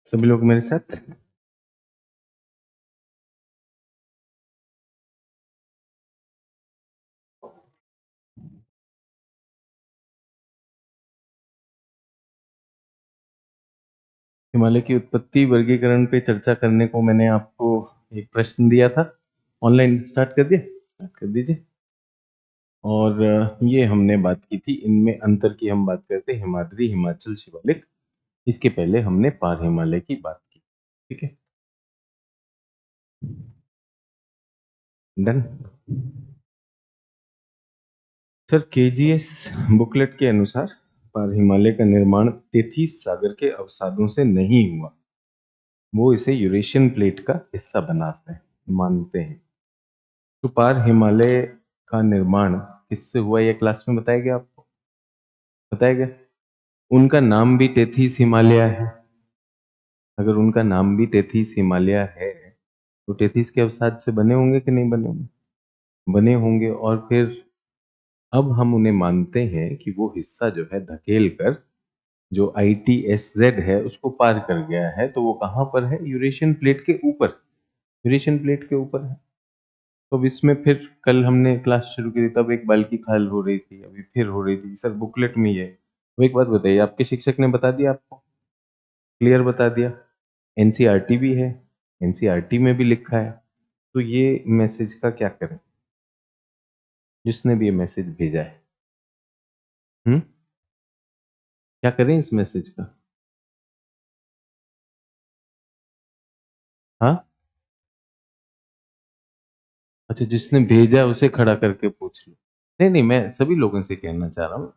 सभी लोग मेरे साथ। हिमालय की उत्पत्ति वर्गीकरण पे चर्चा करने को मैंने आपको एक प्रश्न दिया था। ऑनलाइन स्टार्ट कर दिया, स्टार्ट कर दीजिए। और ये हमने बात की थी, इनमें अंतर की हम बात करते, हिमाद्री, हिमाचल, शिवालिक। इसके पहले हमने पार हिमालय की बात की। ठीक है, डन। सर, केजीएस बुकलेट के अनुसार पार हिमालय का निर्माण तेथीस सागर के अवसादों से नहीं हुआ। वो इसे यूरेशियन प्लेट का हिस्सा बनाते हैं, मानते हैं। तो पार हिमालय का निर्माण किससे हुआ, यह क्लास में बताया गया, आपको बताया गया। उनका नाम भी टेथीस हिमालय है। अगर उनका नाम भी टेथीस हिमालय है तो टेथीस के अवसाद से बने होंगे कि नहीं बने होंगे? बने होंगे। और फिर अब हम उन्हें मानते हैं कि वो हिस्सा जो है धकेल कर जो ITSZ है उसको पार कर गया है। तो वो कहां पर है? यूरेशियन प्लेट के ऊपर। यूरेशियन प्लेट के ऊपर है। तो अब इसमें फिर कल हमने क्लास शुरू की थी, तब एक बाल की खाल हो रही थी, अभी फिर हो रही थी। सर, बुकलेट में ये वो एक बात बताइए, आपके शिक्षक ने बता दिया आपको? क्लियर बता दिया। एनसीईआरटी भी है, एनसीईआरटी में भी लिखा है। तो ये मैसेज का क्या करें, जिसने भी ये मैसेज भेजा है? क्या करें इस मैसेज का? हाँ, अच्छा, जिसने भेजा है उसे खड़ा करके पूछ लो। नहीं नहीं, मैं सभी लोगों से कहना चाह रहा हूँ,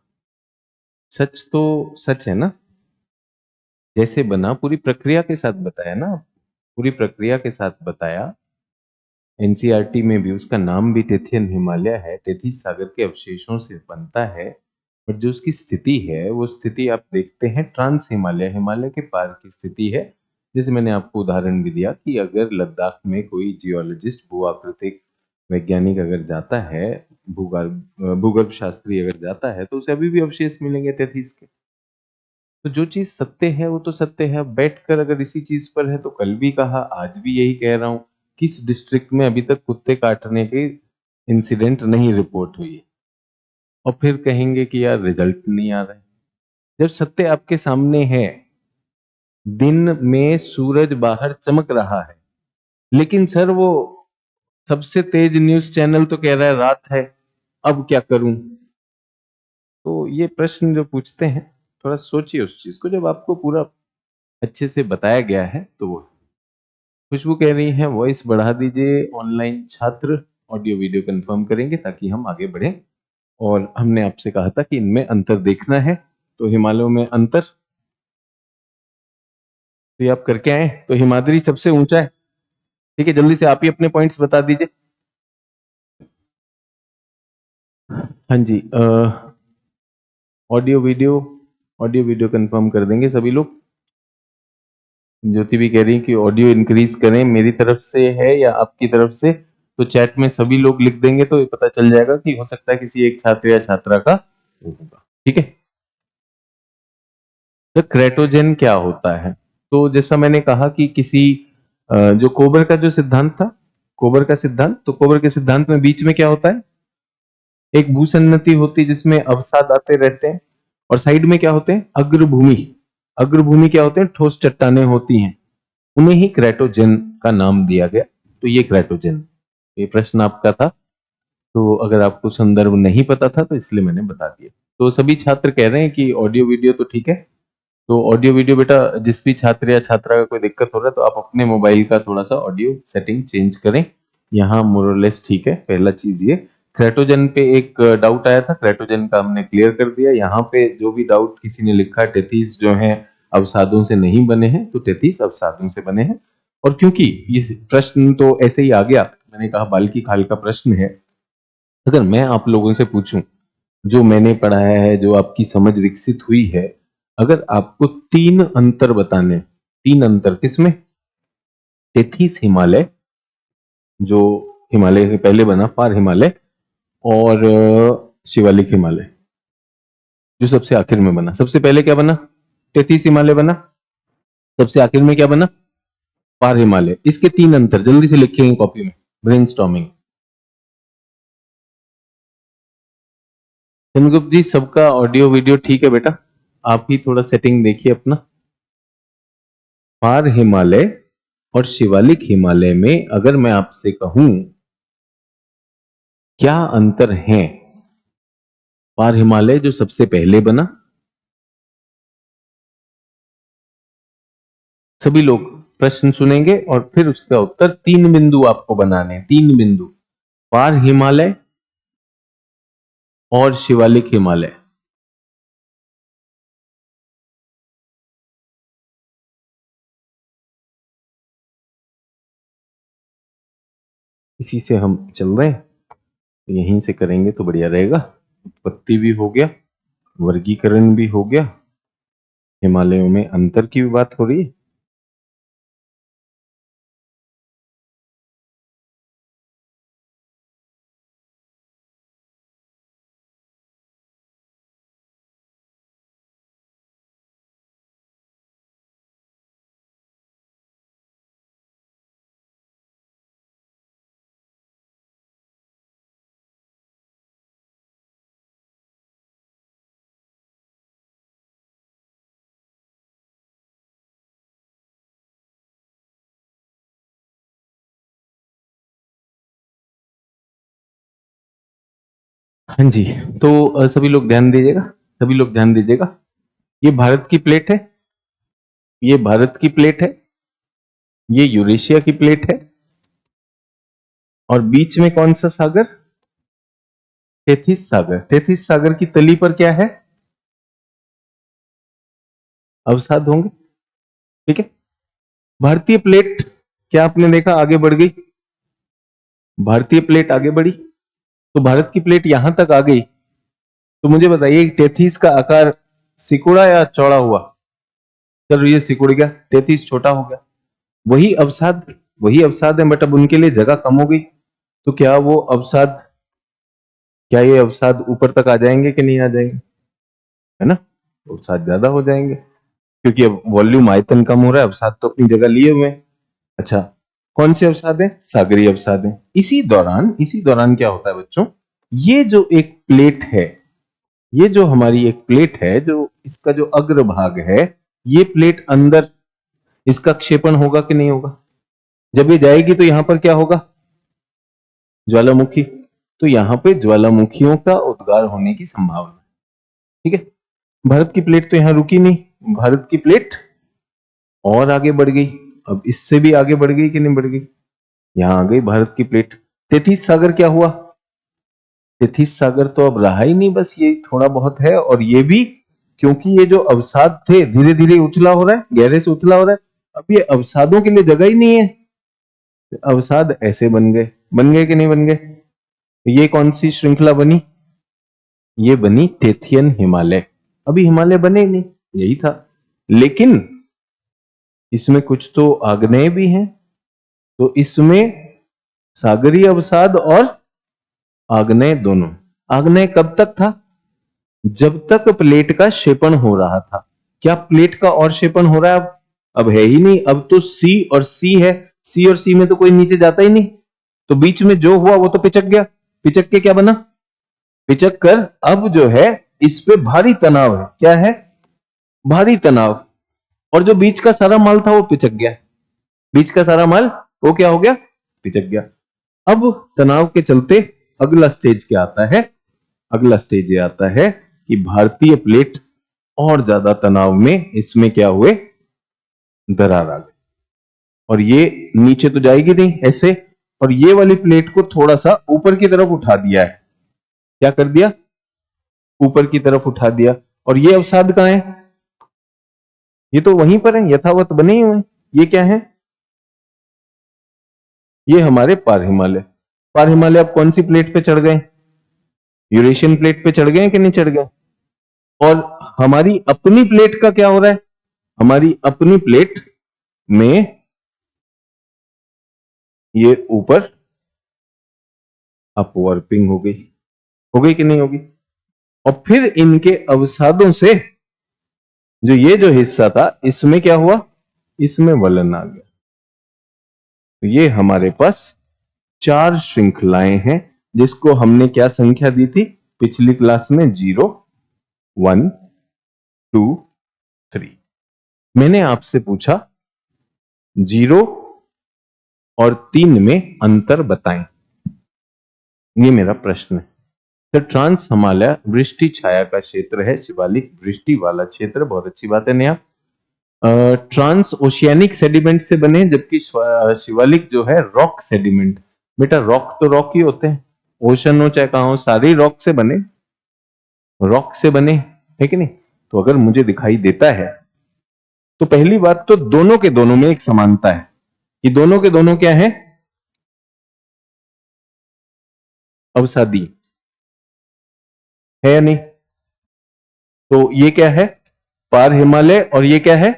सच तो सच है ना। जैसे बना पूरी प्रक्रिया के साथ बताया ना, पूरी प्रक्रिया के साथ बताया। एनसीईआरटी में भी उसका नाम भी टेथियन हिमालय है, टेथिस सागर के अवशेषों से बनता है। पर जो उसकी स्थिति है, वो स्थिति आप देखते हैं ट्रांस हिमालय, हिमालय के पार की स्थिति है। जैसे मैंने आपको उदाहरण भी दिया कि अगर लद्दाख में कोई जियोलॉजिस्ट, भूआकृतिक वैज्ञानिक अगर जाता है, भूगर्भ भूगर्भ शास्त्री अगर जाता है, तो उसे अभी भी अवशेष मिलेंगे टेथिस के। तो जो चीज सत्य है वो तो सत्य है। बैठकर अगर इसी चीज पर है तो कल भी कहा, आज भी यही कह रहा हूं, किस डिस्ट्रिक्ट में अभी तक कुत्ते काटने के इंसिडेंट नहीं रिपोर्ट हुई है? और फिर कहेंगे कि यार रिजल्ट नहीं आ रहा है। जब सत्य आपके सामने है, दिन में सूरज बाहर चमक रहा है, लेकिन सर वो सबसे तेज न्यूज चैनल तो कह रहा है रात है, अब क्या करूं? तो ये प्रश्न जो पूछते हैं, थोड़ा सोचिए उस चीज को। जब आपको पूरा अच्छे से बताया गया है तो वो। खुशबू कह रही है वॉइस बढ़ा दीजिए, ऑनलाइन छात्र ऑडियो वीडियो कंफर्म करेंगे ताकि हम आगे बढ़ें। और हमने आपसे कहा था कि इनमें अंतर देखना है, तो हिमालयों में अंतर तो ये आप करके आए। तो हिमाद्री सबसे ऊंचा है। ठीक है, जल्दी से आप ही अपने पॉइंट्स बता दीजिए। हाँ जी, audio video, audio video confirm कर देंगे सभी लोग। ज्योति भी कह रही है कि ऑडियो इंक्रीज करें, मेरी तरफ से है या आपकी तरफ से? तो चैट में सभी लोग लिख देंगे तो ये पता चल जाएगा कि हो सकता है किसी एक छात्र या छात्रा का होगा। ठीक है। तो क्रेटोजेन क्या होता है? तो जैसा मैंने कहा कि किसी जो कोबर का जो सिद्धांत था, कोबर का सिद्धांत, तो कोबर के सिद्धांत में बीच में क्या होता है? एक भूसन्नति होती है जिसमें अवसाद आते रहते हैं। और साइड में क्या होते हैं? अग्रभूमि। अग्रभूमि क्या होते हैं? ठोस चट्टानें होती हैं। उन्हें ही क्रेटोजेन का नाम दिया गया। तो ये क्रेटोजेन, ये प्रश्न आपका था। तो अगर आपको संदर्भ नहीं पता था तो इसलिए मैंने बता दिया। तो सभी छात्र कह रहे हैं कि ऑडियो वीडियो तो ठीक है। तो ऑडियो वीडियो बेटा, जिस भी छात्र या छात्रा का कोई दिक्कत हो रहा है तो आप अपने मोबाइल का थोड़ा सा ऑडियो सेटिंग चेंज करें। यहाँ मोरलेस ठीक है। पहला चीज ये, क्रेटोजन पे एक डाउट आया था, क्रेटोजन का हमने क्लियर कर दिया। यहाँ पे जो भी डाउट किसी ने लिखा, टेथीस जो है अवसादों से नहीं बने हैं, तो टेथीस अवसादों से बने हैं। और क्योंकि ये प्रश्न तो ऐसे ही आ गया, मैंने कहा बाल की खाल का प्रश्न है। अगर मैं आप लोगों से पूछूं, जो मैंने पढ़ाया है, जो आपकी समझ विकसित हुई है, अगर आपको तीन अंतर बताने, तीन अंतर किसमें? टेथीस हिमालय, जो हिमालय से पहले बना, पार हिमालय, और शिवालिक हिमालय जो सबसे आखिर में बना। सबसे पहले क्या बना? टेथीस हिमालय बना। सबसे आखिर में क्या बना? पार हिमालय। इसके 3 अंतर जल्दी से लिखेंगे कॉपी में, ब्रेनस्टॉर्मिंग। चंद्रगुप्त जी सबका ऑडियो वीडियो ठीक है बेटा? आप ही थोड़ा सेटिंग देखिए अपना। पार हिमालय और शिवालिक हिमालय में अगर मैं आपसे कहूं क्या अंतर है? पार हिमालय जो सबसे पहले बना, सभी लोग प्रश्न सुनेंगे और फिर उसका उत्तर 3 बिंदु आपको बनाने हैं, 3 बिंदु। पार हिमालय और शिवालिक हिमालय। इसी से हम चल रहे हैं, यहीं से करेंगे तो बढ़िया रहेगा। उत्पत्ति भी हो गया, वर्गीकरण भी हो गया, हिमालयों में अंतर की भी बात हो रही है। हाँ जी, तो सभी लोग ध्यान दीजिएगा, सभी लोग ध्यान दीजिएगा। ये भारत की प्लेट है, ये भारत की प्लेट है, ये यूरेशिया की प्लेट है, और बीच में कौन सा सागर? टेथिस सागर। टेथिस सागर की तली पर क्या है? अवसाद होंगे। ठीक है। भारतीय प्लेट क्या आपने देखा आगे बढ़ गई? भारतीय प्लेट आगे बढ़ी, तो भारत की प्लेट यहां तक आ गई। तो मुझे बताइए टेथिस का आकार सिकुड़ा या चौड़ा हुआ? चलो ये सिकुड़ गया, टेथिस छोटा हो गया। वही अवसाद, वही अवसाद है, बट अब उनके लिए जगह कम हो गई। तो क्या वो अवसाद, क्या ये अवसाद ऊपर तक आ जाएंगे कि नहीं आ जाएंगे? है ना, अवसाद ज्यादा हो जाएंगे क्योंकि अब वॉल्यूम, आयतन कम हो रहा है, अवसाद तो अपनी जगह लिए हुए हैं। अच्छा, कौन से अवसाद है? सागरीय अवसाद है। इसी दौरान क्या होता है बच्चों, ये जो एक प्लेट है, ये जो हमारी एक प्लेट है, जो इसका जो अग्रभाग है, ये प्लेट अंदर, इसका क्षेपण होगा कि नहीं होगा? जब ये जाएगी तो यहां पर क्या होगा? ज्वालामुखी। तो यहां पे ज्वालामुखियों का उद्गार होने की संभावना है। ठीक है। भारत की प्लेट तो यहां रुकी नहीं, भारत की प्लेट और आगे बढ़ गई। अब इससे भी आगे बढ़ गई कि नहीं बढ़ गई? यहां आ गई भारत की प्लेट। तेथिस सागर क्या हुआ? तेथिस सागर तो अब रहा ही नहीं, बस ये थोड़ा बहुत है, और ये भी क्योंकि ये जो अवसाद थे धीरे धीरे उथला हो रहा है, गहरे से उथला हो रहा है। अब ये अवसादों के लिए जगह ही नहीं है, अवसाद ऐसे बन गए कि नहीं बन गए? ये कौन सी श्रृंखला बनी? ये बनी टेथियन हिमालय। अभी हिमालय बने ही नहीं, यही था। लेकिन इसमें कुछ तो आग्नेय भी हैं, तो इसमें सागरीय अवसाद और आग्नेय दोनों। आग्नेय कब तक था? जब तक प्लेट का क्षेपण हो रहा था। क्या प्लेट का और क्षेपण हो रहा है अब है ही नहीं। अब तो सी और सी है, सी और सी में तो कोई नीचे जाता ही नहीं, तो बीच में जो हुआ वो तो पिचक गया। पिचक के क्या बना? पिचक कर अब जो है इस पे भारी तनाव है। क्या है? भारी तनाव। और जो बीच का सारा माल था वो पिचक गया, बीच का सारा माल वो क्या हो गया? पिचक गया। अब तनाव के चलते अगला स्टेज क्या आता है? अगला स्टेज ये आता है कि भारतीय प्लेट और ज्यादा तनाव में, इसमें क्या हुए? दरार आ गई, और ये नीचे तो जाएगी नहीं ऐसे, और ये वाली प्लेट को थोड़ा सा ऊपर की तरफ उठा दिया है। क्या कर दिया? ऊपर की तरफ उठा दिया। और ये अवसाद कहां है? ये तो वहीं पर है, यथावत बने ही हुए। ये क्या है? ये हमारे पार हिमालय। पार हिमालय अब कौन सी प्लेट पे चढ़ गए? यूरेशियन प्लेट पे चढ़ गए कि नहीं चढ़ गए? और हमारी अपनी प्लेट का क्या हो रहा है? हमारी अपनी प्लेट में ये ऊपर अपवर्पिंग हो गई कि नहीं होगी? और फिर इनके अवसादों से जो ये जो हिस्सा था, इसमें क्या हुआ? इसमें वलन आ गया। तो ये हमारे पास 4 श्रृंखलाएं हैं, जिसको हमने क्या संख्या दी थी पिछली क्लास में? 0, 1, 2, 3। मैंने आपसे पूछा 0 और 3 में अंतर बताएं। ये मेरा प्रश्न है। तो ट्रांस हिमालय वृष्टि छाया का क्षेत्र है, शिवालिक वृष्टि वाला क्षेत्र। बहुत अच्छी बात है नया। ट्रांस ओशियानिक सेडिमेंट से बने, जबकि शिवालिक जो है रॉक सेडिमेंट। बेटा रॉक तो रॉक ही होते हैं, ओशन हो चाहे कहां हो, सारे रॉक से बने, रॉक से बने, है कि नहीं? तो अगर मुझे दिखाई देता है तो पहली बात तो दोनों के दोनों में एक समानता है कि दोनों के दोनों क्या है? अवसादी है या नहीं? तो ये क्या है? पार हिमालय, और ये क्या है?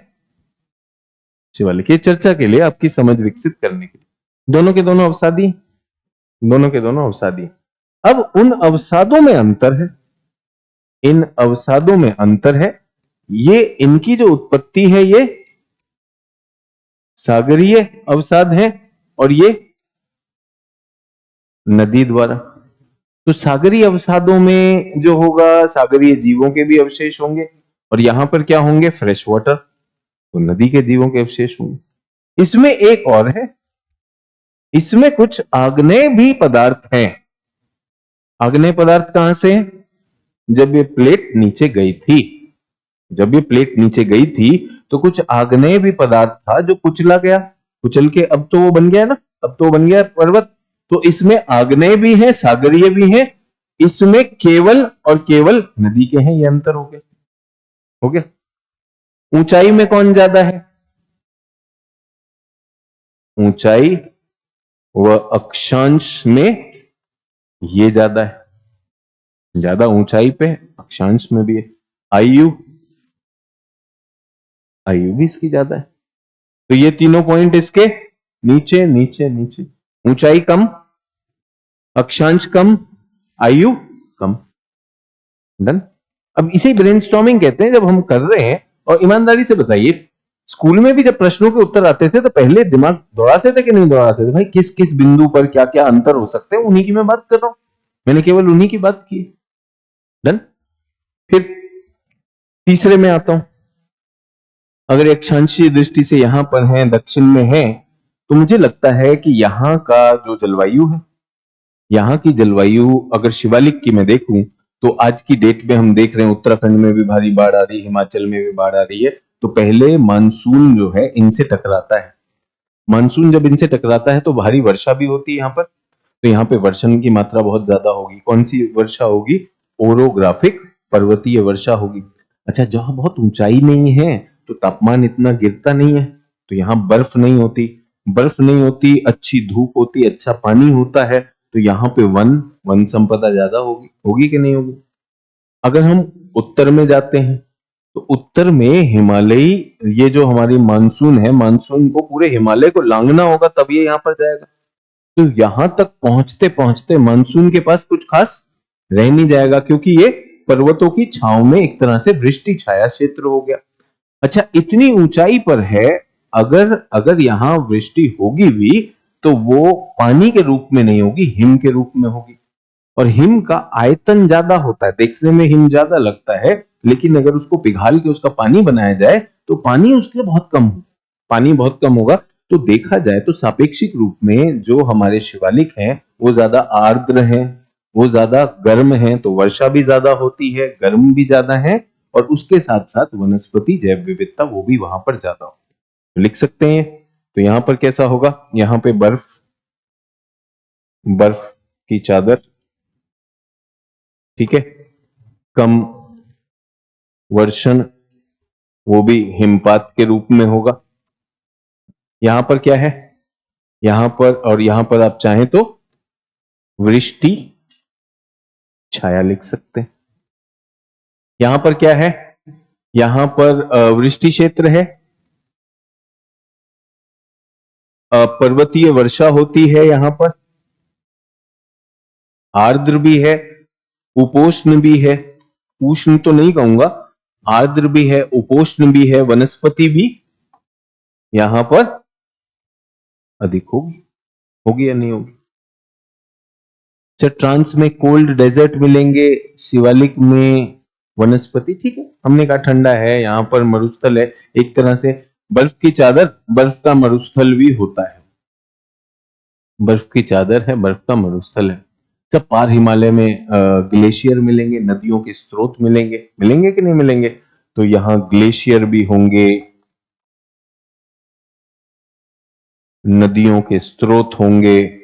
शिवालिक। ये चर्चा के लिए, आपकी समझ विकसित करने के लिए। दोनों के दोनों अवसादी, दोनों के दोनों अवसादी। अब उन अवसादों में अंतर है, इन अवसादों में अंतर है। ये इनकी जो उत्पत्ति है ये सागरीय अवसाद है, और ये नदी द्वारा। तो सागरीय अवसादों में जो होगा, सागरीय जीवों के भी अवशेष होंगे, और यहां पर क्या होंगे? फ्रेश वाटर, तो नदी के जीवों के अवशेष होंगे। इसमें एक और है, इसमें कुछ आग्नेय भी पदार्थ हैं। आग्नेय पदार्थ कहां से? जब ये प्लेट नीचे गई थी, जब ये प्लेट नीचे गई थी तो कुछ आग्नेय भी पदार्थ था जो कुचला गया, कुचल के अब तो वो बन गया ना, अब तो बन गया पर्वत। तो इसमें आग्नेय भी है, सागरीय भी है। इसमें केवल और केवल नदी के हैं, ये अंतर हो गया, हो गया। ऊंचाई में कौन ज्यादा है? ऊंचाई व अक्षांश में ये ज्यादा है, ज्यादा ऊंचाई पे, अक्षांश में भी है। आयु, आयु भी इसकी ज्यादा है। तो ये तीनों पॉइंट इसके नीचे नीचे नीचे। ऊंचाई कम, अक्षांश कम, आयु कम। डन। अब इसे ब्रेनस्टॉर्मिंग कहते हैं जब हम कर रहे हैं। और ईमानदारी से बताइए, स्कूल में भी जब प्रश्नों के उत्तर आते थे तो पहले दिमाग दौड़ाते थे कि नहीं दौड़ाते थे? भाई किस किस बिंदु पर क्या क्या अंतर हो सकते हैं, उन्हीं की मैं बात कर रहा हूं। मैंने केवल उन्हीं की बात की। डन। फिर तीसरे में आता हूं। अगर अक्षांशीय दृष्टि से यहां पर है, दक्षिण में है, तो मुझे लगता है कि यहां का जो जलवायु है, यहाँ की जलवायु अगर शिवालिक की मैं देखूं तो आज की डेट में हम देख रहे हैं उत्तराखंड में भी भारी बाढ़ आ रही है, हिमाचल में भी बाढ़ आ रही है। तो पहले मानसून जो है इनसे टकराता है। मानसून जब इनसे टकराता है तो भारी वर्षा भी होती है यहाँ पर। तो यहाँ पे वर्षण की मात्रा बहुत ज्यादा होगी। कौन सी वर्षा होगी? ओरोग्राफिक पर्वतीय वर्षा होगी। अच्छा, जहां बहुत ऊंचाई नहीं है तो तापमान इतना गिरता नहीं है, तो यहाँ बर्फ नहीं होती। बर्फ नहीं होती, अच्छी धूप होती, अच्छा पानी होता है, तो यहाँ पे वन संपदा ज्यादा होगी, होगी कि नहीं होगी? अगर हम उत्तर में जाते हैं तो उत्तर में हिमालयी, ये जो हमारी मानसून है, मानसून को पूरे हिमालय को लांघना होगा तब ये यहाँ पर जाएगा। तो यहां तक पहुंचते पहुंचते मानसून के पास कुछ खास रह नहीं जाएगा, क्योंकि ये पर्वतों की छांव में एक तरह से वृष्टि छाया क्षेत्र हो गया। अच्छा, इतनी ऊंचाई पर है, अगर अगर यहां वृष्टि होगी भी तो वो पानी के रूप में नहीं होगी, हिम के रूप में होगी। और हिम का आयतन ज्यादा होता है, देखने में हिम ज्यादा लगता है, लेकिन अगर उसको पिघाल के उसका पानी बनाया जाए तो पानी उसके बहुत कम हो, पानी बहुत कम होगा। तो देखा जाए तो सापेक्षिक रूप में जो हमारे शिवालिक हैं वो ज्यादा आर्द्र हैं, वो ज्यादा गर्म हैं, तो वर्षा भी ज्यादा होती है, गर्म भी ज्यादा है, और उसके साथ साथ वनस्पति जैव विविधता वो भी वहां पर ज्यादा हो। तो लिख सकते हैं। तो यहां पर कैसा होगा? यहां पे बर्फ, बर्फ की चादर, ठीक है। कम वर्षण, वो भी हिमपात के रूप में होगा। यहां पर क्या है? यहां पर और यहां पर आप चाहें तो वृष्टि छाया लिख सकते हैं। यहां पर क्या है? यहां पर वृष्टि क्षेत्र है, पर्वतीय वर्षा होती है, यहां पर आर्द्र भी है, उपोष्ण भी है। उष्ण तो नहीं कहूंगा, आर्द्र भी है, उपोष्ण भी है, वनस्पति भी यहां पर अधिक होगी, होगी या नहीं होगी? अच्छा, ट्रांस में कोल्ड डेजर्ट मिलेंगे, शिवालिक में वनस्पति, ठीक है, हमने कहा ठंडा है, यहां पर मरुस्थल है, एक तरह से बर्फ की चादर, बर्फ का मरुस्थल भी होता है, बर्फ की चादर है, बर्फ का मरुस्थल है। जब पार हिमालय में ग्लेशियर मिलेंगे, नदियों के स्रोत मिलेंगे, मिलेंगे कि नहीं मिलेंगे? तो यहाँ ग्लेशियर भी होंगे, नदियों के स्रोत होंगे।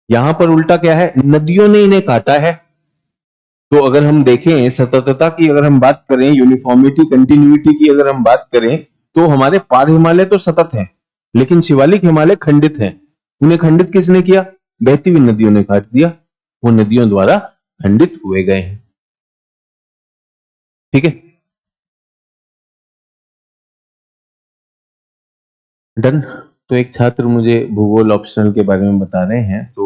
यहां पर उल्टा क्या है, नदियों ने इन्हें काटा है। तो अगर हम देखें सततता की, अगर हम बात करें, यूनिफॉर्मिटी कंटिन्यूटी की अगर हम बात करें, तो हमारे पार हिमालय तो सतत है, लेकिन शिवालिक हिमालय खंडित है। उन्हें खंडित किसने किया? बहती हुई नदियों ने काट दिया, वो नदियों द्वारा खंडित हुए गए हैं। ठीक है, डन। तो एक छात्र मुझे भूगोल ऑप्शनल के बारे में बता रहे हैं, तो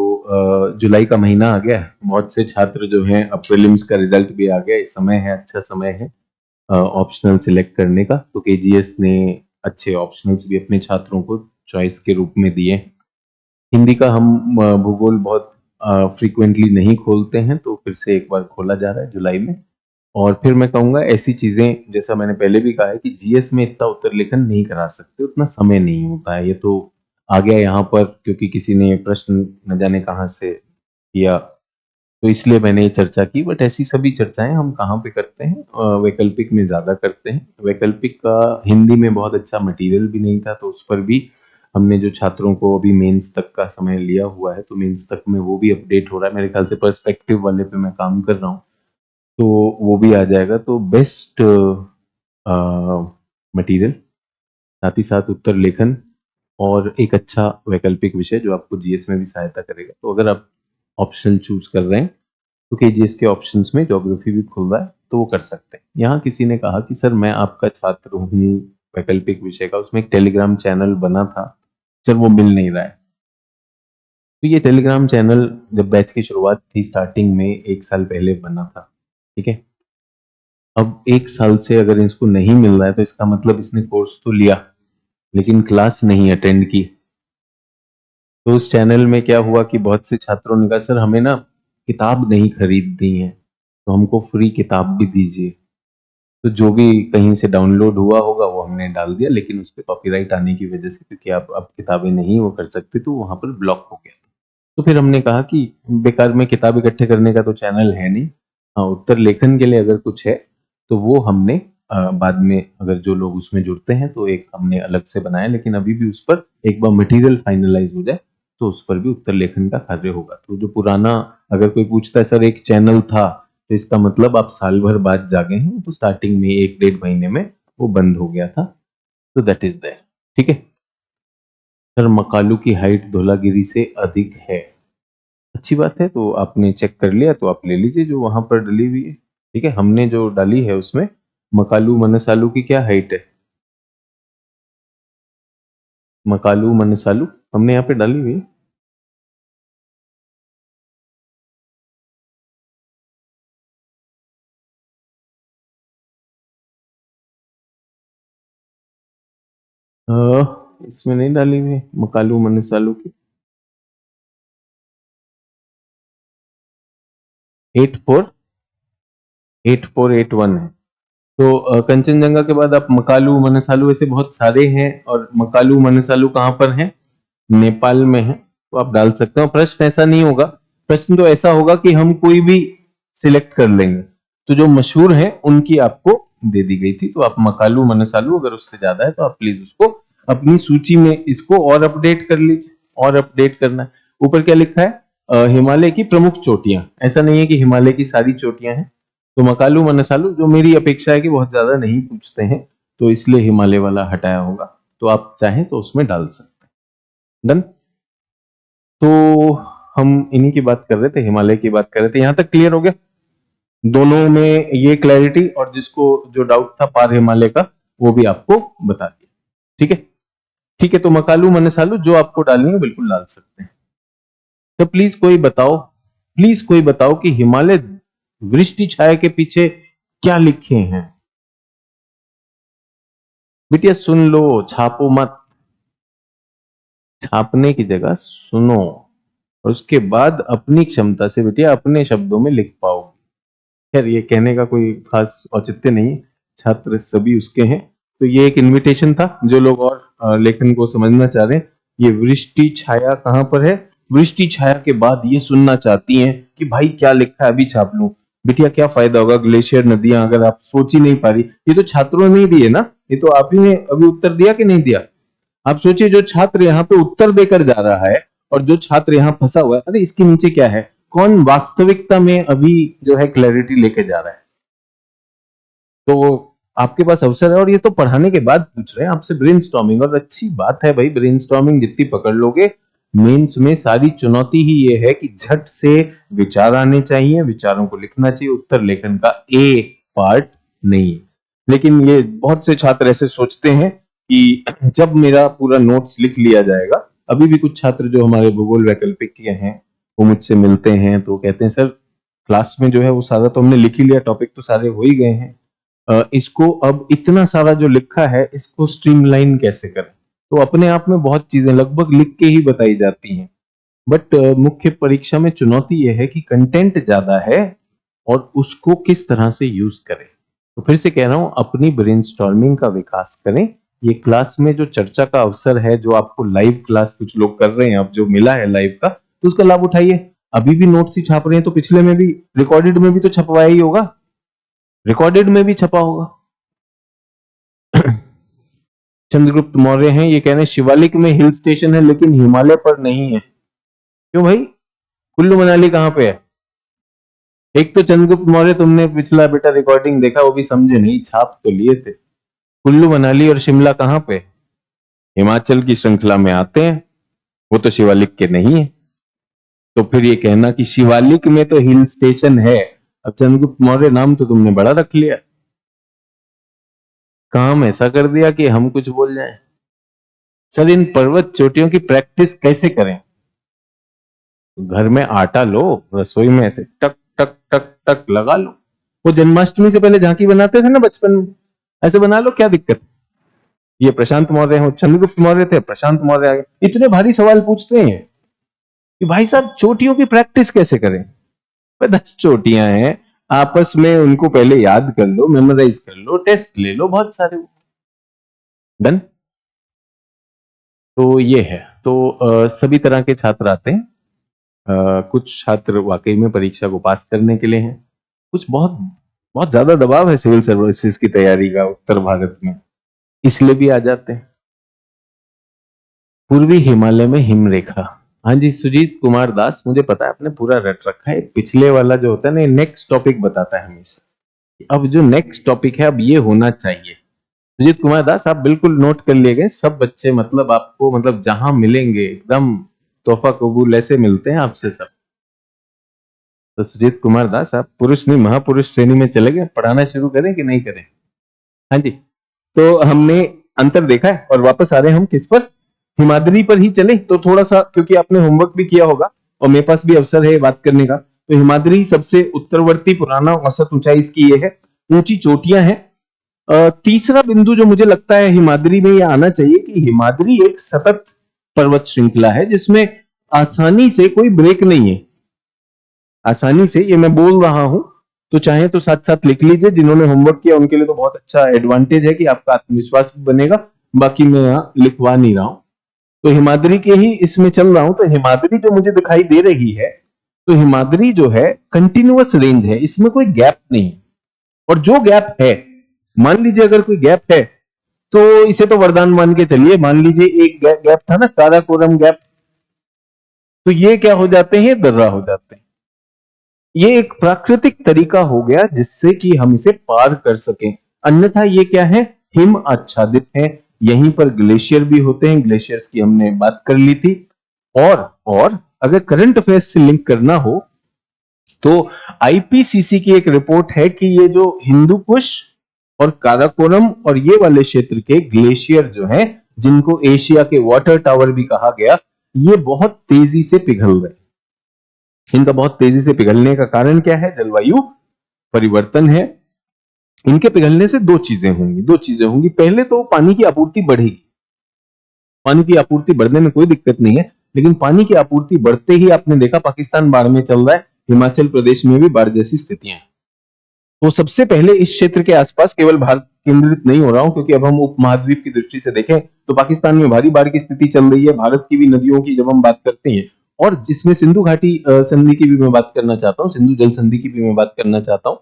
जुलाई का महीना आ गया है, बहुत से छात्र जो हैं, अब प्रीलिम्स का रिजल्ट भी आ गया, इस समय है, अच्छा समय है ऑप्शनल सिलेक्ट करने का। तो केजीएस ने अच्छे ऑप्शनल्स भी अपने छात्रों को चॉइस के रूप में दिए। हिंदी का हम भूगोल बहुत फ्रीक्वेंटली नहीं खोलते हैं, तो फिर से एक बार खोला जा रहा है जुलाई में। और फिर मैं कहूंगा ऐसी चीजें, जैसा मैंने पहले भी कहा है कि जीएस में इतना उत्तर लेखन नहीं करा सकते, उतना समय नहीं होता है। ये तो आ गया यहाँ पर क्योंकि किसी ने प्रश्न न जाने कहाँ से किया, तो इसलिए मैंने ये चर्चा की। बट ऐसी सभी चर्चाएं हम कहाँ पे करते हैं? वैकल्पिक में ज्यादा करते हैं। वैकल्पिक का हिंदी में बहुत अच्छा मटेरियल भी नहीं था, तो उस पर भी हमने जो छात्रों को अभी मेंस तक का समय लिया हुआ है, तो मेंस तक में वो भी अपडेट हो रहा है मेरे ख्याल से। पर्सपेक्टिव वाले पे मैं काम कर रहा हूँ, तो वो भी आ जाएगा। तो बेस्ट मटेरियल, साथ ही साथ उत्तर लेखन और एक अच्छा वैकल्पिक विषय जो आपको जीएस में भी सहायता करेगा। तो अगर आप ऑप्शन चूज कर रहे हैं, तो केजीएस के ऑप्शंस में ज्योग्राफी भी खुल रहा है, तो वो कर सकते हैं। यहाँ किसी ने कहा कि सर मैं आपका छात्र हूँ वैकल्पिक विषय का, उसमें एक टेलीग्राम चैनल बना था सर, वो मिल नहीं रहा है। तो ये टेलीग्राम चैनल जब बैच की शुरुआत थी, स्टार्टिंग में 1 साल पहले बना था, ठीक है। अब 1 साल से अगर इसको नहीं मिल रहा है, तो इसका मतलब इसने कोर्स तो लिया लेकिन क्लास नहीं अटेंड की। तो उस चैनल में क्या हुआ कि बहुत से छात्रों ने कहा सर हमें ना किताब नहीं खरीदनी है, तो हमको फ्री किताब भी दीजिए। तो जो भी कहीं से डाउनलोड हुआ होगा वो हमने डाल दिया, लेकिन उस पर कॉपीराइट आने की वजह से, क्योंकि आप अब किताबें नहीं वो कर सकते, तो वहां पर ब्लॉक हो गया। तो फिर हमने कहा कि बेकार में किताब इकट्ठे करने का तो चैनल है नहीं। हाँ, उत्तर लेखन के लिए अगर कुछ है तो वो हमने बाद में, अगर जो लोग उसमें जुड़ते हैं, तो एक हमने अलग से बनाया। लेकिन अभी भी उस पर एक बार मटेरियल फाइनलाइज हो जाए तो उस पर भी उत्तर लेखन का कार्य होगा। तो जो पुराना, अगर कोई पूछता है सर एक चैनल था, तो इसका मतलब आप साल भर बाद जागे हैं, तो स्टार्टिंग में 1 डेढ़ महीने में वो बंद हो गया था। तो दैट इज देयर। ठीक है सर, मकालू की हाइट धौलागिरी से अधिक है, अच्छी बात है। तो आपने चेक कर लिया तो आप ले लीजिए जो वहां पर डली हुई है। ठीक है, हमने जो डाली है उसमें मकालू मनसालू की क्या हाइट है? मकालू मनसालू हमने यहाँ पे डाली हुई है। इसमें नहीं डाली हुई है मकालू मनसालू की। 8481 है। तो कंचनजंगा के बाद आप मकालू मनसालू, ऐसे बहुत सारे हैं, और मकालू मनसालू कहाँ पर है? नेपाल में है। तो आप डाल सकते हो। प्रश्न ऐसा नहीं होगा, प्रश्न तो ऐसा होगा कि हम कोई भी सिलेक्ट कर लेंगे, तो जो मशहूर है उनकी आपको दे दी गई थी। तो आप मकालू मनसालू, अगर उससे ज्यादा है तो आप प्लीज उसको अपनी सूची में इसको और अपडेट कर लीजिए। और अपडेट करना है, ऊपर क्या लिखा है? हिमालय की प्रमुख चोटियां। ऐसा नहीं है कि हिमालय की सारी चोटियां हैं। तो मकालू मनसालू, जो मेरी अपेक्षा है कि बहुत ज्यादा नहीं पूछते हैं, तो इसलिए हिमालय वाला हटाया होगा। तो आप चाहें तो उसमें डाल सकते हैं। डन। तो हम इन्हीं की बात कर रहे थे, हिमालय की बात कर रहे थे, यहां तक क्लियर हो गया दोनों में ये क्लैरिटी? और जिसको जो डाउट था पार हिमालय का, वो भी आपको बता दिया। ठीक है, ठीक है। तो मकालू मनसालू जो आपको डालनी है बिल्कुल डाल सकते हैं। तो प्लीज कोई बताओ, प्लीज कोई बताओ कि हिमालय वृष्टि छाया के पीछे क्या लिखे हैं? बिटिया सुन लो, छापो मत। छापने की जगह सुनो, और उसके बाद अपनी क्षमता से बिटिया अपने शब्दों में लिख पाओ। खैर ये कहने का कोई खास औचित्य नहीं, छात्र सभी उसके हैं। तो ये एक इनविटेशन था, जो लोग और लेखन को समझना चाह रहे हैं। ये वृष्टि छाया कहाँ पर है? वृष्टि छाया के बाद ये सुनना चाहती हैं कि भाई क्या लिखा है, अभी छाप लूं। बिटिया क्या फायदा होगा, ग्लेशियर नदियां अगर आप सोच ही नहीं पा रही। ये तो छात्रों ने ही दिए ना, ये तो आप ही ने अभी उत्तर दिया कि नहीं दिया। आप सोचिए, जो छात्र यहाँ पे उत्तर देकर जा रहा है और जो छात्र यहाँ फंसा हुआ है, अरे इसके नीचे क्या है, कौन वास्तविकता में अभी जो है क्लैरिटी लेके जा रहा है। तो आपके पास अवसर है, और ये तो पढ़ाने के बाद पूछ रहे हैं आपसे ब्रेनस्टॉर्मिंग, और अच्छी बात है भाई, ब्रेनस्टॉर्मिंग जितनी पकड़ लोगे। मेंस में सारी चुनौती ही ये है कि झट से विचार आने चाहिए, विचारों को लिखना चाहिए, उत्तर लेखन का ए पार्ट नहीं है। लेकिन ये बहुत से छात्र ऐसे सोचते हैं कि जब मेरा पूरा नोट्स लिख लिया जाएगा, अभी भी कुछ छात्र जो हमारे भूगोल वैकल्पिक के हैं वो मुझसे मिलते हैं तो कहते हैं सर क्लास में जो है वो सारा तो हमने लिख ही लिया, टॉपिक तो सारे हो ही गए हैं, इसको अब इतना सारा जो लिखा है इसको स्ट्रीमलाइन कैसे करें। तो अपने आप में बहुत चीजें लगभग लिख के ही बताई जाती हैं, बट मुख्य परीक्षा में चुनौती यह है कि कंटेंट ज्यादा है और उसको किस तरह से यूज करें। तो फिर से कह रहा हूं, अपनी ब्रेनस्टॉर्मिंग का विकास करें। ये क्लास में जो चर्चा का अवसर है, जो आपको लाइव क्लास कुछ लोग कर रहे हैं, अब जो मिला है लाइव का, तो उसका लाभ उठाइए। अभी भी नोट्स ही छाप रहे हैं तो पिछले में भी, रिकॉर्डेड में भी तो छपवाया ही होगा, रिकॉर्डेड में भी छपा होगा। चंद्रगुप्त मौर्य हैं, ये कह रहे हैं शिवालिक में हिल स्टेशन है लेकिन हिमालय पर नहीं है। क्यों भाई, कुल्लू मनाली कहां पे है? एक तो चंद्रगुप्त मौर्य तुमने पिछला बेटा रिकॉर्डिंग देखा, वो भी समझे नहीं, छाप तो लिए थे। कुल्लू मनाली और शिमला कहां पे? हिमाचल की श्रृंखला में आते हैं, वो तो शिवालिक के नहीं है। तो फिर ये कहना कि शिवालिक में तो हिल स्टेशन है, अब चंद्रगुप्त मौर्य नाम तो तुमने बड़ा रख लिया, काम ऐसा कर दिया कि हम कुछ बोल जाएं। सर इन पर्वत चोटियों की प्रैक्टिस कैसे करें? घर में आटा लो, रसोई में ऐसे टक टक टक टक लगा लो। वो जन्माष्टमी से पहले झांकी बनाते थे ना बचपन में, ऐसे बना लो, क्या दिक्कत है? ये प्रशांत मौर्य हो, चंद्रगुप्त मौर्य थे, प्रशांत मौर्य आ गए। इतने भारी सवाल पूछते हैं कि भाई साहब चोटियों की प्रैक्टिस कैसे करें? 10 चोटियां हैं, आपस में उनको पहले याद कर लो, मेमोराइज कर लो, टेस्ट ले लो, बहुत सारे। डन। तो ये है, तो सभी तरह के छात्र आते हैं। कुछ छात्र वाकई में परीक्षा को पास करने के लिए हैं, कुछ बहुत बहुत ज्यादा दबाव है सिविल सर्विसेज की तैयारी का उत्तर भारत में, इसलिए भी आ जाते हैं। पूर्वी हिमालय में हिमरेखा, हाँ जी सुजीत कुमार दास, मुझे पता है आपने पूरा रट रखा है। पिछले वाला जो होता है ना, नेक्स्ट टॉपिक बताता है हमेशा, अब जो नेक्स्ट टॉपिक है अब ये होना चाहिए। सुजीत कुमार दास आप बिल्कुल नोट कर लिए गए, सब बच्चे मतलब आपको, मतलब जहां मिलेंगे एकदम तोहफा कबूल ऐसे मिलते हैं आपसे सब। तो सुजीत कुमार दास आप पुरुष नहीं महापुरुष श्रेणी में चले गए, पढ़ाना शुरू करें कि नहीं करें? हाँ जी। तो हमने अंतर देखा है और वापस आ रहे हैं हम किस पर, हिमाद्री पर ही चले। तो थोड़ा सा, क्योंकि आपने होमवर्क भी किया होगा और मेरे पास भी अवसर है बात करने का, तो हिमाद्री सबसे उत्तरवर्ती पुराना औसत ऊंचाई इसकी ये है, ऊंची चोटियां हैं। तीसरा बिंदु जो मुझे लगता है हिमाद्री में ये आना चाहिए कि हिमाद्री एक सतत पर्वत श्रृंखला है जिसमें आसानी से कोई ब्रेक नहीं है। आसानी से, ये मैं बोल रहा हूं तो चाहे तो साथ साथ लिख लीजिए, जिन्होंने होमवर्क किया उनके लिए तो बहुत अच्छा एडवांटेज है कि आपका आत्मविश्वास भी बनेगा। बाकी मैं यहाँ लिखवा नहीं रहा हूं, तो हिमाद्री के ही इसमें चल रहा हूं। तो हिमाद्री जो मुझे दिखाई दे रही है, तो हिमाद्री जो है कंटिन्यूअस रेंज है, इसमें कोई गैप नहीं है। और जो गैप है, मान लीजिए अगर कोई गैप है तो इसे तो वरदान मान के चलिए। मान लीजिए एक गैप था ना, काराकोरम गैप, तो ये क्या हो जाते हैं, दर्रा हो जाते हैं। ये एक प्राकृतिक तरीका हो गया जिससे कि हम इसे पार कर सकें, अन्यथा ये क्या है, हिम आच्छादित है। यहीं पर ग्लेशियर भी होते हैं, ग्लेशियर्स की हमने बात कर ली थी। और अगर करंट अफेयर्स से लिंक करना हो तो आईपीसीसी की एक रिपोर्ट है कि ये जो हिंदू कुश और काराकोरम और ये वाले क्षेत्र के ग्लेशियर जो हैं, जिनको एशिया के वाटर टावर भी कहा गया, ये बहुत तेजी से पिघल रहे। इनका बहुत तेजी से पिघलने का कारण क्या है, जलवायु परिवर्तन है। इनके पिघलने से दो चीजें होंगी। पहले तो पानी की आपूर्ति बढ़ेगी, पानी की आपूर्ति बढ़ने में कोई दिक्कत नहीं है, लेकिन पानी की आपूर्ति बढ़ते ही आपने देखा पाकिस्तान बाढ़ में चल रहा है, हिमाचल प्रदेश में भी बाढ़ जैसी स्थितियां हैं। तो सबसे पहले इस क्षेत्र के आसपास केवल भारत केंद्रित नहीं हो रहा हूं, क्योंकि अब हम उपमहाद्वीप की दृष्टि से देखें तो पाकिस्तान में भारी बाढ़ की स्थिति चल रही है। भारत की भी नदियों की जब हम बात करते हैं, और जिसमें सिंधु घाटी संधि की भी मैं बात करना चाहता हूँ, सिंधु जल संधि की भी मैं बात करना चाहता हूँ।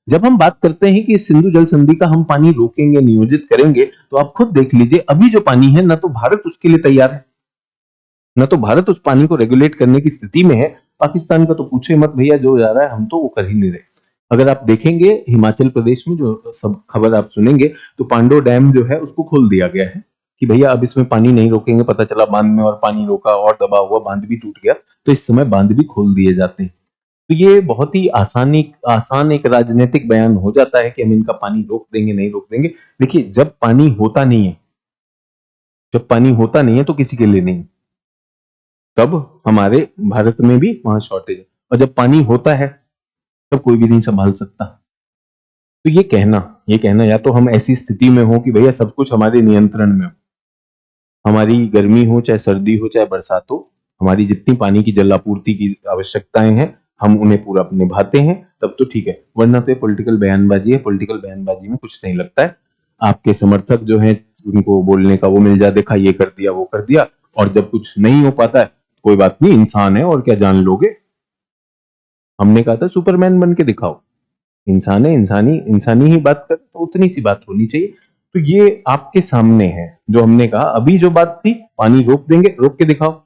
जब हम बात करते हैं कि सिंधु जल संधि का हम पानी रोकेंगे, नियोजित करेंगे, तो आप खुद देख लीजिए अभी जो पानी है ना तो भारत उसके लिए तैयार है, ना तो भारत उस पानी को रेगुलेट करने की स्थिति में है। पाकिस्तान का तो पूछे मत भैया, जो जा रहा है हम तो वो कर ही नहीं रहे। अगर आप देखेंगे हिमाचल प्रदेश में जो सब खबर आप सुनेंगे, तो पांडो डैम जो है उसको खोल दिया गया है कि भैया अब इसमें पानी नहीं रोकेंगे। पता चला बांध में और पानी रोका और दबा हुआ बांध भी टूट गया, तो इस समय बांध भी खोल दिए जाते हैं। तो ये बहुत ही आसान एक राजनीतिक बयान हो जाता है कि हम इनका पानी रोक देंगे, नहीं रोक देंगे। देखिए, जब पानी होता नहीं है तो किसी के लिए नहीं, तब हमारे भारत में भी वहां शॉर्टेज है, और जब पानी होता है तब कोई भी नहीं संभाल सकता। तो ये कहना या तो हम ऐसी स्थिति में हो कि भैया सब कुछ हमारे नियंत्रण में हो, हमारी गर्मी हो चाहे सर्दी हो चाहे बरसात हो, हमारी जितनी पानी की जल आपूर्ति की आवश्यकताएं हैं हम उन्हें पूरा निभाते हैं, तब तो ठीक है। वरना तो ये पॉलिटिकल बयानबाजी है, पॉलिटिकल बयानबाजी में कुछ नहीं लगता है। आपके समर्थक जो हैं उनको बोलने का वो मिल जाए, देखा ये कर दिया वो कर दिया, और जब कुछ नहीं हो पाता है कोई बात नहीं, इंसान है और क्या जान लोगे। हमने कहा था सुपरमैन बन के दिखाओ, इंसान है, इंसानी इंसानी ही बात कर, तो उतनी सी बात होनी चाहिए। तो ये आपके सामने है जो हमने कहा। अभी जो बात थी पानी रोक देंगे, रोक के दिखाओ,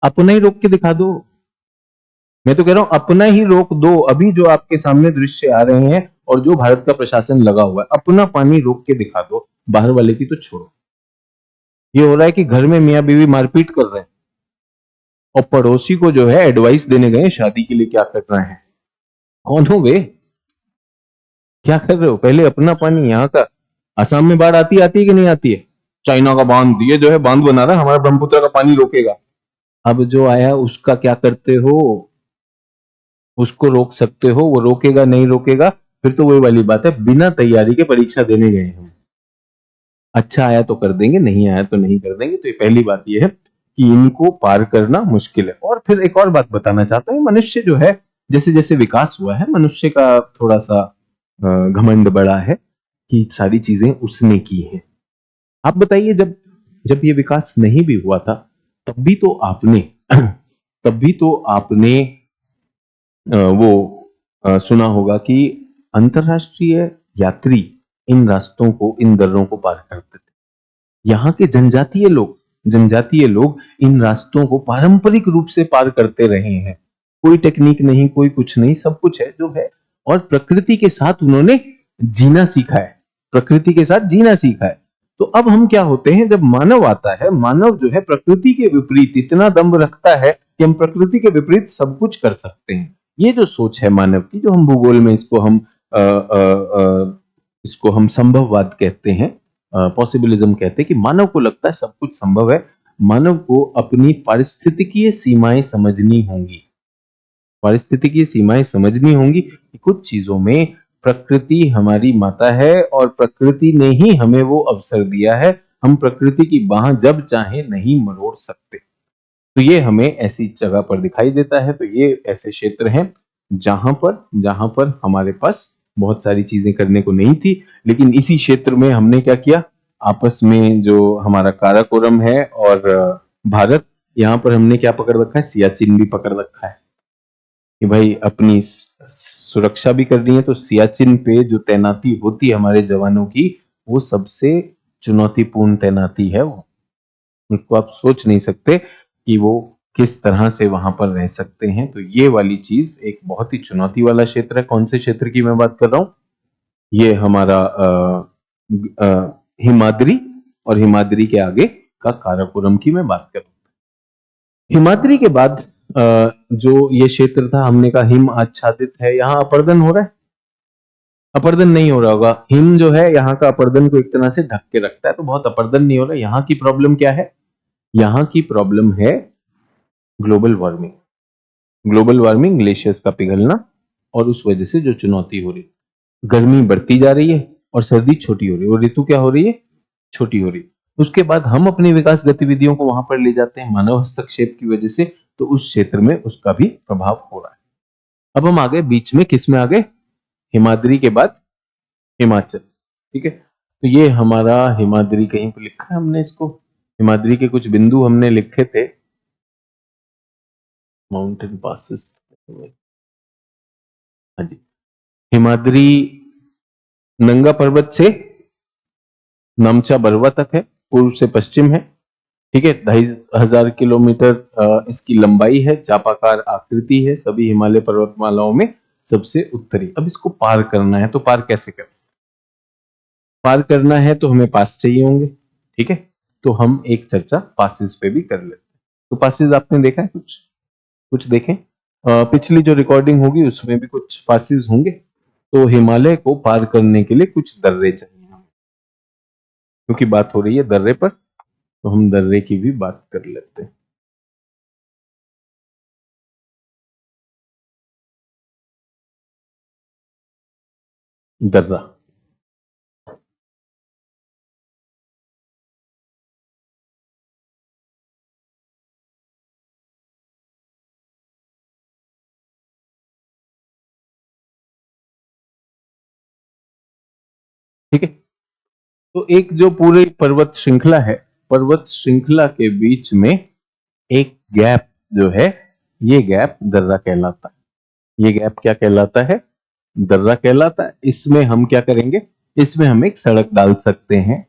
अपना ही रोक के दिखा दो। मैं तो कह रहा हूं अपना ही रोक दो। अभी जो आपके सामने दृश्य आ रहे हैं और जो भारत का प्रशासन लगा हुआ है, अपना पानी रोक के दिखा दो, बाहर वाले की तो छोड़ो। ये हो रहा है कि घर में मियां बीवी मारपीट कर रहे हैं और पड़ोसी को जो है एडवाइस देने गए शादी के लिए क्या करना है। कौन हो वे, क्या कर रहे हो? पहले अपना पानी यहाँ का। असम में बाढ़ आती है कि नहीं आती है? चाइना का बांध, ये जो है बांध बना रहा है हमारा, ब्रह्मपुत्र का पानी रोकेगा। अब जो आया उसका क्या करते हो? उसको रोक सकते हो, वो रोकेगा नहीं रोकेगा, फिर तो वही वाली बात है, बिना तैयारी के परीक्षा देने गए हम। अच्छा आया तो कर देंगे, नहीं आया तो नहीं कर देंगे। तो ये पहली बात ये है कि इनको पार करना मुश्किल है। और फिर एक और बात बताना चाहता हूँ, मनुष्य जो है जैसे जैसे विकास हुआ है, मनुष्य का थोड़ा सा घमंड बढ़ा है कि सारी चीजें उसने की हैं। आप बताइए, जब जब ये विकास नहीं भी हुआ था तब भी तो आपने तब भी तो आपने वो सुना होगा कि अंतरराष्ट्रीय यात्री इन रास्तों को, इन दर्रों को पार करते थे। यहाँ के जनजातीय लोग इन रास्तों को पारंपरिक रूप से पार करते रहे हैं। कोई टेक्निक नहीं, कोई कुछ नहीं, सब कुछ है जो है। और प्रकृति के साथ उन्होंने जीना सीखा है, प्रकृति के साथ जीना सीखा है। तो अब हम क्या होते हैं, जब मानव आता है, मानव जो है प्रकृति के विपरीत इतना दम्भ रखता है कि हम प्रकृति के विपरीत सब कुछ कर सकते हैं। ये जो सोच है मानव की, जो हम भूगोल में इसको हम संभववाद कहते हैं, पॉसिबिलिज्म कहते हैं, कि मानव को लगता है सब कुछ संभव है। मानव को अपनी पारिस्थितिकीय सीमाएं समझनी होंगी, पारिस्थितिकीय सीमाएं समझनी होंगी कि कुछ चीजों में प्रकृति हमारी माता है और प्रकृति ने ही हमें वो अवसर दिया है। हम प्रकृति की बाह जब चाहे नहीं मरोड़ सकते। तो ये हमें ऐसी जगह पर दिखाई देता है। तो ये ऐसे क्षेत्र हैं जहां पर हमारे पास बहुत सारी चीजें करने को नहीं थी, लेकिन इसी क्षेत्र में हमने क्या किया, आपस में जो हमारा काराकोरम है और भारत, यहाँ पर हमने क्या पकड़ रखा है, सियाचिन भी पकड़ रखा है कि भाई अपनी सुरक्षा भी करनी है। तो सियाचिन पे जो तैनाती होती है हमारे जवानों की, वो सबसे चुनौतीपूर्ण तैनाती है। वो उसको आप सोच नहीं सकते कि वो किस तरह से वहां पर रह सकते हैं। तो ये वाली चीज एक बहुत ही चुनौती वाला क्षेत्र है। कौन से क्षेत्र की मैं बात कर रहा हूं? ये हमारा हिमाद्री, और हिमाद्री के आगे का काराकोरम की मैं बात कर रहा हूं। हिमाद्री के बाद जो ये क्षेत्र था, हमने कहा हिम आच्छादित है, यहाँ अपर्दन हो रहा है? अपर्दन नहीं हो रहा होगा। हिम जो है यहाँ का अपर्दन को एक तरह से ढक के रखता है, तो बहुत अपर्दन नहीं हो रहा। यहाँ की प्रॉब्लम क्या है? यहाँ की प्रॉब्लम है ग्लोबल वार्मिंग, ग्लेशियर्स का पिघलना, और उस वजह से जो चुनौती हो रही। गर्मी बढ़ती जा रही है और सर्दी छोटी हो रही है, और ऋतु क्या हो रही है, छोटी हो रही है। उसके बाद हम अपनी विकास गतिविधियों को वहां पर ले जाते हैं मानव हस्तक्षेप की वजह से, तो उस क्षेत्र में उसका भी प्रभाव हो रहा है। अब हम आ गए बीच में, किस में आ गए, हिमाद्री के बाद हिमाचल। ठीक है, तो ये हमारा हिमाद्री, कहीं पर लिखा है हमने इसको, हिमाद्री के कुछ बिंदु हमने लिखे थे, माउंटेन पासेस, हाँ जी, हिमाद्री नंगा पर्वत से नामचा बरवा तक है, पूर्व से पश्चिम है। ठीक है, 2500 किलोमीटर इसकी लंबाई है, चापाकार आकृति है, सभी हिमालय पर्वतमालाओं में सबसे उत्तरी। अब इसको पार करना है, तो पार कैसे करें, पार करना है तो हमें पास चाहिए होंगे। ठीक है, तो हम एक चर्चा पासेस पे भी कर लेते हैं। तो पासेस आपने देखा है, कुछ कुछ देखें, पिछली जो रिकॉर्डिंग होगी उसमें भी कुछ पासेस होंगे। तो हिमालय को पार करने के लिए कुछ दर्रे चाहिए हमें, क्योंकि बात हो रही है दर्रे पर, तो हम दर्रे की भी बात कर लेते हैं। दर्रा, ठीक है, तो एक जो पूरे पर्वत श्रृंखला है, पर्वत श्रृंखला के बीच में एक गैप जो है, ये गैप दर्रा कहलाता है। ये गैप क्या कहलाता है, दर्रा कहलाता है। इसमें हम क्या करेंगे, इसमें हम एक सड़क डाल सकते हैं,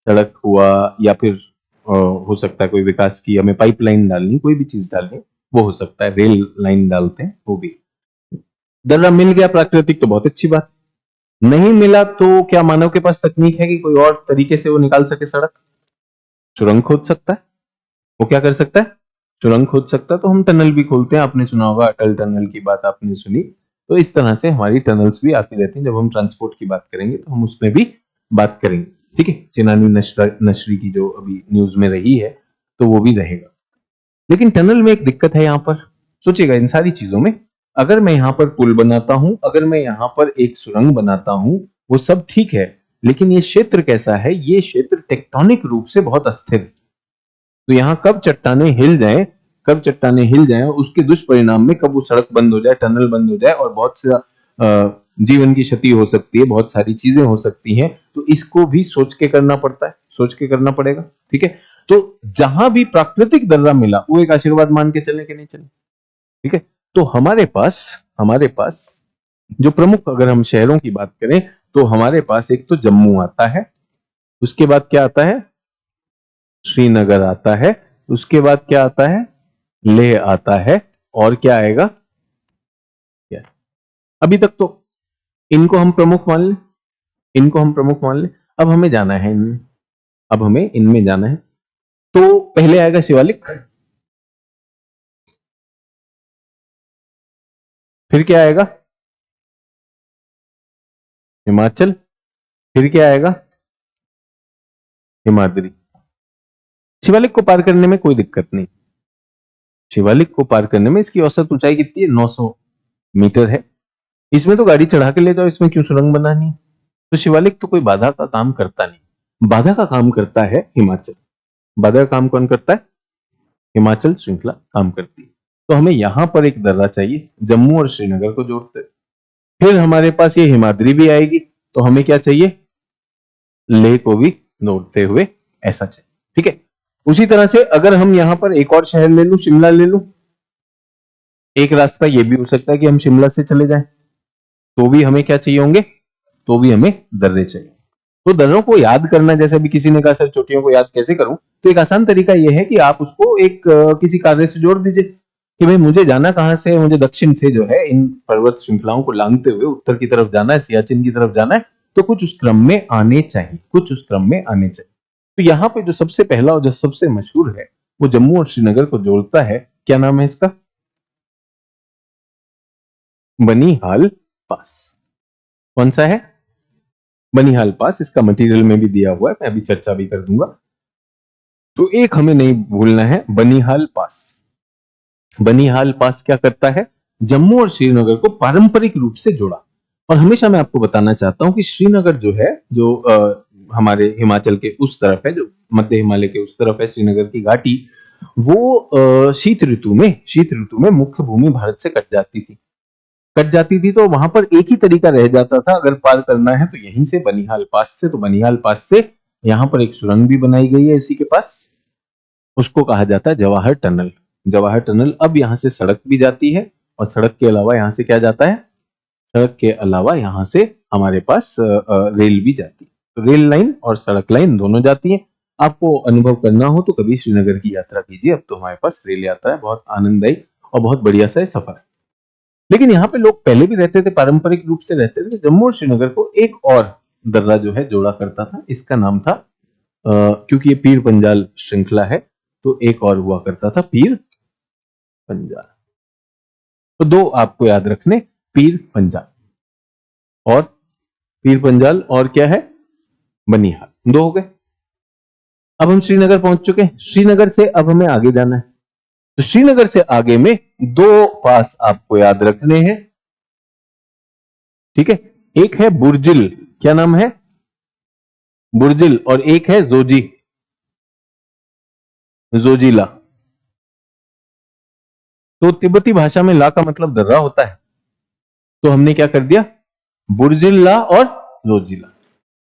सड़क हुआ, या फिर हो सकता है कोई विकास की हमें पाइपलाइन डालनी, कोई भी चीज डालनी, वो हो सकता है, रेल लाइन डालते हैं वो भी। दर्रा मिल गया प्राकृतिक तो बहुत अच्छी बात, नहीं मिला तो क्या मानव के पास तकनीक है कि कोई और तरीके से वो निकाल सके सड़क, सुरंग खोद सकता है। वो क्या कर सकता है, सुरंग खोद सकता है। तो हम टनल भी खोलते हैं, आपने सुना होगा अटल टनल की बात आपने सुनी। तो इस तरह से हमारी टनल्स भी आती रहती हैं। जब हम ट्रांसपोर्ट की बात करेंगे तो हम उसमें भी बात करेंगे। ठीक है, चिनानी नशरी की जो अभी न्यूज में रही है, तो वो भी रहेगा। लेकिन टनल में एक दिक्कत है यहाँ पर, सोचिएगा इन सारी चीजों में, अगर मैं यहाँ पर पुल बनाता हूं, अगर मैं यहाँ पर एक सुरंग बनाता हूं, वो सब ठीक है, लेकिन ये क्षेत्र कैसा है, ये क्षेत्र टेक्टोनिक रूप से बहुत अस्थिर है। तो यहाँ कब चट्टाने हिल जाएं, कब चट्टाने हिल जाएं, उसके दुष्परिणाम में कब वो सड़क बंद हो जाए, टनल बंद हो जाए, और बहुत सा जीवन की क्षति हो सकती है, बहुत सारी चीजें हो सकती हैं। तो इसको भी सोच के करना पड़ता है, सोच के करना पड़ेगा। ठीक है, तो जहां भी प्राकृतिक दर्रा मिला वो एक आशीर्वाद मान के चले कि नहीं चले। ठीक है, तो हमारे पास जो प्रमुख, अगर हम शहरों की बात करें, तो हमारे पास एक तो जम्मू आता है, उसके बाद क्या आता है, श्रीनगर आता है, उसके बाद क्या आता है, लेह आता है, और क्या आएगा, क्या, अभी तक तो इनको हम प्रमुख मान लें, इनको हम प्रमुख मान लें। अब हमें जाना है इनमें, अब हमें इनमें जाना है। तो पहले आएगा शिवालिक, फिर क्या आएगा, हिमाचल, फिर क्या आएगा, हिमाद्री। शिवालिक को पार करने में कोई दिक्कत नहीं, शिवालिक को पार करने में इसकी औसत ऊंचाई कितनी है, 900 मीटर है। इसमें तो गाड़ी चढ़ा के ले जाओ, इसमें क्यों सुरंग बनानी। तो शिवालिक तो कोई बाधा का काम करता नहीं, बाधा का काम करता है हिमाचल। बाधा का काम कौन करता है, हिमाचल श्रृंखला काम करती है। तो हमें यहां पर एक दर्रा चाहिए, जम्मू और श्रीनगर को जोड़ते। फिर हमारे पास ये हिमाद्री भी आएगी, तो हमें क्या चाहिए, लेह को भी जोड़ते हुए ऐसा चाहिए। ठीक है, उसी तरह से अगर हम यहां पर एक और शहर ले लूं, शिमला ले लूं, एक रास्ता ये भी हो सकता है कि हम शिमला से चले जाएं, तो भी हमें क्या चाहिए होंगे, तो भी हमें दर्रे चाहिए। तो दर्रों को याद करना, जैसे अभी किसी ने कहा सर चोटियों को याद कैसे करूं, तो एक आसान तरीका यह है कि आप उसको एक किसी कार्य से जोड़ दीजिए, कि भाई मुझे जाना कहां से है, मुझे दक्षिण से जो है इन पर्वत श्रृंखलाओं को लांघते हुए उत्तर की तरफ जाना है, सियाचिन की तरफ जाना है, तो कुछ उस क्रम में आने चाहिए, कुछ उस क्रम में आने चाहिए। तो यहाँ पे जो सबसे पहला और जो सबसे मशहूर है, वो जम्मू और श्रीनगर को जोड़ता है, क्या नाम है इसका, बनिहाल पास। कौन सा है, बनिहाल पास। इसका मटेरियल में भी दिया हुआ है, मैं अभी चर्चा भी कर दूंगा। तो एक हमें नहीं भूलना है, बनिहाल पास। बनिहाल पास क्या करता है, जम्मू और श्रीनगर को पारंपरिक रूप से जोड़ा। और हमेशा मैं आपको बताना चाहता हूं कि श्रीनगर जो है, जो हमारे हिमाचल के उस तरफ है, जो मध्य हिमालय के उस तरफ है, श्रीनगर की घाटी, वो शीत ऋतु में मुख्य भूमि भारत से कट जाती थी। तो वहां पर एक ही तरीका रह जाता था अगर पार करना है, तो यहीं से बनिहाल पास से, तो बनिहाल पास से यहां पर एक सुरंग भी बनाई गई है इसी के पास, उसको कहा जाता है जवाहर टनल। जवाहर टनल, अब यहां से सड़क भी जाती है, और सड़क के अलावा यहां से क्या जाता है, सड़क के अलावा यहां से हमारे पास रेल भी जाती है। तो रेल लाइन और सड़क लाइन दोनों जाती है। आपको अनुभव करना हो तो कभी श्रीनगर की यात्रा कीजिए, अब तो हमारे पास रेल यात्रा है, बहुत आनंददायी और बहुत बढ़िया सा सफर है। लेकिन यहाँ पे लोग पहले भी रहते थे, पारंपरिक रूप से रहते थे। जम्मू और श्रीनगर को एक और दर्रा जो है जोड़ा करता था, इसका नाम था क्योंकि ये पीर पंजाल श्रृंखला है, तो एक और हुआ करता था पीर पंजाल। तो दो आपको याद रखने, पीर पंजाल और पीर पंजाल, और क्या है, बनिहाल, दो हो गए। अब हम श्रीनगर पहुंच चुके हैं। श्रीनगर से अब हमें आगे जाना है, तो श्रीनगर से आगे में दो पास आपको याद रखने हैं, ठीक है। एक है बुर्जिल, क्या नाम है, बुर्जिल, और एक है जोजिला। तो तिब्बती भाषा में ला का मतलब दर्रा होता है, तो हमने क्या कर दिया, बुर्जिला और जोजिला।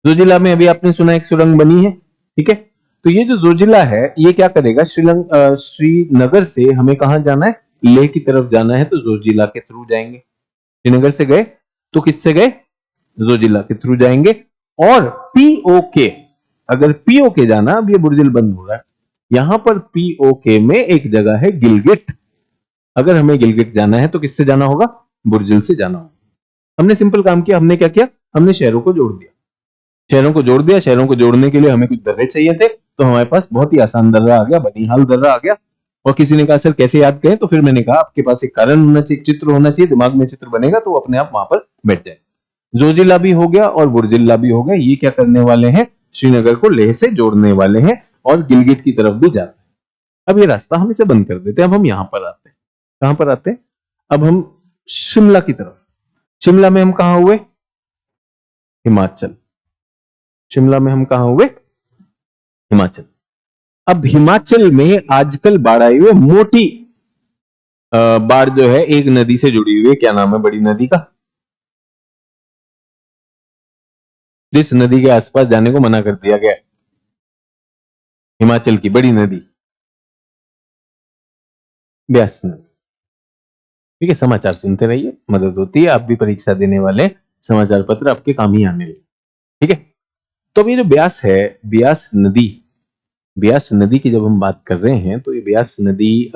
जोजिला में अभी आपने सुना एक सुरंग बनी है, ठीक है। तो ये जो जोजिला है, ये क्या करेगा, श्रीनगर से हमें कहां जाना है, लेह की तरफ जाना है, तो जोजिला के थ्रू जाएंगे। श्रीनगर से गए तो किससे गए, जोजिला के थ्रू जाएंगे। और पीओके, अगर पीओके जाना, अब ये बुर्जिल बंद हो रहा है, यहां पर पीओके में एक जगह है गिलगिट। अगर हमें गिलगिट जाना है तो किससे जाना होगा, बुर्जिल से जाना होगा। हमने सिंपल काम किया, हमने क्या किया, हमने शहरों को जोड़ दिया, शहरों को जोड़ दिया। शहरों को जोड़ने के लिए हमें कुछ दर्रे चाहिए थे, तो हमारे पास बहुत ही आसान दर्रा आ गया, बनिहाल दर्रा आ गया। और किसी ने कहा सर कैसे याद करें, तो फिर मैंने कहा आपके पास एक कारण होना चाहिए, चित्र होना चाहिए, दिमाग में चित्र बनेगा तो वो अपने आप वहां पर बैठ जाए। जोजिला भी हो गया और बुर्जिल्ला भी हो गया, ये क्या करने वाले हैं, श्रीनगर को लेह से जोड़ने वाले हैं और गिलगिट की तरफ भी जाते हैं। अब ये रास्ता हम इसे बंद कर देते हैं। अब हम यहां पर आते हैं, कहां पर आते हैं, अब हम शिमला की तरफ। शिमला में हम कहां हुए, हिमाचल। शिमला में हम कहां हुए, हिमाचल। अब हिमाचल में आजकल बाढ़ आई हुई है, मोटी बाढ़ जो है एक नदी से जुड़ी हुई है, क्या नाम है बड़ी नदी का, जिस नदी के आसपास जाने को मना कर दिया गया, हिमाचल की बड़ी नदी, ब्यास नदी। ठीक है, समाचार सुनते रहिए, मदद होती है, आप भी परीक्षा देने वाले, समाचार पत्र आपके काम ही आने लगे, ठीक है। तो अब ये जो ब्यास है, ब्यास नदी, ब्यास नदी की जब हम बात कर रहे हैं, तो ये ब्यास नदी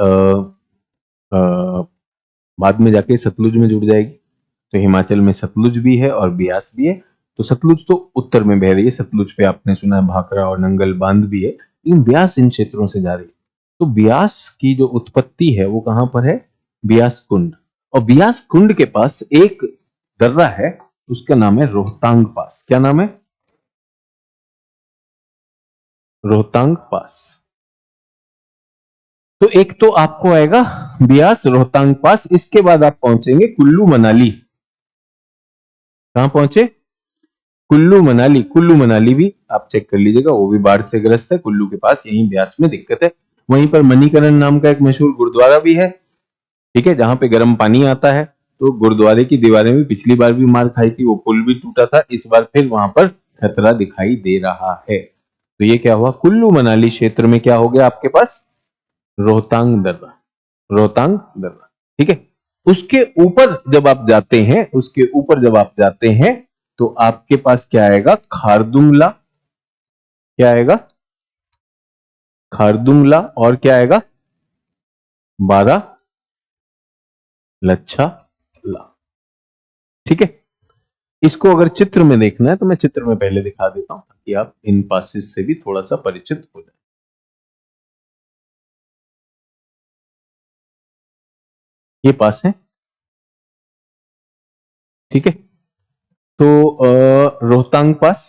बाद में जाके सतलुज में जुड़ जाएगी। तो हिमाचल में सतलुज भी है और ब्यास भी है। तो सतलुज तो उत्तर में बह रही है, सतलुज पे आपने सुना है भाखड़ा और नंगल बांध भी है, लेकिन ब्यास इन क्षेत्रों से जा रही है। तो ब्यास की जो उत्पत्ति है वो कहां पर है, ब्यास कुंड। और ब्यास कुंड के पास एक दर्रा है, उसका नाम है रोहतांग पास। क्या नाम है, रोहतांग पास। तो एक तो आपको आएगा ब्यास रोहतांग पास, इसके बाद आप पहुंचेंगे कुल्लू मनाली। कहां पहुंचे, कुल्लू मनाली। कुल्लू मनाली भी आप चेक कर लीजिएगा, वो भी बाढ़ से ग्रस्त है, कुल्लू के पास, यहीं ब्यास में दिक्कत है। वहीं पर मणिकरण नाम का एक मशहूर गुरुद्वारा भी है, ठीक है, जहां पे गर्म पानी आता है। तो गुरुद्वारे की दीवारें भी पिछली बार भी मार खाई थी, वो पुल भी टूटा था, इस बार फिर वहां पर खतरा दिखाई दे रहा है। तो ये क्या हुआ, कुल्लू मनाली क्षेत्र में क्या हो गया आपके पास, रोहतांग दर्रा, रोहतांग दर्रा, ठीक है। उसके ऊपर जब आप जाते हैं, उसके ऊपर जब आप जाते हैं, तो आपके पास क्या आएगा, खारदुंगला। क्या आएगा, खारदुंगला, और क्या आएगा, बारह लच्छा ला, ठीक है। इसको अगर चित्र में देखना है तो मैं चित्र में पहले दिखा देता हूं, ताकि आप इन पासेस से भी थोड़ा सा परिचित हो जाए। ये पास है, ठीक है। तो रोहतांग पास,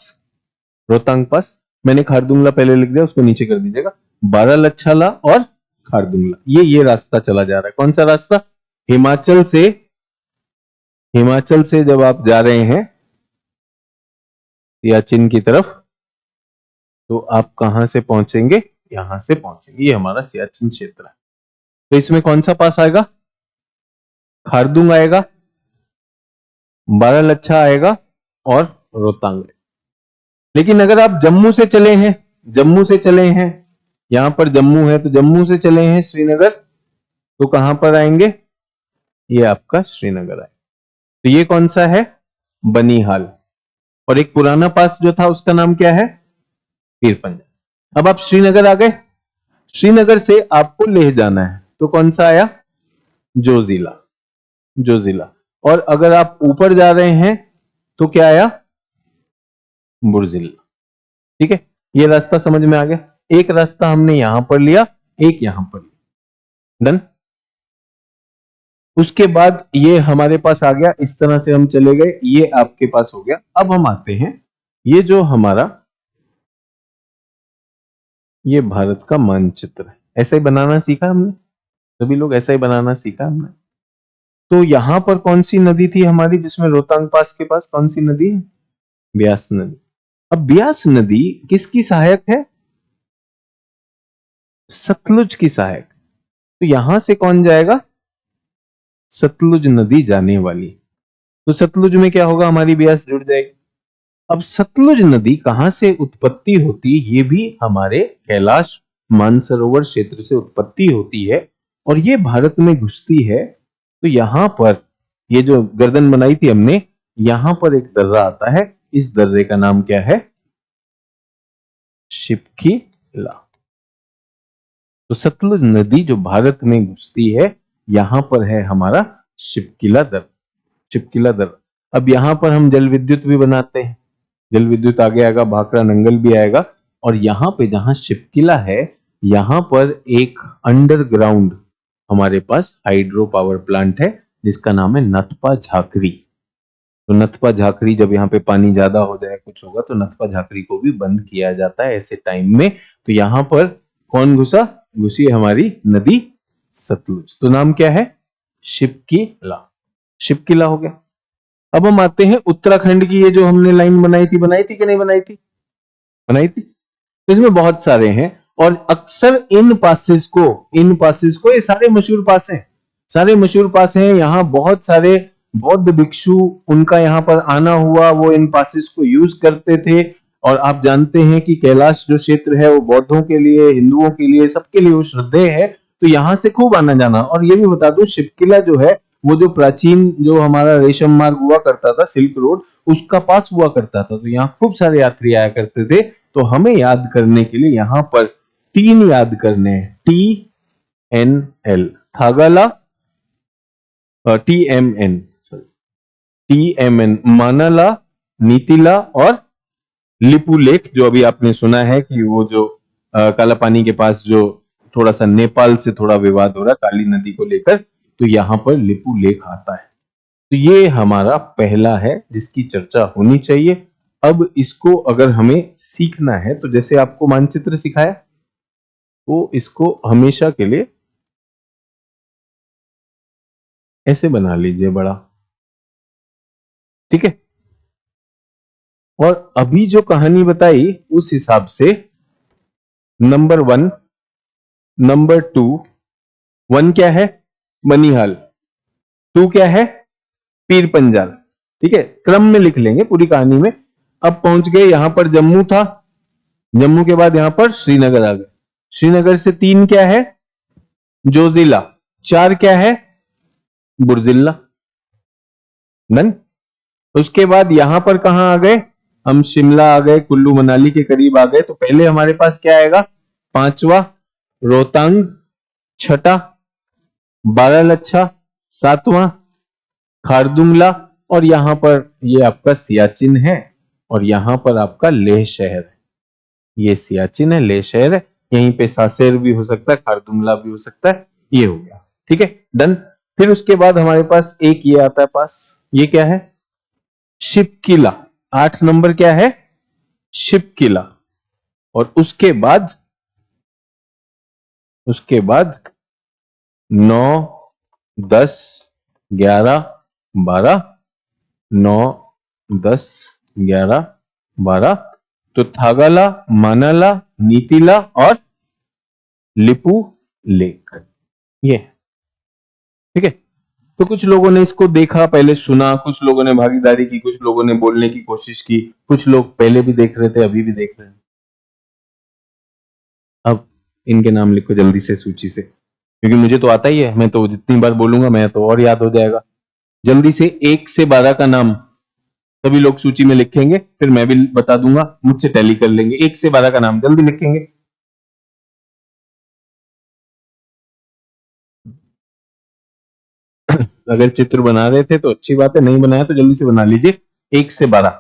रोहतांग पास, मैंने खारदुंगला पहले लिख दिया, उसको नीचे कर दीजिएगा। बारह लच्छाला और खारदुंगला, ये रास्ता चला जा रहा है। कौन सा रास्ता, हिमाचल से हिमाचल से जब आप जा रहे हैं सियाचिन की तरफ, तो आप कहां से पहुंचेंगे? यहां से पहुंचेंगे। ये हमारा सियाचिन क्षेत्र है। तो इसमें कौन सा पास आएगा? खारदुंग आएगा, बारालच्छा आएगा और रोहतांग। लेकिन अगर आप जम्मू से चले हैं, जम्मू से चले हैं, यहां पर जम्मू है तो जम्मू से चले हैं श्रीनगर, तो कहां पर आएंगे? ये आपका श्रीनगर है। तो ये कौन सा है? बनिहाल। और एक पुराना पास जो था उसका नाम क्या है? पीर पंजाल। अब आप श्रीनगर आ गए, श्रीनगर से आपको लेह जाना है, तो कौन सा आया? जोजिला। जोजिला। और अगर आप ऊपर जा रहे हैं तो क्या आया? बुर्जिला। ठीक है, ये रास्ता समझ में आ गया। एक रास्ता हमने यहां पर लिया, एक यहां पर लिया। डन। उसके बाद ये हमारे पास आ गया, इस तरह से हम चले गए, ये आपके पास हो गया। अब हम आते हैं, ये जो हमारा ये भारत का मानचित्र है, ऐसा ही बनाना सीखा हमने, सभी लोग ऐसा ही बनाना सीखा हमने। तो यहां पर कौन सी नदी थी हमारी, जिसमें रोहतांग पास के पास कौन सी नदी है? ब्यास नदी। अब ब्यास नदी किसकी सहायक है? सतलुज की सहायक। तो यहां से कौन जाएगा? सतलुज नदी जाने वाली। तो सतलुज में क्या होगा? हमारी ब्यास जुड़ जाएगी। अब सतलुज नदी कहां से उत्पत्ति होती? ये भी हमारे कैलाश मानसरोवर क्षेत्र से उत्पत्ति होती है और ये भारत में घुसती है। तो यहां पर ये जो गर्दन बनाई थी हमने, यहां पर एक दर्रा आता है, इस दर्रे का नाम क्या है? शिपकीला। तो सतलुज नदी जो भारत में घुसती है, यहां पर है हमारा शिपकीला दर्रा। शिपकीला दर्रा। अब यहां पर हम जल विद्युत भी बनाते हैं, जल विद्युत आगे आएगा, भाखड़ा नंगल भी आएगा। और यहां पे जहां शिपकीला है, यहां पर एक अंडरग्राउंड हमारे पास हाइड्रो पावर प्लांट है, जिसका नाम है नथपा झाकरी। तो नथपा झाकरी, जब यहाँ पे पानी ज्यादा हो जाए, कुछ होगा, तो नथपा झाकरी को भी बंद किया जाता है ऐसे टाइम में। तो यहां पर कौन घुसा? घुसी है हमारी नदी सतलुज। तो नाम क्या है? शिपकीला। शिपकीला हो गया। अब हम आते हैं उत्तराखंड की, ये जो हमने लाइन बनाई थी कि नहीं बनाई थी? बनाई थी। तो इसमें बहुत सारे हैं और अक्सर इन पासेस को, ये सारे मशहूर पास हैं, सारे मशहूर पास हैं। यहाँ बहुत सारे बौद्ध भिक्षु, उनका यहाँ पर आना हुआ, वो इन पासेस को यूज करते थे। और आप जानते हैं कि कैलाश जो क्षेत्र है वो बौद्धों के लिए, हिंदुओं के लिए, सबके लिए वो श्रद्धेय है। तो यहाँ से खूब आना जाना। और ये भी बता दूं, शिपकिला जो है वो जो प्राचीन जो हमारा रेशम मार्ग हुआ करता था, सिल्क रोड, उसका पास हुआ करता था। तो यहाँ खूब सारे यात्री आया करते थे। तो हमें याद करने के लिए यहाँ पर 3 याद करने हैं, TNL, थागला, TMN, TMN, मानाला, नीतिला और लिपुलेख, जो अभी आपने सुना है कि वो जो काला पानी के पास जो थोड़ा सा नेपाल से थोड़ा विवाद हो रहा है काली नदी को लेकर, तो यहां पर लिपुलेख आता है। तो ये हमारा पहला है जिसकी चर्चा होनी चाहिए। अब इसको अगर हमें सीखना है, तो जैसे आपको मानचित्र सिखाया, तो इसको हमेशा के लिए ऐसे बना लीजिए बड़ा, ठीक है। और अभी जो कहानी बताई उस हिसाब से नंबर 1, नंबर 2, 1 क्या है? बनिहाल, 2 क्या है? पीर पंजाल। ठीक है, क्रम में लिख लेंगे पूरी कहानी में। अब पहुंच गए, यहां पर जम्मू था, जम्मू के बाद यहां पर श्रीनगर आ गए। श्रीनगर से 3 क्या है? जोजिला। 4 क्या है? बुर्जिल्ला। डन। उसके बाद यहां पर कहां आ गए? हम शिमला आ गए, कुल्लू मनाली के करीब आ गए। तो पहले हमारे पास क्या आएगा? 5वां रोहतांग, 6ठा बारालच्छा, 7वां खारदुंगला, और यहां पर ये आपका सियाचिन है, और यहां पर आपका लेह शहर है। ये सियाचिन है, लेह शहर है। यहीं पे सासेर भी हो सकता है, खारदुंगला भी हो सकता है। ये हो गया, ठीक है, डन। फिर उसके बाद हमारे पास एक ये आता है पास, ये क्या है? शिपकिला। 8 नंबर क्या है? शिपकिला। और उसके बाद 9, 10, 11, 12 9, 10, 11, 12, तो थागाला, मानाला, नीतिला और लिपू लेक, ये ठीक है। तो कुछ लोगों ने इसको देखा, पहले सुना, कुछ लोगों ने भागीदारी की, कुछ लोगों ने बोलने की कोशिश की, कुछ लोग पहले भी देख रहे थे, अभी भी देख रहे हैं। अब इनके नाम लिखो जल्दी से सूची से, क्योंकि मुझे तो आता ही है, मैं तो जितनी बार बोलूंगा मैं तो और याद हो जाएगा। जल्दी से 1 से 12 का नाम सभी लोग सूची में लिखेंगे, फिर मैं भी बता दूंगा, मुझसे टैली कर लेंगे। 1 से 12 का नाम जल्दी लिखेंगे। अगर चित्र बना रहे थे तो अच्छी बात है, नहीं बनाया तो जल्दी से बना लीजिए। 1 से 12।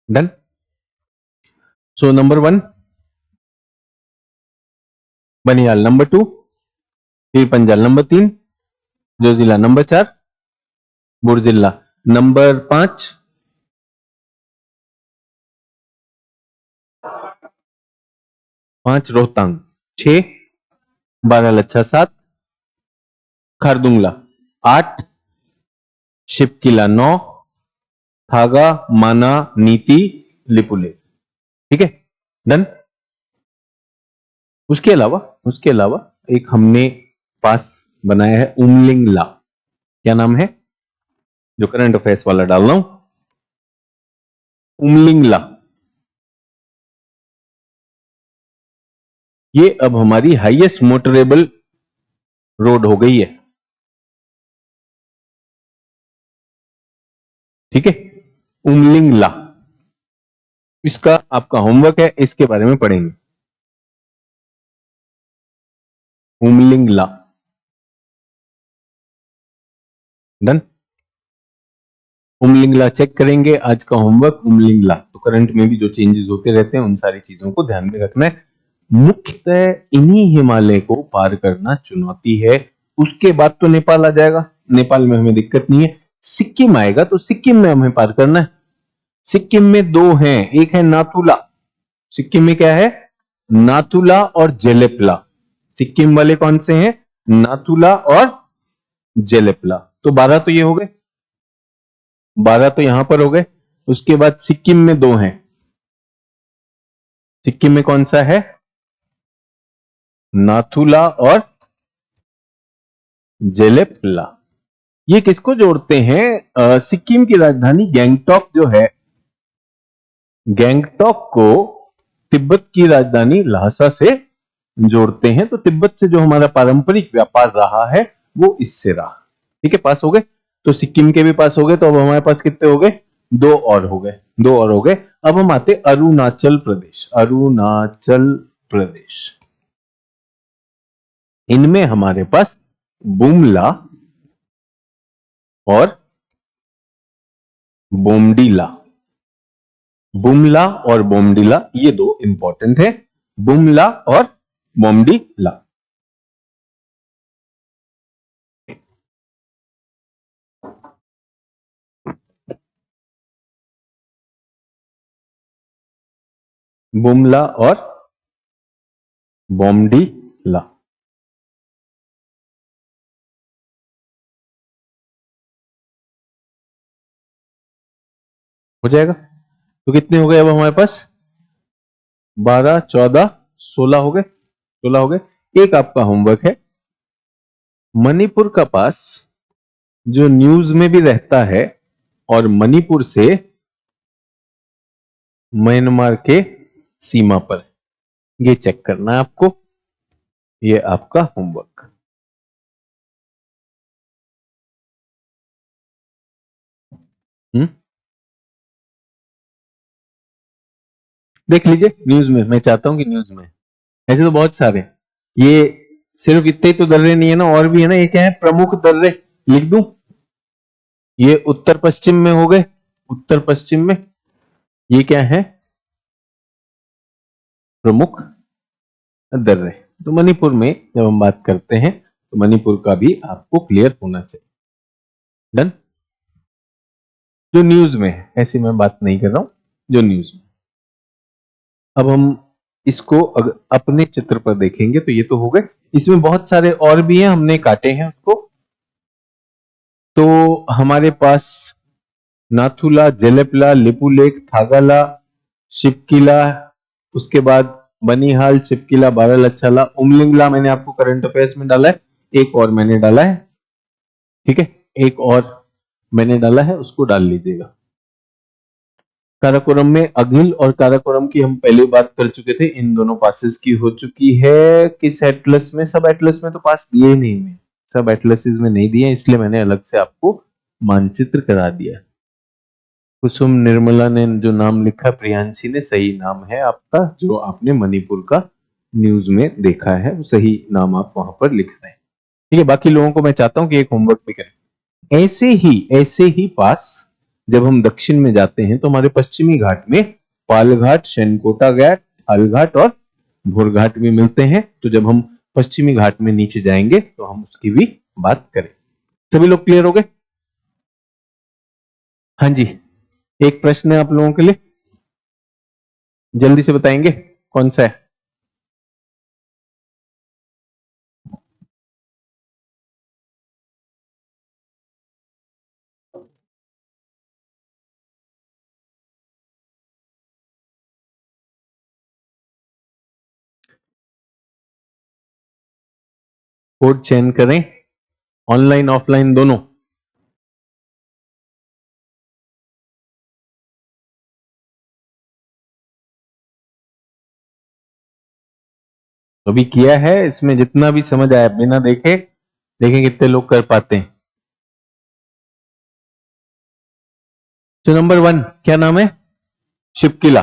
Done. So number 1 Banihal, number 2 Pir Panjal, number 3 Zojila, number 4 Burzila, number 5 Rohtang, 6 Baralacha, 7 Khardungla, 8 Shipkila, 9 Thaga, Mana, Niti, लिपुले, ठीक है। डन। उसके अलावा एक हमने पास बनाया है उमलिंगला। क्या नाम है? जो करंट अफेयर्स वाला डाल रहा हूं, उमलिंगला। ये अब हमारी हाईएस्ट मोटरेबल रोड हो गई है, ठीक है। उमलिंगला, इसका आपका होमवर्क है, इसके बारे में पढ़ेंगे। उमलिंगला। डन। उमलिंगला चेक करेंगे, आज का होमवर्क उमलिंगला। तो करंट में भी जो चेंजेस होते रहते हैं उन सारी चीजों को ध्यान में रखना है। मुख्यतः इन्हीं हिमालय को पार करना चुनौती है। उसके बाद तो नेपाल आ जाएगा, नेपाल में हमें दिक्कत नहीं है। सिक्किम आएगा तो सिक्किम में हमें पार करना है। सिक्किम में 2 हैं, एक है नाथुला। सिक्किम में क्या है? नाथुला और जेलेपला। सिक्किम वाले कौन से हैं? नाथुला और जेलेपला। तो 12 तो ये हो गए, 12 तो यहां पर हो गए। उसके बाद सिक्किम में 2 हैं। सिक्किम में कौन सा है? नाथुला और जेलेपला। ये किसको जोड़ते हैं? सिक्किम की राजधानी गैंगटॉक जो है, गैंगटॉक को तिब्बत की राजधानी ल्हासा से जोड़ते हैं। तो तिब्बत से जो हमारा पारंपरिक व्यापार रहा है वो इससे रहा। ठीक है, पास हो गए। तो सिक्किम के भी पास हो गए। तो अब हमारे पास कितने हो गए? 2 और हो गए, 2 और हो गए। अब हम आते अरुणाचल प्रदेश। अरुणाचल प्रदेश, इनमें हमारे पास बुमला और बोमडीला। बुमला और बोमडीला ये 2 इंपॉर्टेंट है। बुमला और बोमडीला। बुमला और बोमडीला। हो जाएगा। तो कितने हो गए अब हमारे पास? 12, 14, 16 हो गए। 16 हो गए। एक आपका होमवर्क है, मणिपुर का पास जो न्यूज में भी रहता है और मणिपुर से म्यांमार के सीमा पर, ये चेक करना है आपको। ये आपका होमवर्क। देख लीजिए न्यूज में। मैं चाहता हूं कि न्यूज में, ऐसे तो बहुत सारे, ये सिर्फ इतने ही तो दर्रे नहीं है ना, और भी है ना। ये क्या है? प्रमुख दर्रे लिख दूं? ये उत्तर पश्चिम में हो गए। उत्तर पश्चिम में ये क्या है? प्रमुख दर्रे। तो मणिपुर में जब हम बात करते हैं तो मणिपुर का भी आपको क्लियर होना चाहिए। डन। जो न्यूज में है, ऐसी मैं बात नहीं कर रहा हूं, जो न्यूज में। अब हम इसको अपने चित्र पर देखेंगे तो ये तो हो गए। इसमें बहुत सारे और भी हैं, हमने काटे हैं उसको। तो हमारे पास नाथुला, जेलेपला, लिपुलेख, थागाला, शिपकिला, उसके बाद बनिहाल, चिपकिला, बारालच्छाला, उमलिंगला मैंने आपको करंट अफेयर्स में डाला है। एक और मैंने डाला है, ठीक है, एक और मैंने डाला है, उसको डाल लीजिएगा। काराकोरम में अघिल और काराकोरम की हम पहले बात कर चुके थे। इन दोनों पासेस की हो चुकी है। किस एटलस में? सब एटलस में तो पास दिए ही नहीं, में सब एटलसेस में नहीं दिए, इसलिए मैंने अलग से आपको मानचित्र करा दिया। कुसुम निर्मला ने जो नाम लिखा, प्रियांशी ने, सही नाम है आपका। जो आपने मणिपुर का न्यूज में देखा है वो सही नाम आप वहां पर लिख रहे हैं। ठीक है, बाकी लोगों को मैं चाहता हूं कि एक होमवर्क भी करें। ऐसे ही पास जब हम दक्षिण में जाते हैं तो हमारे पश्चिमी घाट में पालघाट, शेनकोटा घाट, थालघाट और भोरघाट भी मिलते हैं। तो जब हम पश्चिमी घाट में नीचे जाएंगे तो हम उसकी भी बात करें। सभी लोग क्लियर हो गए? हाँ जी, एक प्रश्न है आप लोगों के लिए, जल्दी से बताएंगे कौन सा है? कोड चयन करें, ऑनलाइन ऑफलाइन दोनों। अभी किया है, इसमें जितना भी समझ आया बिना देखे, देखें कितने लोग कर पाते हैं। तो नंबर 1 क्या नाम है? शिपकिला।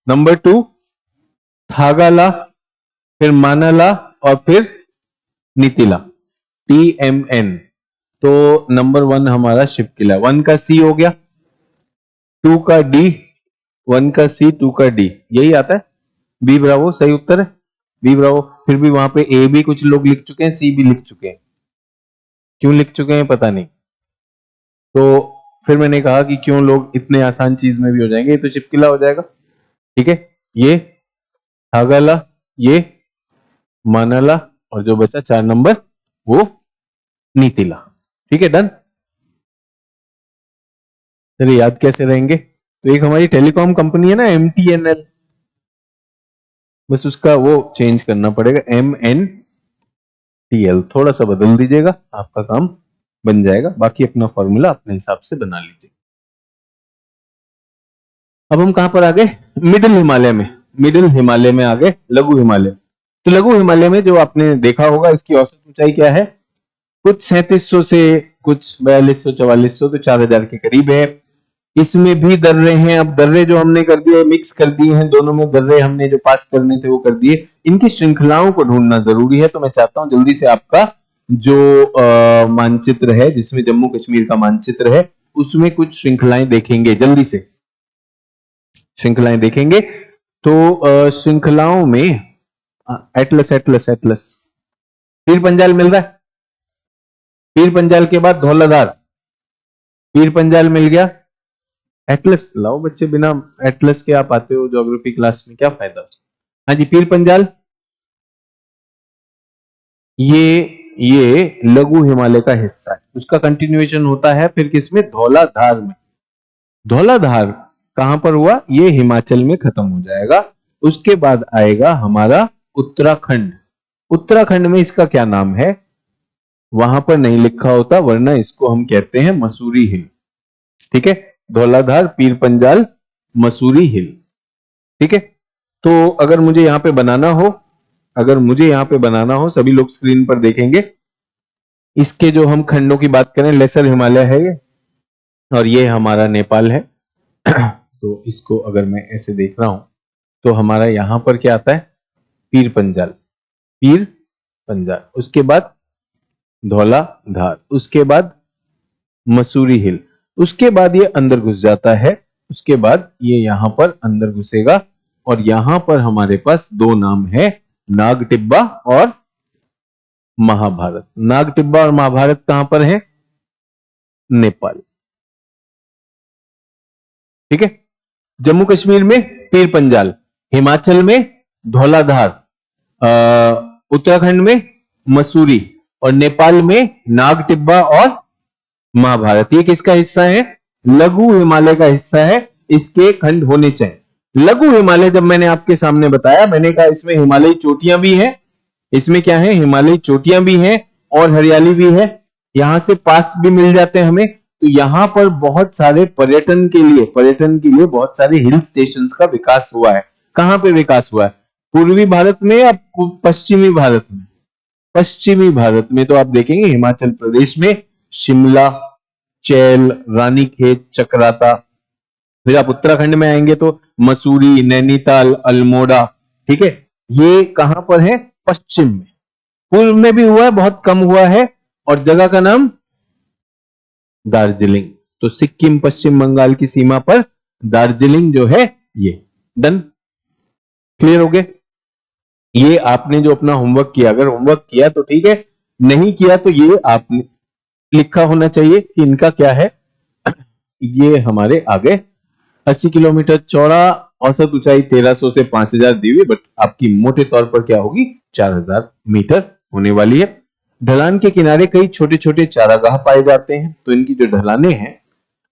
नंबर 2 थागाला, फिर मानाला और फिर नीतिला, TMN। तो नंबर 1 हमारा शिपकिला। 1 का सी हो गया, 2 का डी, 1 का सी, 2 का डी, यही आता है। बी ब्रावो सही उत्तर है। B bravo. फिर भी वहां पे ए भी कुछ लोग लिख चुके हैं, सी भी लिख चुके हैं। क्यों लिख चुके हैं पता नहीं। तो फिर मैंने कहा कि क्यों लोग इतने आसान चीज में भी हो जाएंगे, ये तो चिपकिला हो जाएगा। ठीक है, ये थागाला, ये मानाला, और जो बचा 4 नंबर वो नीतिला। ठीक है, डन। चलिए याद कैसे रहेंगे? तो एक हमारी टेलीकॉम कंपनी है ना, MTNL, बस उसका वो चेंज करना पड़ेगा, MNTL, थोड़ा सा बदल दीजिएगा, आपका काम बन जाएगा। बाकी अपना फॉर्मूला अपने हिसाब से बना लीजिए। अब हम कहां पर आ गए? मिडिल हिमालय में। मिडिल हिमालय में आ गए, लघु हिमालय। तो लघु हिमालय में जो आपने देखा होगा, इसकी औसत ऊंचाई क्या है? कुछ 3700 से कुछ 4200 4400, तो 4000 के करीब है। इसमें भी दर्रे हैं। अब दर्रे जो हमने कर दिए, मिक्स कर दिए हैं दोनों में, दर्रे हमने जो पास करने थे वो कर दिए। इनकी श्रृंखलाओं को ढूंढना जरूरी है। तो मैं चाहता हूं जल्दी से आपका जो मानचित्र है, जिसमें जम्मू कश्मीर का मानचित्र है, उसमें कुछ श्रृंखलाएं देखेंगे, जल्दी से श्रृंखलाएं देखेंगे। तो श्रृंखलाओं में Atlas Atlas Atlas, Pir Panjal मिल रहा है। पीर पंजाल के बाद धौलाधार, पीर पंजाल मिल गया। एटलस लाओ बच्चे, बिना एटलस के आप आते हो ज्योग्राफी क्लास में, क्या फायदा? हाँ जी, पीर पंजाल, ये लघु हिमालय का हिस्सा है। उसका कंटिन्यूएशन होता है फिर किसमें? धौलाधार में। धौलाधार कहां पर हुआ? ये हिमाचल में खत्म हो जाएगा। उसके बाद आएगा हमारा उत्तराखंड। उत्तराखंड में इसका क्या नाम है? वहां पर नहीं लिखा होता, वरना इसको हम कहते हैं मसूरी हिल। ठीक है, धौलाधार, पीर पंजाल, मसूरी हिल। ठीक है, तो अगर मुझे यहां पे बनाना हो, सभी लोग स्क्रीन पर देखेंगे। इसके जो हम खंडों की बात करें, लेसर हिमालय है ये, और ये हमारा नेपाल है। तो इसको अगर मैं ऐसे देख रहा हूं, तो हमारा यहां पर क्या आता है? पीर पंजाल, पीर पंजाल, उसके बाद धौलाधार, उसके बाद मसूरी हिल, उसके बाद ये अंदर घुस जाता है। उसके बाद ये यहां पर अंदर घुसेगा, और यहां पर हमारे पास दो नाम है, नागटिब्बा और महाभारत। नागटिब्बा और महाभारत कहां पर है? नेपाल। ठीक है, जम्मू कश्मीर में पीर पंजाल, हिमाचल में धौलाधार, उत्तराखंड में मसूरी, और नेपाल में नागटिब्बा और महाभारत। ये किसका हिस्सा है? लघु हिमालय का हिस्सा है। इसके खंड होने चाहिए। लघु हिमालय जब मैंने आपके सामने बताया, मैंने कहा इसमें हिमालयी चोटियां भी हैं। इसमें क्या है? हिमालयी चोटियां भी हैं और हरियाली भी है। यहां से पास भी मिल जाते हैं हमें। तो यहां पर बहुत सारे पर्यटन के लिए बहुत सारे हिल स्टेशन का विकास हुआ है। कहां पे विकास हुआ है? पूर्वी भारत में या पश्चिमी भारत में? पश्चिमी भारत में। तो आप देखेंगे हिमाचल प्रदेश में शिमला, चैल, रानीखेत, चकराता। फिर आप उत्तराखंड में आएंगे तो मसूरी, नैनीताल, अल्मोड़ा। ठीक है, ये कहां पर है? पश्चिम में। पूर्व में भी हुआ है, बहुत कम हुआ है। और जगह का नाम दार्जिलिंग। तो सिक्किम पश्चिम बंगाल की सीमा पर दार्जिलिंग जो है ये। डन, क्लियर हो गए? ये आपने जो अपना होमवर्क किया, अगर होमवर्क किया तो ठीक है, नहीं किया तो ये आपने लिखा होना चाहिए कि इनका क्या है। ये हमारे आगे 80 किलोमीटर चौड़ा, औसत ऊंचाई 1300 से 5000 दी हुई, बट आपकी मोटे तौर पर क्या होगी? 4000 मीटर होने वाली है। ढलान के किनारे कई छोटे छोटे चारागाह पाए जाते हैं। तो इनकी जो ढलाने हैं,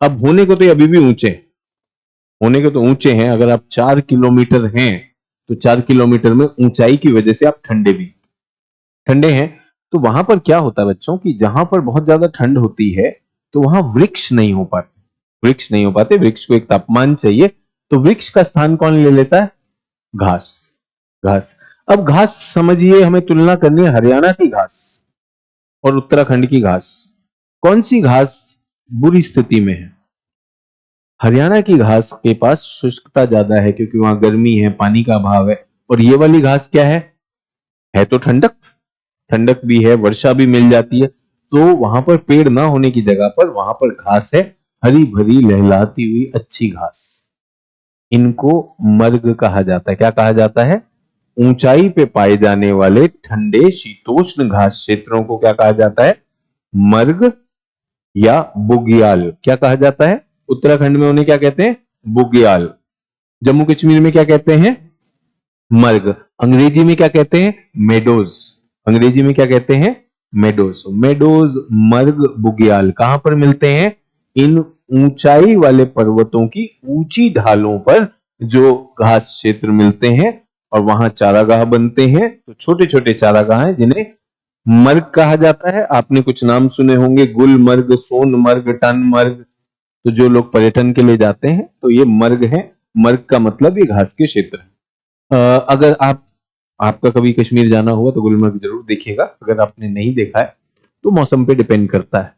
अब होने को तो ये अभी भी ऊंचे हैं। अगर आप 4 किलोमीटर हैं, तो 4 किलोमीटर में ऊंचाई की वजह से आप ठंडे हैं। तो वहां पर क्या होता है बच्चों, कि जहां पर बहुत ज्यादा ठंड होती है, तो वहां वृक्ष नहीं हो पाते। वृक्ष को एक तापमान चाहिए। तो वृक्ष का स्थान कौन ले लेता है? घास। अब घास समझिए, हमें तुलना करनी है हरियाणा की घास और उत्तराखंड की घास। कौन सी घास बुरी स्थिति में है? हरियाणा की घास के पास शुष्कता ज्यादा है, क्योंकि वहां गर्मी है, पानी का अभाव है। और ये वाली घास क्या है तो ठंडक भी है, वर्षा भी मिल जाती है। तो वहां पर पेड़ ना होने की जगह पर वहां पर घास है, हरी भरी लहलाती हुई अच्छी घास। इनको मर्ग कहा जाता है। क्या कहा जाता है? ऊंचाई पे पाए जाने वाले ठंडे शीतोष्ण घास क्षेत्रों को क्या कहा जाता है? मर्ग या बुग्याल। क्या कहा जाता है? उत्तराखंड में उन्हें क्या कहते हैं? बुग्याल। जम्मू कश्मीर में क्या कहते हैं? मर्ग। अंग्रेजी में क्या कहते हैं? मेडोज। अंग्रेजी में क्या कहते हैं? मेडोज। मेडोज, मर्ग, बुग्याल कहां पर मिलते हैं? इन ऊंचाई वाले पर्वतों की ऊंची ढालों पर जो घास क्षेत्र मिलते हैं और वहां चारागाह बनते हैं। तो छोटे छोटे चारागाह हैं जिन्हें मर्ग कहा जाता है। आपने कुछ नाम सुने होंगे, गुलमर्ग, सोनमर्ग, टनमर्ग। तो जो लोग पर्यटन के लिए जाते हैं तो ये मर्ग है। मर्ग का मतलब ये घास के क्षेत्र है। अगर आपका कभी कश्मीर जाना हुआ तो गुलमर्ग जरूर देखिएगा। अगर आपने नहीं देखा है तो मौसम पे डिपेंड करता है।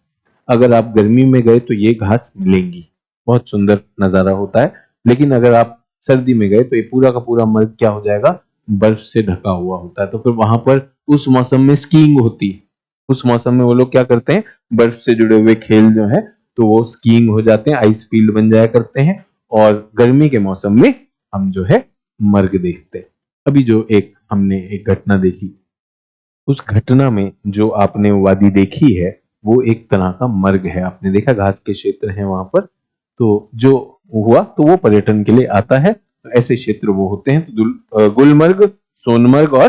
अगर आप गर्मी में गए तो ये घास मिलेंगी, बहुत सुंदर नजारा होता है। लेकिन अगर आप सर्दी में गए तो ये पूरा का पूरा मर्ग क्या हो जाएगा? बर्फ से ढका हुआ होता है। तो फिर वहां पर उस मौसम में स्कीइंग होती है। उस मौसम में वो लोग क्या करते हैं? बर्फ से जुड़े हुए खेल जो है तो वो स्कीइंग हो जाते हैं, आइस फील्ड बन जाया करते हैं। और गर्मी के मौसम में हम जो है मर्ग देखते हैं। अभी जो एक हमने एक घटना देखी, उस घटना में जो आपने वादी देखी है वो एक तरह का मर्ग है। आपने देखा घास के क्षेत्र हैं वहां पर। तो जो हुआ तो वो पर्यटन के लिए आता है। तो ऐसे क्षेत्र वो होते हैं। तो गुलमर्ग, सोनमर्ग और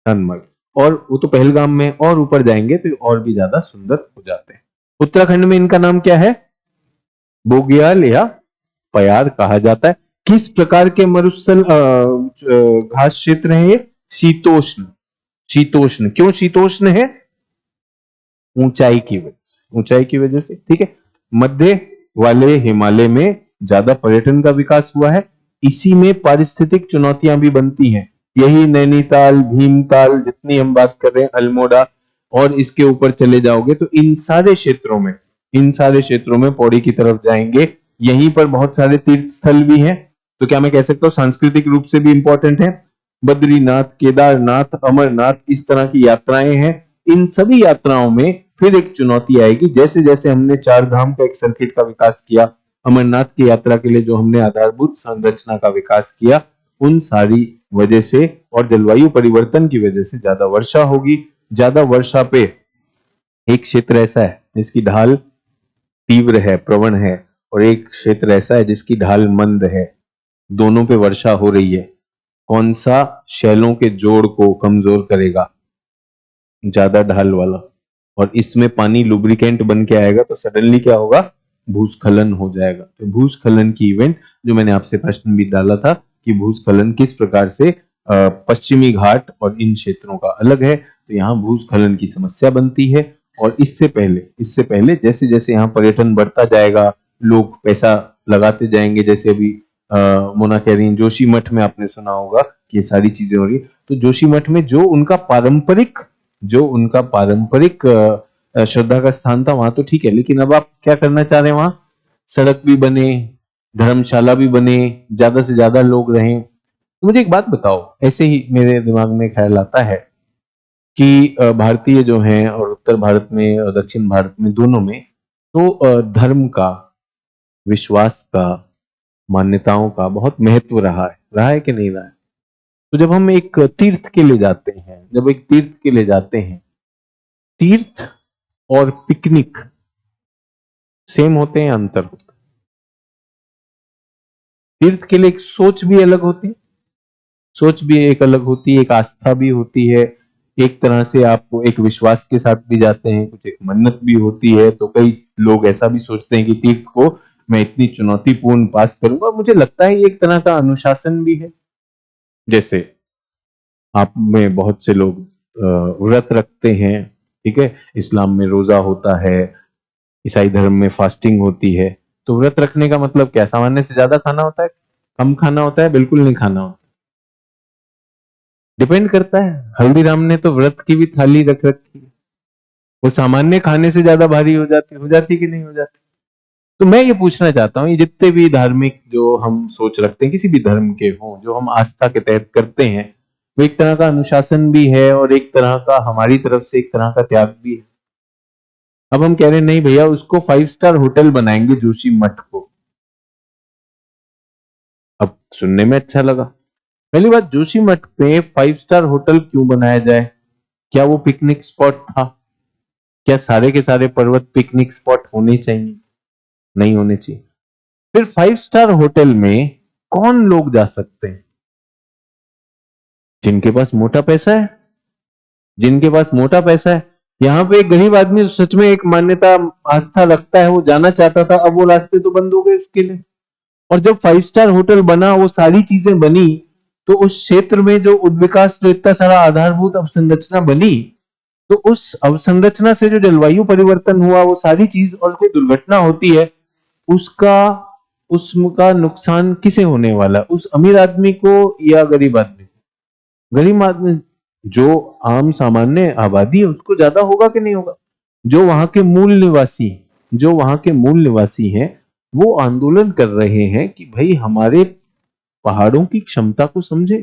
टनमर्ग। और वो तो पहलगाम में और ऊपर जाएंगे तो और भी ज्यादा सुंदर हो जाते हैं। उत्तराखंड में इनका नाम क्या है? बोगियाल या पयार कहा जाता है। किस प्रकार के मरुस्थल घास क्षेत्र है ये? शीतोष्ण। शीतोष्ण। क्यों शीतोष्ण है? ऊंचाई की वजह से। ऊंचाई की वजह से, ठीक है। मध्य वाले हिमालय में ज्यादा पर्यटन का विकास हुआ है। इसी में पारिस्थितिक चुनौतियां भी बनती हैं। यही नैनीताल, भीमताल, जितनी हम बात कर रहे हैं, अल्मोड़ा, और इसके ऊपर चले जाओगे तो इन सारे क्षेत्रों में पौड़ी की तरफ जाएंगे, यहीं पर बहुत सारे तीर्थ स्थल भी हैं। तो क्या मैं कह सकता हूँ सांस्कृतिक रूप से भी इंपॉर्टेंट है? बद्रीनाथ, केदारनाथ, अमरनाथ, इस तरह की यात्राएं हैं। इन सभी यात्राओं में फिर एक चुनौती आएगी। जैसे जैसे हमने चार धाम का एक सर्किट का विकास किया, अमरनाथ की यात्रा के लिए जो हमने आधारभूत संरचना का विकास किया, उन सारी वजह से और जलवायु परिवर्तन की वजह से ज्यादा वर्षा होगी। ज्यादा वर्षा पे एक क्षेत्र ऐसा है जिसकी ढाल तीव्र है, प्रवण है, और एक क्षेत्र ऐसा है जिसकी ढाल मंद है। दोनों पे वर्षा हो रही है। कौन सा शैलों के जोड़ को कमजोर करेगा? ज्यादा ढाल वाला। और इसमें पानी लुब्रिकेंट बन के आएगा तो सडनली क्या होगा? भूस्खलन हो जाएगा। तो भूस्खलन की इवेंट, जो मैंने आपसे प्रश्न भी डाला था कि भूस्खलन किस प्रकार से पश्चिमी घाट और इन क्षेत्रों का अलग है, तो यहाँ भूस्खलन की समस्या बनती है। और इससे पहले जैसे जैसे यहाँ पर्यटन बढ़ता जाएगा, लोग पैसा लगाते जाएंगे। जैसे अभी मोना कह रही हैं जोशी मठ में, आपने सुना होगा कि ये सारी चीजें हो रही है। तो जोशी मठ में जो उनका पारंपरिक श्रद्धा का स्थान था वहां तो ठीक है, लेकिन अब आप क्या करना चाह रहे हैं? वहां सड़क भी बने, धर्मशाला भी बने, ज्यादा से ज्यादा लोग रहें। तो मुझे एक बात बताओ, ऐसे ही मेरे दिमाग में ख्याल आता है कि भारतीय जो हैं और उत्तर भारत में और दक्षिण भारत में, दोनों में तो धर्म का, विश्वास का, मान्यताओं का बहुत महत्व रहा है कि नहीं रहा है? तो जब हम एक तीर्थ के लिए जाते हैं, तीर्थ और पिकनिक सेम होते हैं, अंतर होता है? तीर्थ के लिए एक सोच भी अलग होती है, एक आस्था भी होती है। एक तरह से आप एक विश्वास के साथ भी जाते हैं, कुछ एक मन्नत भी होती है। तो कई लोग ऐसा भी सोचते हैं कि तीर्थ को मैं इतनी चुनौतीपूर्ण पास करूंगा। मुझे लगता है ये एक तरह का अनुशासन भी है। जैसे आप में बहुत से लोग व्रत रखते हैं, ठीक है। इस्लाम में रोजा होता है, ईसाई धर्म में फास्टिंग होती है। तो व्रत रखने का मतलब क्या? सामान्य से ज्यादा खाना होता है, कम खाना होता है, बिल्कुल नहीं खाना होता? डिपेंड करता है। हल्दीराम ने तो व्रत की भी थाली रख रखी है, वो सामान्य खाने से ज्यादा भारी हो जाती कि नहीं हो जाती? तो मैं ये पूछना चाहता हूँ, ये जितने भी धार्मिक जो हम सोच रखते हैं, किसी भी धर्म के हों, जो हम आस्था के तहत करते हैं, वो एक तरह का अनुशासन भी है और एक तरह का हमारी तरफ से एक तरह का त्याग भी है। अब हम कह रहे हैं नहीं भैया, उसको 5 स्टार होटल बनाएंगे जोशी मठ को। अब सुनने में अच्छा लगा। पहली बात, जोशी मठ पे 5 स्टार होटल क्यों बनाया जाए? क्या वो पिकनिक स्पॉट था? क्या सारे के सारे पर्वत पिकनिक स्पॉट होने चाहिए? नहीं होने चाहिए। फिर 5 स्टार होटल में कौन लोग जा सकते हैं? जिनके पास मोटा पैसा है, जिनके पास मोटा पैसा है। यहाँ पे एक गरीब आदमी सच में एक मान्यता आस्था रखता है, वो जाना चाहता था, अब वो रास्ते तो बंद हो गए उसके लिए। और जब 5 स्टार होटल बना, वो सारी चीजें बनी, तो उस क्षेत्र में जो उद्विकास, जो इतना सारा आधारभूत अवसंरचना बनी, तो उस अवसंरचना से जो जलवायु परिवर्तन हुआ, वो सारी चीज, और कोई दुर्घटना होती है, उसका उसका नुकसान किसे होने वाला? उस अमीर आदमी को या गरीब आदमी को? गरीब आदमी, जो आम सामान्य आबादी है, उसको ज्यादा होगा कि नहीं होगा? जो वहां के मूल निवासी, जो वहां के मूल निवासी हैं, वो आंदोलन कर रहे हैं कि भाई हमारे पहाड़ों की क्षमता को समझे,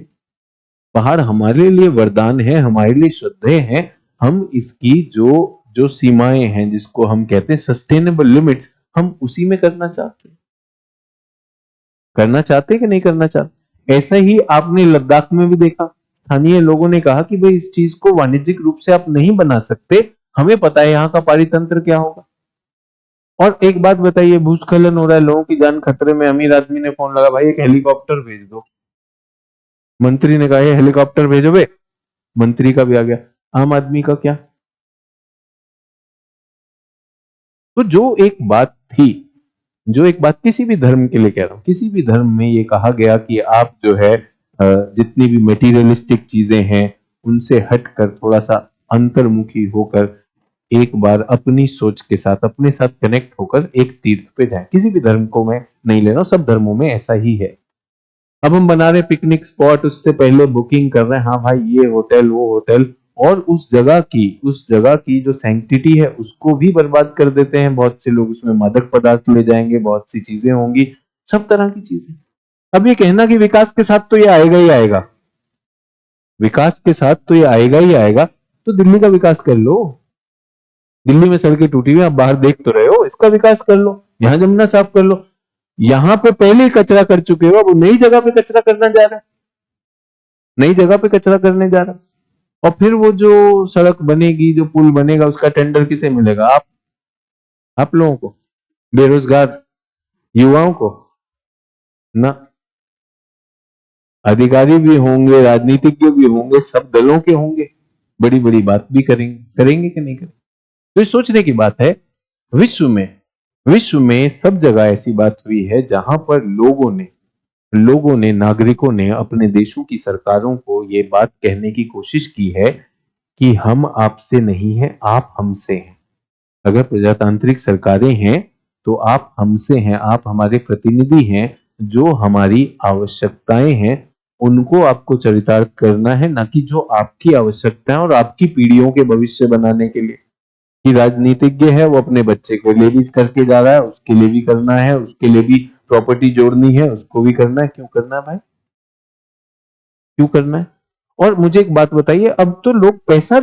पहाड़ हमारे लिए वरदान है, हमारे लिए श्रद्धेय है, हम इसकी जो जो सीमाएं हैं, जिसको हम कहते हैं सस्टेनेबल लिमिट्स, हम उसी में करना चाहते हैं। करना चाहते कि नहीं करना चाहते? ऐसा ही आपने लद्दाख में भी देखा, स्थानीय लोगों ने कहा कि भाई इस चीज को वाणिज्यिक रूप से आप नहीं बना सकते, हमें पता है यहाँ का पारितंत्र क्या होगा। और एक बात बताइए, भूस्खलन हो रहा है, लोगों की जान खतरे में, अमीर आदमी ने फोन लगा, भाई एक हेलीकॉप्टर भेज दो। मंत्री ने कहा ये हेलीकॉप्टर भेजो बे, मंत्री का भी आ गया, आम आदमी का क्या? तो जो एक बात थी, जो एक बात किसी भी धर्म के लिए कह रहा हूं, किसी भी धर्म में ये कहा गया कि आप जो है जितनी भी मटेरियलिस्टिक चीजें हैं उनसे हटकर थोड़ा सा अंतर्मुखी होकर एक बार अपनी सोच के साथ, अपने साथ कनेक्ट होकर एक तीर्थ पे जाएं। किसी भी धर्म को मैं नहीं ले रहा हूं, सब धर्मों में ऐसा ही है। अब हम बना रहे पिकनिक स्पॉट, उससे पहले बुकिंग कर रहे हैं, हाँ भाई ये होटल वो होटल, और उस जगह की जो सैंक्टिटी है उसको भी बर्बाद कर देते हैं बहुत से लोग। उसमें मादक पदार्थ ले जाएंगे, बहुत सी चीजें होंगी, सब तरह की चीजें। अब ये कहना कि विकास के साथ तो ये आएगा ही आएगा, विकास के साथ तो ये आएगा ही आएगा, तो दिल्ली का विकास कर लो। दिल्ली में सड़कें टूटी हुई, आप बाहर देख तो रहे हो, इसका विकास कर लो, यहां जमुना साफ कर लो। यहां पे पहले ही कचरा कर चुके हो, अब नई जगह पे कचरा करना जा रहा है, नई जगह पे कचरा करने जा रहा है। और फिर वो जो सड़क बनेगी, जो पुल बनेगा, उसका टेंडर किसे मिलेगा? आप लोगों को, बेरोजगार युवाओं को ना। अधिकारी भी होंगे, राजनीतिज्ञ भी होंगे, सब दलों के होंगे, बड़ी बड़ी बात भी करेंगे, करेंगे कि नहीं करेंगे? तो ये सोचने की बात है। विश्व में सब जगह ऐसी बात हुई है जहां पर लोगों ने, नागरिकों ने अपने देशों की सरकारों को ये बात कहने की कोशिश की है कि हम आपसे नहीं हैं, आप हमसे हैं। अगर प्रजातांत्रिक सरकारें हैं तो आप हमसे हैं, आप हमारे प्रतिनिधि हैं। जो हमारी आवश्यकताएं हैं उनको आपको चरितार्थ करना है, ना कि जो आपकी आवश्यकताएं और आपकी पीढ़ियों के भविष्य बनाने के लिए। कि राजनीतिज्ञ है वो अपने बच्चे के लिए भी करके जा रहा है, उसके लिए भी करना है, उसके लिए भी प्रॉपर्टी जोड़नी है, उसको भी करना है। क्यों करना है भाई, क्यों करना है? और मुझे एक बात बताइए, अब तो लोग पैसा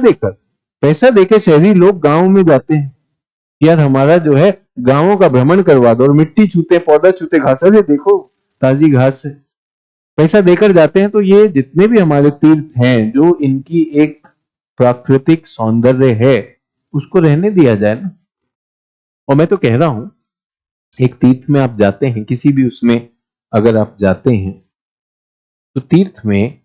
देकर शहरी लोग गांव में जाते हैं, यार हमारा जो है गांवों का भ्रमण करवा दो, और मिट्टी छूते, पौधा छूते, घास है देखो, ताजी घास है, पैसा देकर जाते हैं। तो ये जितने भी हमारे तीर्थ हैं, जो इनकी एक प्राकृतिक सौंदर्य है, उसको रहने दिया जाए ना। और मैं तो कह रहा हूं, एक तीर्थ में आप जाते हैं, किसी भी उसमें अगर आप जाते हैं, तो तीर्थ में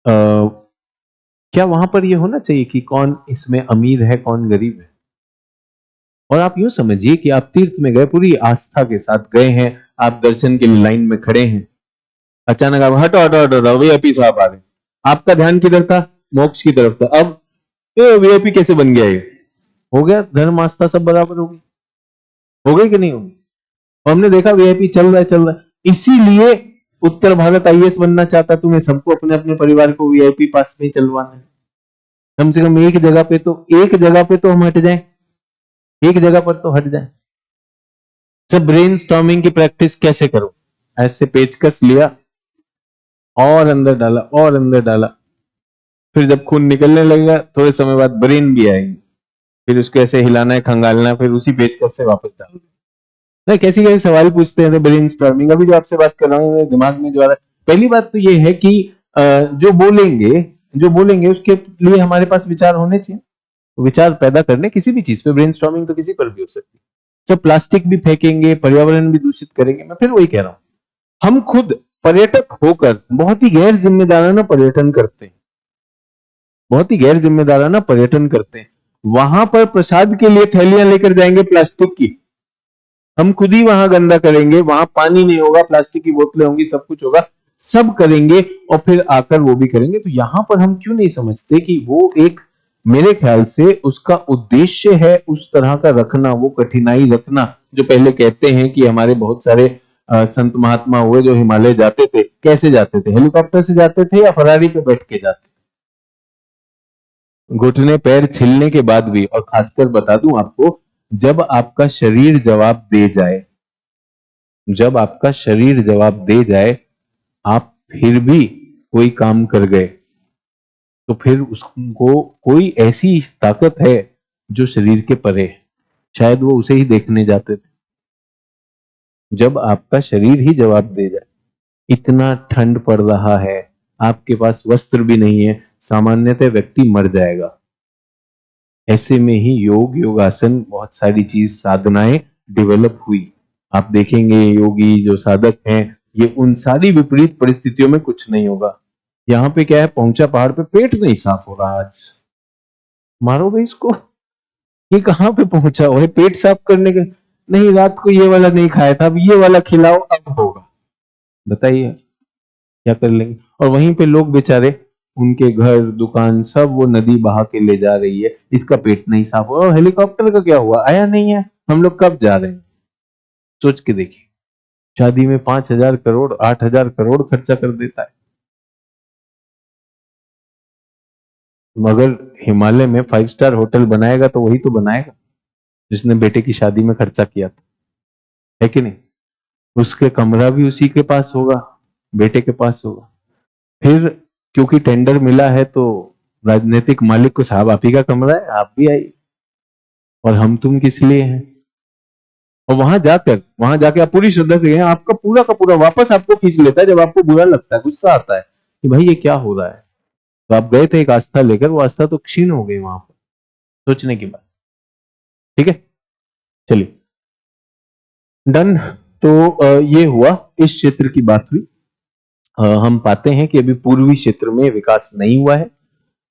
क्या वहां पर यह होना चाहिए कि कौन इसमें अमीर है, कौन गरीब है? और आप यूं समझिए कि आप तीर्थ में गए, पूरी आस्था के साथ गए हैं, आप दर्शन के लिए लाइन में खड़े हैं, अचानक आप हटो हटो हटो हटो, वीआईपी साहब आ गए, आपका ध्यान किधर था? मोक्ष की तरफ था। अब वीआईपी कैसे बन गया? ये हो गया, धर्म आस्था सब बराबर हो गई, हो गई कि नहीं होगी? और हमने देखा वीआईपी चल रहा है, चल रहा है। इसीलिए उत्तर भारत आईएएस बनना चाहता, तुम्हें सबको अपने अपने परिवार को वीआईपी पास में चलवाना है। कम से कम एक जगह पे तो, एक जगह पे तो हम हट जाएं, एक जगह पर तो हट जाएं। सब ब्रेन स्टॉर्मिंग की प्रैक्टिस कैसे करो? ऐसे पेचकस लिया और अंदर डाला और अंदर डाला, फिर जब खून निकलने लगेगा थोड़े समय बाद ब्रेन भी आएगी, फिर उसको ऐसे हिलाना है, खंगालना है, फिर उसी पेचकस से वापस डाल। नहीं, कैसी कैसी सवाल पूछते हैं ब्रेन स्टॉर्मिंग। अभी जो आपसे बात कर रहा हूँ, दिमाग में जो आ रहा है, पहली बात तो ये है कि जो बोलेंगे उसके लिए हमारे पास विचार होने चाहिए। विचार पैदा करने किसी भी चीज पे, ब्रेन स्टॉर्मिंग तो किसी पर भी हो सकती है। सब प्लास्टिक भी फेंकेंगे, पर्यावरण भी दूषित करेंगे। मैं फिर वही कह रहा हूं, हम खुद पर्यटक होकर बहुत ही गैर जिम्मेदाराना पर्यटन करते हैं, बहुत ही गैर जिम्मेदाराना पर्यटन करते हैं। वहां पर प्रसाद के लिए थैलियां लेकर जाएंगे प्लास्टिक की, हम खुद ही वहां गंदा करेंगे, वहां पानी नहीं होगा, प्लास्टिक की बोतलें होंगी, सब कुछ होगा, सब करेंगे और फिर आकर वो भी करेंगे। तो यहां पर हम क्यों नहीं समझते कि वो एक, मेरे ख्याल से उसका उद्देश्य है उस तरह का रखना, वो कठिनाई रखना। जो पहले कहते हैं कि हमारे बहुत सारे संत महात्मा हुए जो हिमालय जाते थे, कैसे जाते थे? हेलीकॉप्टर से जाते थे या फरारी पे बैठ के जाते थे? घुटने पैर छिलने के बाद भी, और खासकर बता दूं आपको, जब आपका शरीर जवाब दे जाए, जब आपका शरीर जवाब दे जाए, आप फिर भी कोई काम कर गए, तो फिर उसको कोई ऐसी ताकत है जो शरीर के परे है, शायद वो उसे ही देखने जाते थे। जब आपका शरीर ही जवाब दे जाए, इतना ठंड पड़ रहा है, आपके पास वस्त्र भी नहीं है, सामान्यतः व्यक्ति मर जाएगा। ऐसे में ही योग, योगासन, बहुत सारी चीज, साधनाएं डेवलप हुई। आप देखेंगे योगी जो साधक हैं, ये उन सारी विपरीत परिस्थितियों में कुछ नहीं होगा। यहाँ पे क्या है, पहुंचा पहाड़ पे, पेट नहीं साफ हो रहा आज, मारो भाई इसको, ये कहाँ पे पहुंचा हुआ है पेट साफ करने के? नहीं, रात को ये वाला नहीं खाया था, अब ये वाला खिलाओ, अब होगा। बताइए क्या कर लेंगे? और वहीं पे लोग बेचारे, उनके घर दुकान सब वो नदी बहा के ले जा रही है, इसका पेट नहीं साफ हो। और हेलीकॉप्टर का क्या हुआ, आया नहीं है, हम लोग कब जा रहे हैं? सोच के देखिए, शादी में 5,000 करोड़ 8,000 करोड़ खर्चा कर देता है, मगर हिमालय में 5 स्टार होटल बनाएगा तो वही तो बनाएगा जिसने बेटे की शादी में खर्चा किया था, है कि नहीं? उसके कमरा भी उसी के पास होगा, बेटे के पास होगा। फिर क्योंकि टेंडर मिला है तो राजनीतिक मालिक को, साहब आप ही का कमरा है, आप भी आइए, और हम तुम किस लिए हैं? और वहां जाके आप पूरी श्रद्धा से गए, आपका पूरा का पूरा वापस आपको खींच लेता है। जब आपको बुरा लगता है, गुस्सा आता है कि भाई ये क्या हो रहा है, तो आप गए थे एक आस्था लेकर, वो आस्था तो क्षीण हो गई वहां पर, सोचने की बात। ठीक है, चलिए डन। तो ये हुआ, इस क्षेत्र की बात हुई। हम पाते हैं कि अभी पूर्वी क्षेत्र में विकास नहीं हुआ है।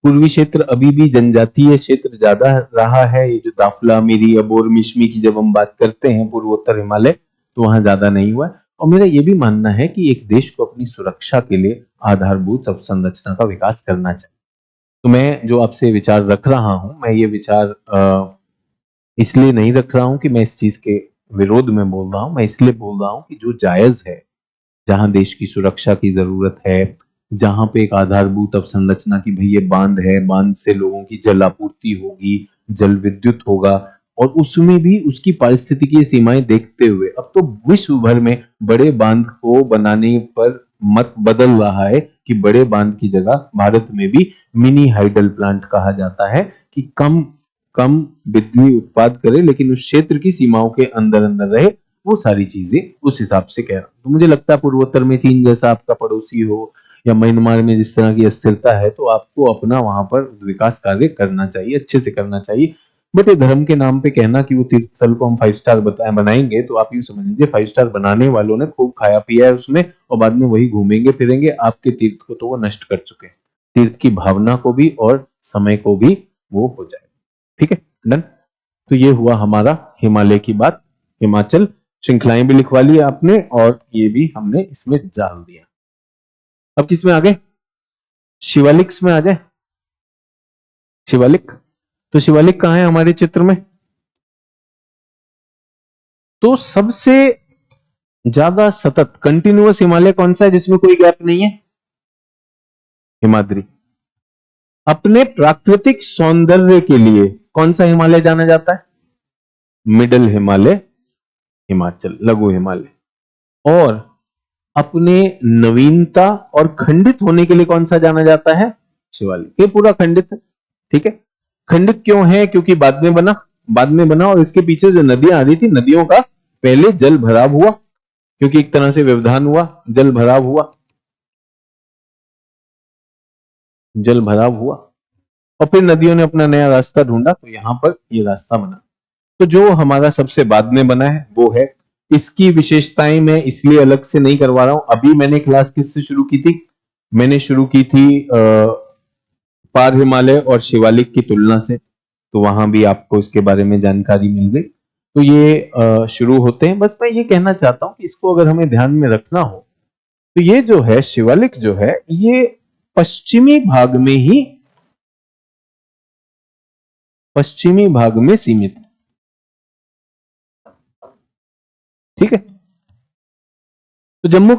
पूर्वी क्षेत्र अभी भी जनजातीय क्षेत्र ज्यादा रहा है। ये जो दाफला, मिरी, अबोर, मिश्मी की जब हम बात करते हैं पूर्वोत्तर हिमालय, तो वहां ज्यादा नहीं हुआ है। और मेरा ये भी मानना है कि एक देश को अपनी सुरक्षा के लिए आधारभूत अवसंरचना का विकास करना चाहिए। तो मैं जो आपसे विचार रख रहा हूं, मैं ये विचार इसलिए नहीं रख रहा हूं कि मैं इस चीज के विरोध में बोल रहा हूं, मैं इसलिए बोल रहा हूं कि जो जायज है, जहां देश की सुरक्षा की जरूरत है, जहां पे एक आधारभूत अवसंरचना की, भाई ये बांध है, बांध से लोगों की जल आपूर्ति होगी, जल विद्युत होगा, और उसमें भी उसकी पारिस्थितिकीय सीमाएं देखते हुए, अब तो विश्व भर में बड़े बांध को बनाने पर मत बदल रहा है कि बड़े बांध की जगह भारत में भी मिनी हाइडल प्लांट कहा जाता है, कि कम कम बिजली उत्पाद करे लेकिन उस क्षेत्र की सीमाओं के अंदर अंदर रहे। वो सारी चीजें उस हिसाब से कह रहा हूं। तो मुझे लगता है पूर्वोत्तर में चीन जैसा आपका पड़ोसी हो, या म्यांमार में जिस तरह की अस्थिरता है, तो आपको अपना वहां पर विकास कार्य करना चाहिए, अच्छे से करना चाहिए। बट ये धर्म के नाम पे कहना कि वो तीर्थ स्थल को हम 5 स्टार बनाएंगे, तो आप यूं समझ लीजिए 5 स्टार बनाने वालों ने खूब खाया पिया है उसमें, और बाद में वही घूमेंगे फिरेंगे, आपके तीर्थ को तो वो नष्ट कर चुके हैं। तीर्थ की भावना को भी और समय को भी वो हो जाएगा। ठीक है, डन। तो ये हुआ हमारा हिमालय की बात, हिमाचल। श्रृंखलाएं भी लिखवा ली आपने, और ये भी हमने इसमें डाल दिया। अब किस में आ गए? शिवालिक में आ जाए। शिवालिक, तो शिवालिक कहां है हमारे चित्र में? तो सबसे ज्यादा सतत कंटिन्यूअस हिमालय कौन सा है जिसमें कोई गैप नहीं है? हिमाद्री। अपने प्राकृतिक सौंदर्य के लिए कौन सा हिमालय जाना जाता है? मिडल हिमालय, हिमाचल, लघु हिमालय। और अपने नवीनता और खंडित होने के लिए कौन सा जाना जाता है? शिवालिक। ये पूरा खंडित है। ठीक है, खंडित क्यों है? क्योंकि बाद में बना, और इसके पीछे जो नदियां आ रही थी, नदियों का पहले जल भराव हुआ, क्योंकि एक तरह से व्यवधान हुआ, जल भराव हुआ, जल भराव हुआ, और फिर नदियों ने अपना नया रास्ता ढूंढा, तो यहां पर ये रास्ता बना। तो जो हमारा सबसे बाद में बना है वो है इसकी विशेषताएं मैं इसलिए अलग से नहीं करवा रहा हूं। अभी मैंने क्लास किससे शुरू की थी? मैंने शुरू की थी पार हिमालय और शिवालिक की तुलना से, तो वहां भी आपको इसके बारे में जानकारी मिल गई। तो ये शुरू होते हैं। बस मैं ये कहना चाहता हूं कि इसको अगर हमें ध्यान में रखना हो तो ये जो है शिवालिक जो है ये पश्चिमी भाग में ही, पश्चिमी भाग में सीमित है। ठीक है। तो जम्मू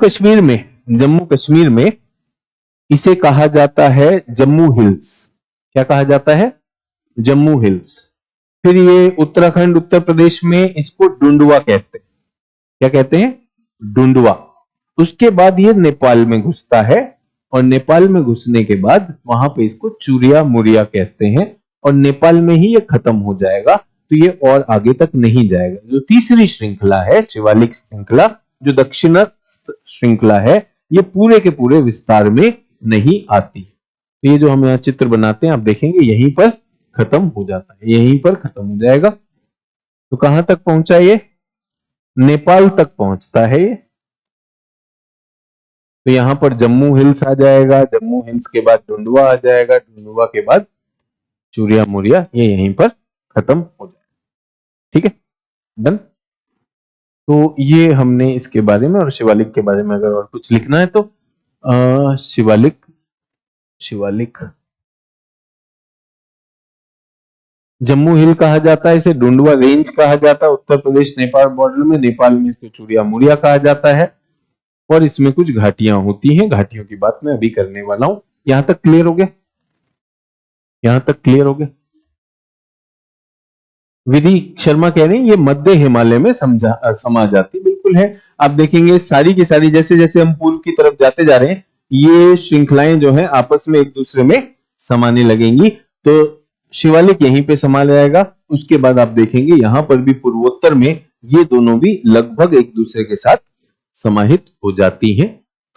कश्मीर में इसे कहा जाता है जम्मू हिल्स। क्या कहा जाता है? जम्मू हिल्स। फिर ये उत्तराखंड उत्तर प्रदेश में इसको डुंडुआ कहते हैं। क्या कहते हैं? डुंडुआ। उसके बाद ये नेपाल में घुसता है और नेपाल में घुसने के बाद वहां पे इसको चूरिया मुरिया कहते हैं और नेपाल में ही ये खत्म हो जाएगा। तो ये और आगे तक नहीं जाएगा। जो तीसरी श्रृंखला है शिवालिक श्रृंखला, जो दक्षिणस्थ श्रृंखला है, ये पूरे के पूरे विस्तार में नहीं आती। तो ये जो हम यहाँ चित्र बनाते हैं आप देखेंगे यहीं पर खत्म हो जाता है, यहीं पर खत्म हो जाएगा। तो कहां तक पहुंचा ये? नेपाल तक पहुंचता है ये। तो यहां पर जम्मू हिल्स आ जाएगा, जम्मू हिल्स के बाद डुंडुआ आ जाएगा, डुंडुआ के बाद चूरिया मुरिया, ये यहीं पर खत्म हो जाएगा। ठीक है, डन। तो ये हमने इसके बारे में, और शिवालिक के बारे में अगर और कुछ लिखना है तो शिवालिक जम्मू हिल कहा जाता है, इसे डुंडुआ रेंज कहा जाता है उत्तर प्रदेश नेपाल बॉर्डर में। नेपाल में इसको चूरिया मुरिया कहा जाता है और इसमें कुछ घाटियां होती हैं। घाटियों की बात मैं अभी करने वाला हूं। यहां तक क्लियर हो गया? यहां तक क्लियर हो गया? विधि शर्मा कह रहे हैं ये मध्य हिमालय में समा जाती। बिल्कुल है। आप देखेंगे सारी की सारी जैसे जैसे हम पूर्व की तरफ जाते जा रहे हैं ये श्रृंखलाएं जो है आपस में एक दूसरे में समाने लगेंगी। तो शिवालिक यहीं पे समा जाएगा। उसके बाद आप देखेंगे यहां पर भी पूर्वोत्तर में ये दोनों भी लगभग एक दूसरे के साथ समाहित हो जाती हैं।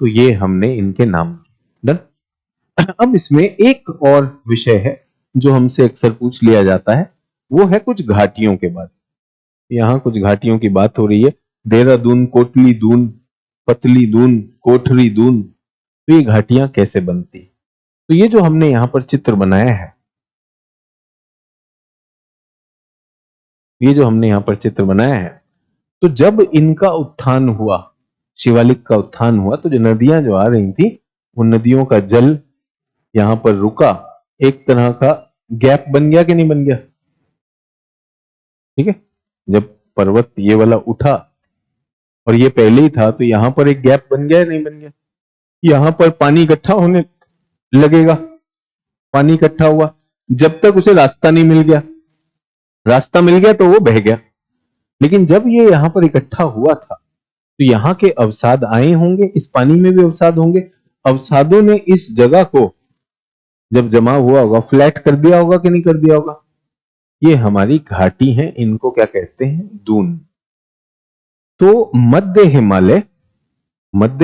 तो ये हमने इनके नाम डन। अब इसमें एक और विषय है जो हमसे अक्सर पूछ लिया जाता है, वो है कुछ घाटियों के बारे। यहाँ कुछ घाटियों की बात हो रही है। देहरादून, कोटली दून, पतली दून, कोठरी दून। तो ये घाटियां कैसे बनती? तो ये जो हमने यहाँ पर चित्र बनाया है, ये जो हमने यहाँ पर चित्र बनाया है, तो जब इनका उत्थान हुआ, शिवालिक का उत्थान हुआ, तो जो नदियां जो आ रही थी वो नदियों का जल यहां पर रुका, एक तरह का गैप बन गया कि नहीं बन गया? ठीक है। जब पर्वत ये वाला उठा और ये पहले ही था तो यहां पर एक गैप बन गया या नहीं बन गया? यहां पर पानी इकट्ठा होने लगेगा। पानी इकट्ठा हुआ, जब तक उसे रास्ता नहीं मिल गया। रास्ता मिल गया तो वो बह गया, लेकिन जब ये यहां पर इकट्ठा हुआ था तो यहाँ के अवसाद आए होंगे, इस पानी में भी अवसाद होंगे। अवसादों ने इस जगह को जब जमा हुआ होगा फ्लैट कर दिया होगा कि नहीं कर दिया होगा? ये हमारी घाटी है, इनको क्या कहते हैं? दून। तो मध्य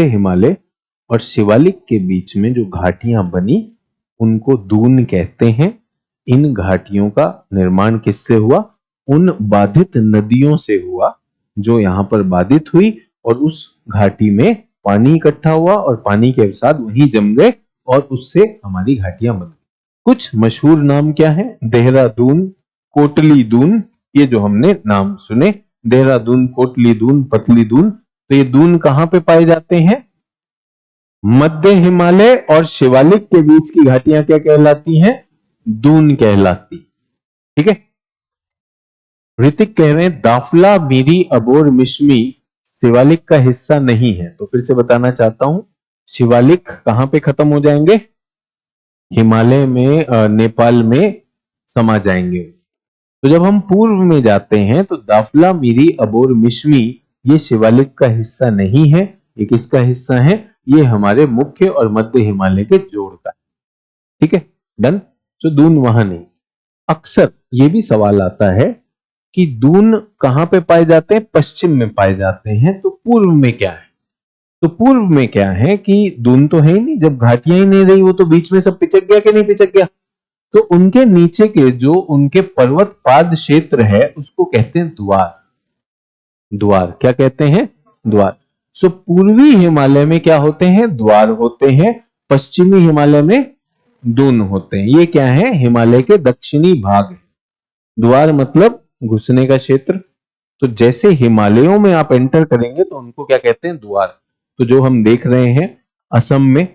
हिमालय और शिवालिक के बीच में जो घाटियां बनी उनको दून कहते हैं। इन घाटियों का निर्माण किससे हुआ? उन बाधित नदियों से हुआ जो यहां पर बाधित हुई और उस घाटी में पानी इकट्ठा हुआ और पानी के अवसाद वहीं जम गए और उससे हमारी घाटियां बन गई। कुछ मशहूर नाम क्या है? देहरादून, कोटली दून, ये जो हमने नाम सुने, देहरादून, कोटली दून, पतली दून। तो ये दून कहां पे पाए जाते हैं? मध्य हिमालय और शिवालिक के बीच की घाटियां क्या कहलाती हैं? दून कहलाती। ठीक है। ऋतिक कह रहे हैं दाफला, मीरी, अबोर, मिश्मी शिवालिक का हिस्सा नहीं है। तो फिर से बताना चाहता हूं, शिवालिक कहां पे खत्म हो जाएंगे? हिमालय में, नेपाल में समा जाएंगे। तो जब हम पूर्व में जाते हैं तो दाफला, मीरी, अबोर, मिश्मी ये शिवालिक का हिस्सा नहीं है। ये किसका हिस्सा है? ये हमारे मुख्य और मध्य हिमालय के जोड़ का। ठीक है, डन। तो दून वहां नहीं। अक्सर ये भी सवाल आता है कि दून कहां पे पाए जाते हैं? पश्चिम में पाए जाते हैं। तो पूर्व में क्या है? तो पूर्व में क्या है कि दून तो है ही नहीं, जब घाटियां ही नहीं रही वो तो बीच में सब पिचक गया कि नहीं पिचक गया? तो उनके नीचे के जो उनके पर्वत पाद क्षेत्र है उसको कहते हैं द्वार। द्वार। क्या कहते हैं? द्वार। सो पूर्वी हिमालय में क्या होते हैं? द्वार होते हैं। पश्चिमी हिमालय में दून होते हैं। ये क्या है? हिमालय के दक्षिणी भाग। द्वार मतलब घुसने का क्षेत्र। तो जैसे हिमालयों में आप एंटर करेंगे तो उनको क्या कहते हैं? द्वार। तो जो हम देख रहे हैं असम में,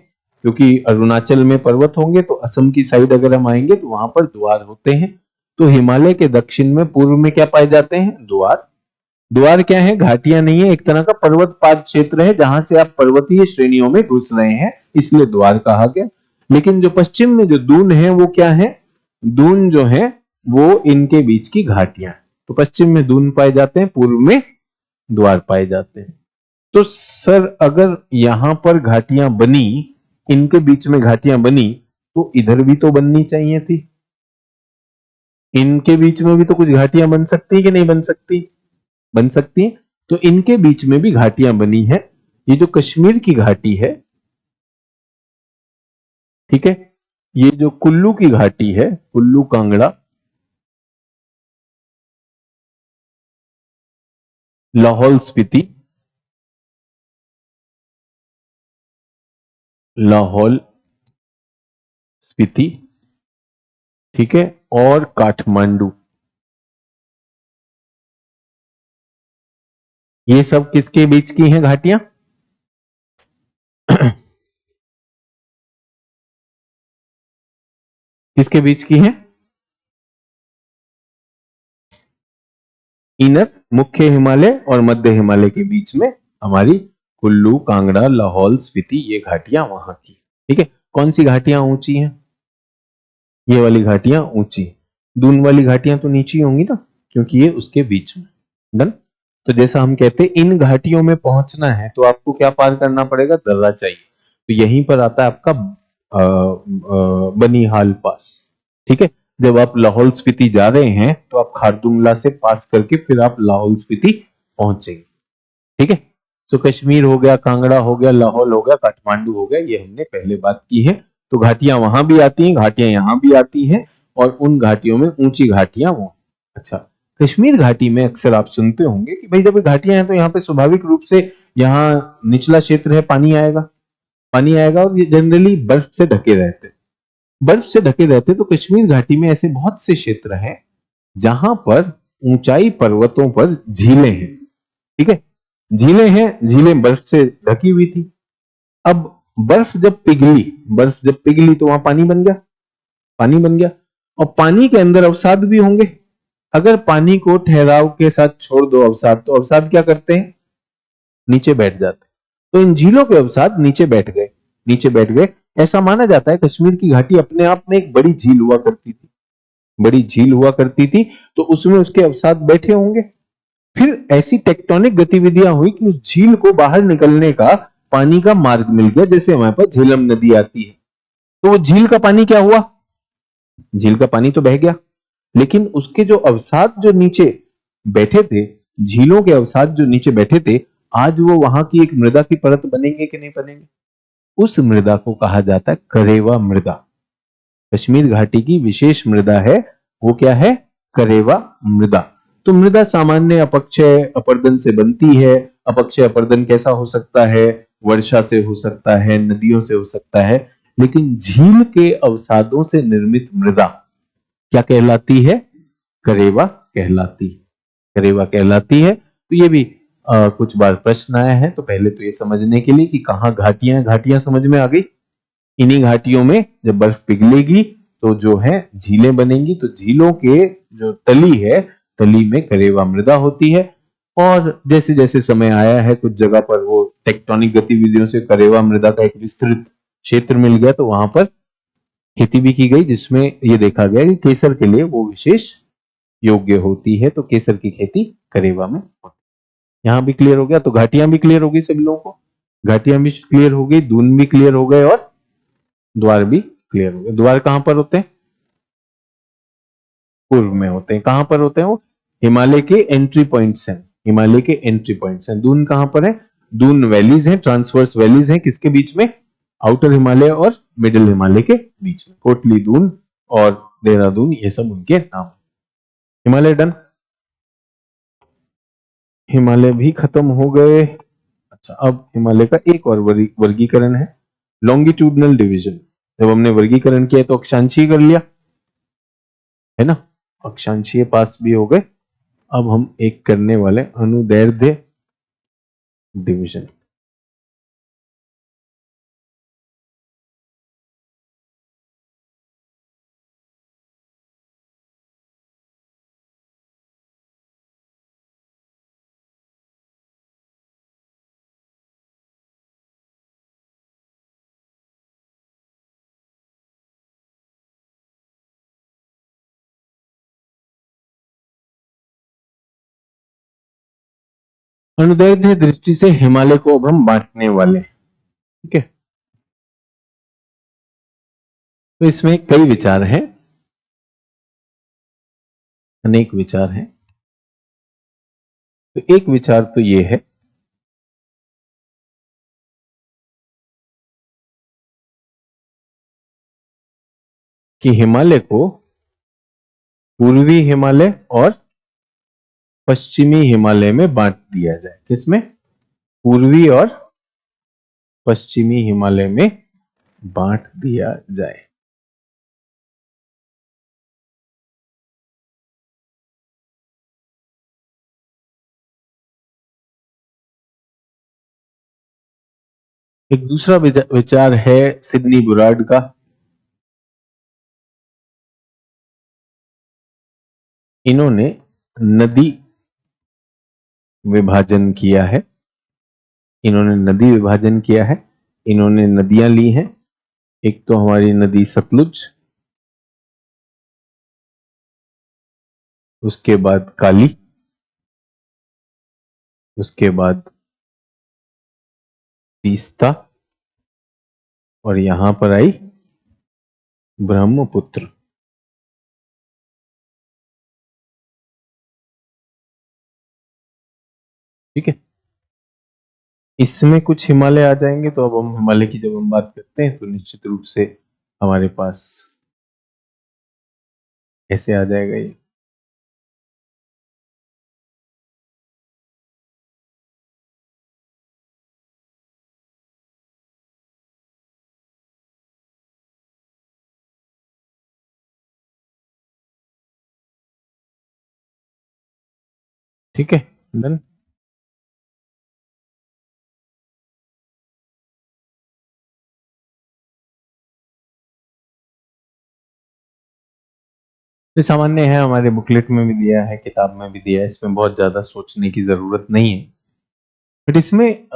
क्योंकि अरुणाचल में पर्वत होंगे तो असम की साइड अगर हम आएंगे तो वहां पर द्वार होते हैं। तो हिमालय के दक्षिण में पूर्व में क्या पाए जाते हैं? द्वार। द्वार क्या है? घाटियां नहीं है, एक तरह का पर्वतपात क्षेत्र है जहां से आप पर्वतीय श्रेणियों में घुस रहे हैं, इसलिए द्वार कहा गया। लेकिन जो पश्चिम में जो दून है वो क्या है? दून जो है वो इनके बीच की घाटियां। तो पश्चिम में दून पाए जाते हैं, पूर्व में द्वार पाए जाते हैं। तो सर अगर यहां पर घाटियां बनी, इनके बीच में घाटियां बनी, तो इधर भी तो बननी चाहिए थी। इनके बीच में भी तो कुछ घाटियां बन सकती कि नहीं बन सकती? बन सकती हैं। तो इनके बीच में भी घाटियां बनी है। ये जो कश्मीर की घाटी है, ठीक है, ये जो कुल्लू की घाटी है, कुल्लू कांगड़ा, लाहौल स्पीति, लाहौल स्पीति, ठीक है, और काठमांडू, ये सब किसके बीच की हैं घाटियां? किसके बीच की हैं? इनर मुख्य हिमालय और मध्य हिमालय के बीच में हमारी कुल्लू कांगड़ा लाहौल स्पीति ये घाटियां वहां की। ठीक है। कौन सी घाटियां ऊंची हैं? ये वाली घाटियां ऊंची। दून वाली घाटियां तो नीची होंगी ना, क्योंकि ये उसके बीच में। डन। तो जैसा हम कहते हैं इन घाटियों में पहुंचना है तो आपको क्या पार करना पड़ेगा? दर्रा चाहिए। तो यहीं पर आता है आपका बनिहाल पास। ठीक है। जब आप लाहौल स्पीति जा रहे हैं तो आप खारदुंगला से पास करके फिर आप लाहौल स्पीति पहुंचेंगे। ठीक है। सो कश्मीर हो गया, कांगड़ा हो गया, लाहौल हो गया, काठमांडू हो गया, ये हमने पहले बात की है। तो घाटियां वहां भी आती हैं, घाटियां यहां भी आती हैं, और उन घाटियों में ऊंची घाटियां वो। अच्छा, कश्मीर घाटी में अक्सर आप सुनते होंगे कि भाई जब घाटियां हैं तो यहाँ पे स्वाभाविक रूप से यहाँ निचला क्षेत्र है, पानी आएगा। पानी आएगा और ये जनरली बर्फ से ढके रहते हैं। बर्फ से ढके रहते तो कश्मीर घाटी में ऐसे बहुत से क्षेत्र हैं जहां पर ऊंचाई पर्वतों पर झीलें हैं। ठीक है। झीलें हैं, झीलें बर्फ से ढकी हुई थी। अब बर्फ जब पिघली, बर्फ जब पिघली तो वहां पानी बन गया। पानी बन गया और पानी के अंदर अवसाद भी होंगे। अगर पानी को ठहराव के साथ छोड़ दो अवसाद, तो अवसाद क्या करते हैं? नीचे बैठ जाते हैं। तो इन झीलों के अवसाद नीचे बैठ गए। नीचे बैठ गए। ऐसा माना जाता है कश्मीर की घाटी अपने आप में एक बड़ी झील हुआ करती थी। बड़ी झील हुआ करती थी, तो उसमें उसके अवसाद बैठे होंगे। फिर ऐसी टेक्टोनिक गतिविधियां हुई कि उस झील को बाहर निकलने का पानी का मार्ग मिल गया। जैसे हमारे पास झेलम नदी आती है, तो वो झील का पानी क्या हुआ? झील का पानी तो बह गया, लेकिन उसके जो अवसाद जो नीचे बैठे थे, झीलों के अवसाद जो नीचे बैठे थे, आज वो वहां की एक मृदा की परत बनेंगे कि नहीं बनेंगे? उस मृदा को कहा जाता है करेवा मृदा। कश्मीर घाटी की विशेष मृदा है, वो क्या है? करेवा मृदा। तो मृदा सामान्य अपक्षय अपर्दन से बनती है। अपक्षय अपर्दन कैसा हो सकता है? वर्षा से हो सकता है, नदियों से हो सकता है, लेकिन झील के अवसादों से निर्मित मृदा क्या कहलाती है? करेवा कहलाती है। करेवा कहलाती है। तो ये भी कुछ बार प्रश्न आया है, तो पहले तो ये समझने के लिए कि कहाँ घाटियां, घाटियां समझ में आ गई। इन्हीं घाटियों में जब बर्फ पिघलेगी तो जो है झीलें बनेंगी। तो झीलों के जो तली है, तली में करेवा मृदा होती है। और जैसे जैसे समय आया है, कुछ जगह पर वो टेक्टोनिक गतिविधियों से करेवा मृदा का एक विस्तृत क्षेत्र मिल गया, तो वहां पर खेती भी की गई, जिसमें ये देखा गया कि केसर के लिए वो विशेष योग्य होती है। तो केसर की खेती करेवा में होती है। यहाँ भी क्लियर हो गया। तो घाटियां भी क्लियर हो गई सभी लोगों को। घाटियां भी क्लियर हो गई, दून भी क्लियर हो गए, और द्वार भी क्लियर हो गए। द्वार कहां पर होते हैं? पूर्व में होते हैं। कहां पर होते हैं वो? हिमालय के एंट्री पॉइंट्स हैं। हिमालय के एंट्री पॉइंट्स हैं। दून कहां पर है? दून वैलीज हैं, ट्रांसवर्स वैलीज हैं। किसके बीच में? आउटर हिमालय और मिडिल हिमालय के बीच में। कोटली दून और देहरादून, ये सब उनके नाम। हिमालय डन। हिमालय भी खत्म हो गए। अच्छा, अब हिमालय का एक और वर्गीकरण है, लॉन्गिट्यूडनल डिवीजन। जब हमने वर्गीकरण किया तो अक्षांशीय कर लिया, है ना, अक्षांशीय पास भी हो गए। अब हम एक करने वाले अनुदैर्ध्य डिवीजन। अनुदैर्ध्य दृष्टि से हिमालय को अब हम बांटने वाले, ठीक है। तो इसमें कई विचार हैं, अनेक विचार हैं। तो एक विचार तो ये है कि हिमालय को पूर्वी हिमालय और पश्चिमी हिमालय में बांट दिया जाए। किसमें? पूर्वी और पश्चिमी हिमालय में बांट दिया जाए। एक दूसरा विचार है सिडनी बुराड का। इन्होंने नदी विभाजन किया है, इन्होंने नदी विभाजन किया है। इन्होंने नदियां ली हैं, एक तो हमारी नदी सतलुज, उसके बाद काली, उसके बाद तीस्ता, और यहां पर आई ब्रह्मपुत्र। ठीक है, इसमें कुछ हिमालय आ जाएंगे। तो अब हम हिमालय की जब हम बात करते हैं तो निश्चित रूप से हमारे पास ऐसे आ जाएगा ये। ठीक है, डन। ये सामान्य है, हमारे बुकलेट में भी दिया है, किताब में भी दिया है, इसमें बहुत ज्यादा सोचने की जरूरत नहीं है। बट इसमें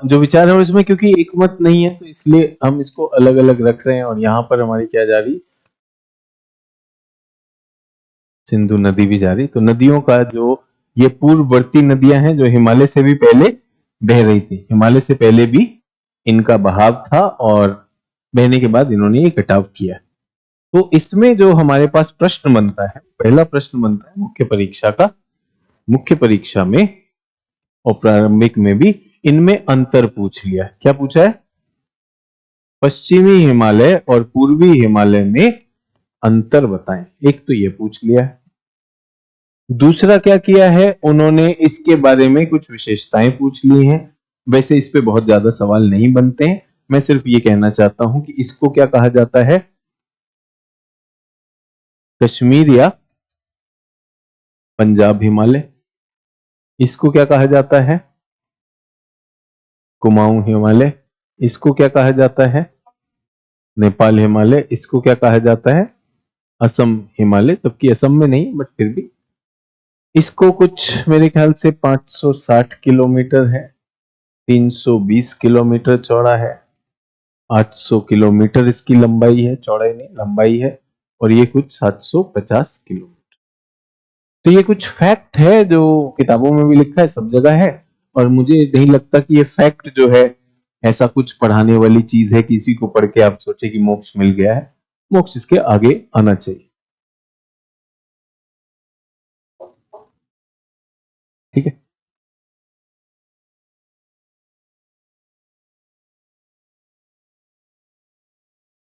जो विचार है इसमें क्योंकि एक मत नहीं है तो इसलिए हम इसको अलग अलग रख रहे हैं। और यहाँ पर हमारी क्या जा रही, सिंधु नदी भी जा रही। तो नदियों का जो ये पूर्ववर्ती नदियां हैं जो हिमालय से भी पहले बह रही थी, हिमालय से पहले भी इनका बहाव था और बहने के बाद इन्होंने ये कटाव किया। तो इसमें जो हमारे पास प्रश्न बनता है, पहला प्रश्न बनता है मुख्य परीक्षा का, मुख्य परीक्षा में और प्रारंभिक में भी इनमें अंतर पूछ लिया। क्या पूछा है? पश्चिमी हिमालय और पूर्वी हिमालय में अंतर बताएं, एक तो ये पूछ लिया है। दूसरा क्या किया है उन्होंने, इसके बारे में कुछ विशेषताएं पूछ ली हैं। वैसे इस पे बहुत ज्यादा सवाल नहीं बनते हैं, मैं सिर्फ ये कहना चाहता हूं कि इसको क्या कहा जाता है, कश्मीर या पंजाब हिमालय। इसको क्या कहा जाता है, कुमाऊं हिमालय। इसको क्या कहा जाता है, नेपाल हिमालय। इसको क्या कहा जाता है, असम हिमालय, जबकि असम में नहीं बट फिर भी। इसको कुछ मेरे ख्याल से 560 किलोमीटर है, 320 किलोमीटर चौड़ा है, 800 किलोमीटर इसकी लंबाई है, चौड़ाई नहीं लंबाई है, और ये कुछ 750 किलोमीटर। तो ये कुछ फैक्ट है जो किताबों में भी लिखा है, सब जगह है। और मुझे नहीं लगता कि ये फैक्ट जो है ऐसा कुछ पढ़ाने वाली चीज है कि इसी को पढ़ के आप सोचे कि मोक्ष मिल गया है। मोक्ष इसके आगे आना चाहिए। ठीक है,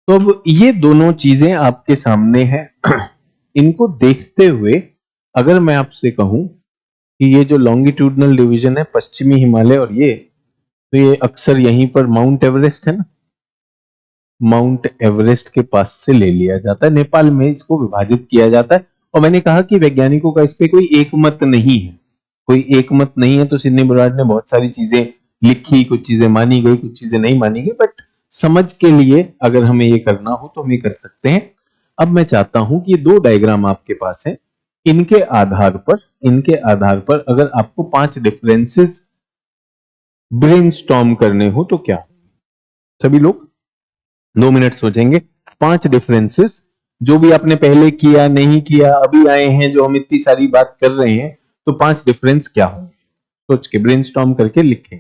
तो अब ये दोनों चीजें आपके सामने हैं। इनको देखते हुए अगर मैं आपसे कहूं कि ये जो लॉन्गिट्यूडनल डिवीजन है पश्चिमी हिमालय और ये, तो ये अक्सर यहीं पर माउंट एवरेस्ट है ना, माउंट एवरेस्ट के पास से ले लिया जाता है, नेपाल में इसको विभाजित किया जाता है। और मैंने कहा कि वैज्ञानिकों का इस पे कोई एक मत नहीं है, कोई एक मत नहीं है, तो सिडनी ब्राड ने बहुत सारी चीजें लिखी, कुछ चीजें मानी गई, कुछ चीजें नहीं मानी गई, बट समझ के लिए अगर हमें ये करना हो तो हम ये कर सकते हैं। अब मैं चाहता हूं कि ये दो डायग्राम आपके पास है, इनके आधार पर अगर आपको 5 डिफरेंसेस ब्रेनस्टॉर्म करने हो तो क्या? सभी लोग 2 मिनट सोचेंगे। 5 डिफरेंसेस जो भी आपने पहले किया, नहीं किया, अभी आए हैं, जो हम इतनी सारी बात कर रहे हैं, तो 5 डिफरेंस क्या हो? सोच के ब्रेनस्टॉर्म करके लिखें।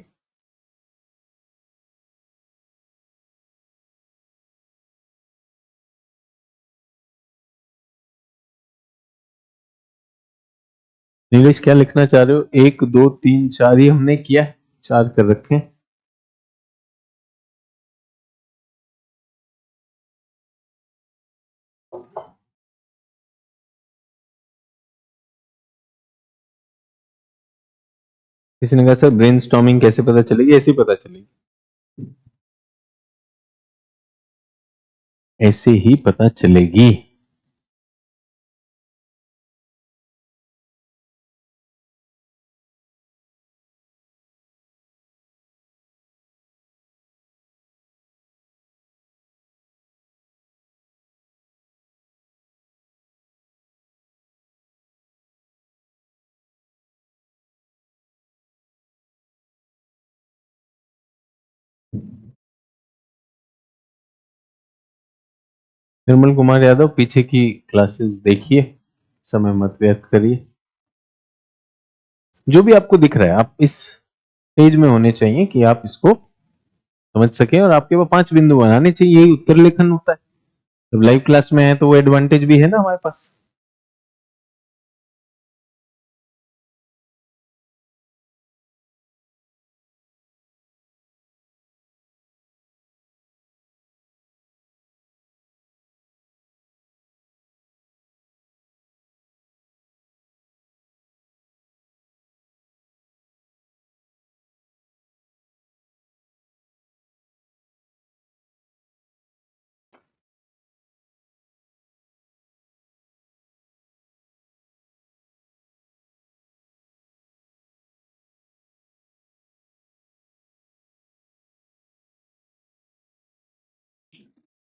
नीलेश क्या लिखना चाह रहे हो? 1 2 3 4 ही हमने किया है, 4 कर रखे हैं। किसी ने कहा सर ब्रेनस्टॉर्मिंग कैसे पता चलेगी? ऐसे ही पता चलेगी, ऐसे ही पता चलेगी। निर्मल कुमार यादव, पीछे की क्लासेस देखिए, समय मत व्यर्थ करिए। जो भी आपको दिख रहा है, आप इस पेज में होने चाहिए कि आप इसको समझ सके, और आपके पास 5 बिंदु बनाने चाहिए, यही उत्तर लेखन होता है। जब लाइव क्लास में है तो वो एडवांटेज भी है ना हमारे पास।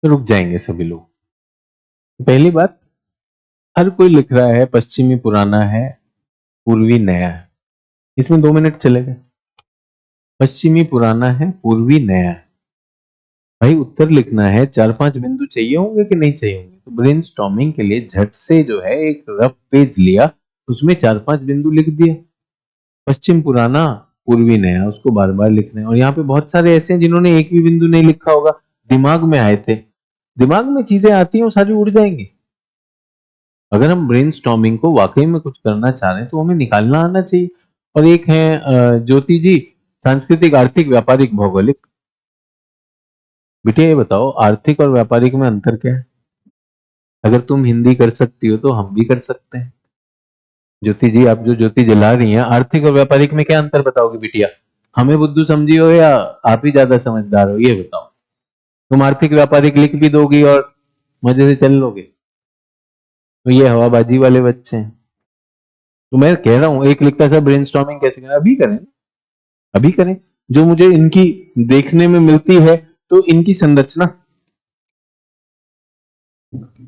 तो रुक जाएंगे सभी लोग। पहली बात, हर कोई लिख रहा है पश्चिमी पुराना है, पूर्वी नया है, इसमें 2 मिनट चले गए। पश्चिमी पुराना है, पूर्वी नया है, भाई उत्तर लिखना है, 4-5 बिंदु चाहिए होंगे कि नहीं चाहिए होंगे? तो ब्रेनस्टॉर्मिंग के लिए झट से जो है एक रफ पेज लिया, उसमें 4-5 बिंदु लिख दिए। पश्चिम पुराना, पूर्वी नया, उसको बार बार लिखना है। और यहाँ पे बहुत सारे ऐसे हैं जिन्होंने एक भी बिंदु नहीं लिखा होगा, दिमाग में आए थे। दिमाग में चीजें आती हैं वो सारी उड़ जाएंगी। अगर हम ब्रेनस्टॉर्मिंग को वाकई में कुछ करना चाह रहे हैं तो हमें निकालना आना चाहिए। और एक है ज्योति जी, सांस्कृतिक, आर्थिक, व्यापारिक, भौगोलिक। बेटे ये बताओ, आर्थिक और व्यापारिक में अंतर क्या है? अगर तुम हिंदी कर सकती हो तो हम भी कर सकते हैं। ज्योति जी, आप जो ज्योति जला रही हैं, आर्थिक और व्यापारिक में क्या अंतर बताओगे बिटिया? हमें बुद्धू समझी हो या आप ही ज्यादा समझदार हो, ये बताओ। तुम आर्थिक व्यापारिक लिख भी दोगी और मजे से चल लोगे, तो ये हवाबाजी वाले बच्चे हैं। तो मैं कह रहा हूं, एक लिखता है ब्रेनस्टॉर्मिंग कैसे करें, अभी करें, अभी करें। जो मुझे इनकी देखने में मिलती है, तो इनकी संरचना,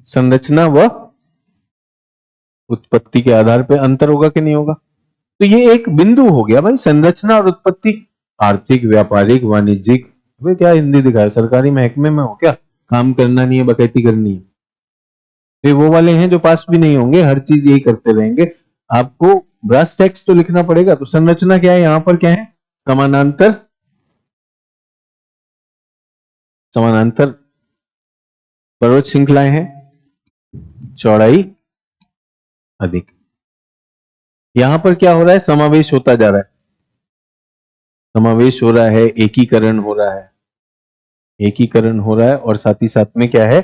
संरचना व उत्पत्ति के आधार पर अंतर होगा कि नहीं होगा? तो ये एक बिंदु हो गया भाई, संरचना और उत्पत्ति। आर्थिक, व्यापारिक, वाणिज्यिक। वे क्या हिंदी दिखाए, सरकारी महकमे में हो क्या? काम करना नहीं है, बकैती करनी है। वे वो वाले हैं जो पास भी नहीं होंगे, हर चीज यही करते रहेंगे। आपको ब्रास टैक्स तो लिखना पड़ेगा। तो संरचना क्या है, यहां पर क्या है? समानांतर, समानांतर पर्वत श्रृंखलाएं हैं, चौड़ाई अधिक। यहां पर क्या हो रहा है? समावेश होता जा रहा है, समावेश हो रहा है, एकीकरण हो रहा है, एकीकरण हो रहा है। और साथ ही साथ में क्या है?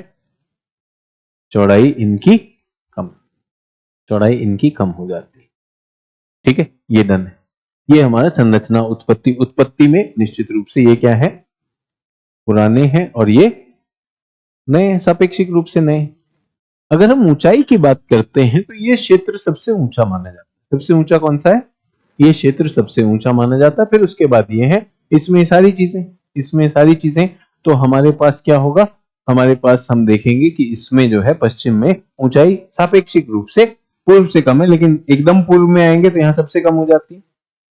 चौड़ाई इनकी कम, चौड़ाई इनकी कम हो जाती है। ठीक है, ये डन है। ये हमारा संरचना उत्पत्ति, उत्पत्ति में निश्चित रूप से ये क्या है, पुराने हैं और ये नए हैं, सापेक्षिक रूप से नए। अगर हम ऊंचाई की बात करते हैं तो ये क्षेत्र सबसे ऊंचा माना जाता है। सबसे ऊंचा कौन सा है, ये क्षेत्र सबसे ऊंचा माना जाता है। फिर उसके बाद ये है, इसमें सारी चीजें। तो हमारे पास क्या होगा, हमारे पास हम देखेंगे कि इसमें जो है पश्चिम में ऊंचाई सापेक्षिक रूप से पूर्व से कम है, लेकिन एकदम पूर्व में आएंगे तो यहाँ सबसे कम हो जाती है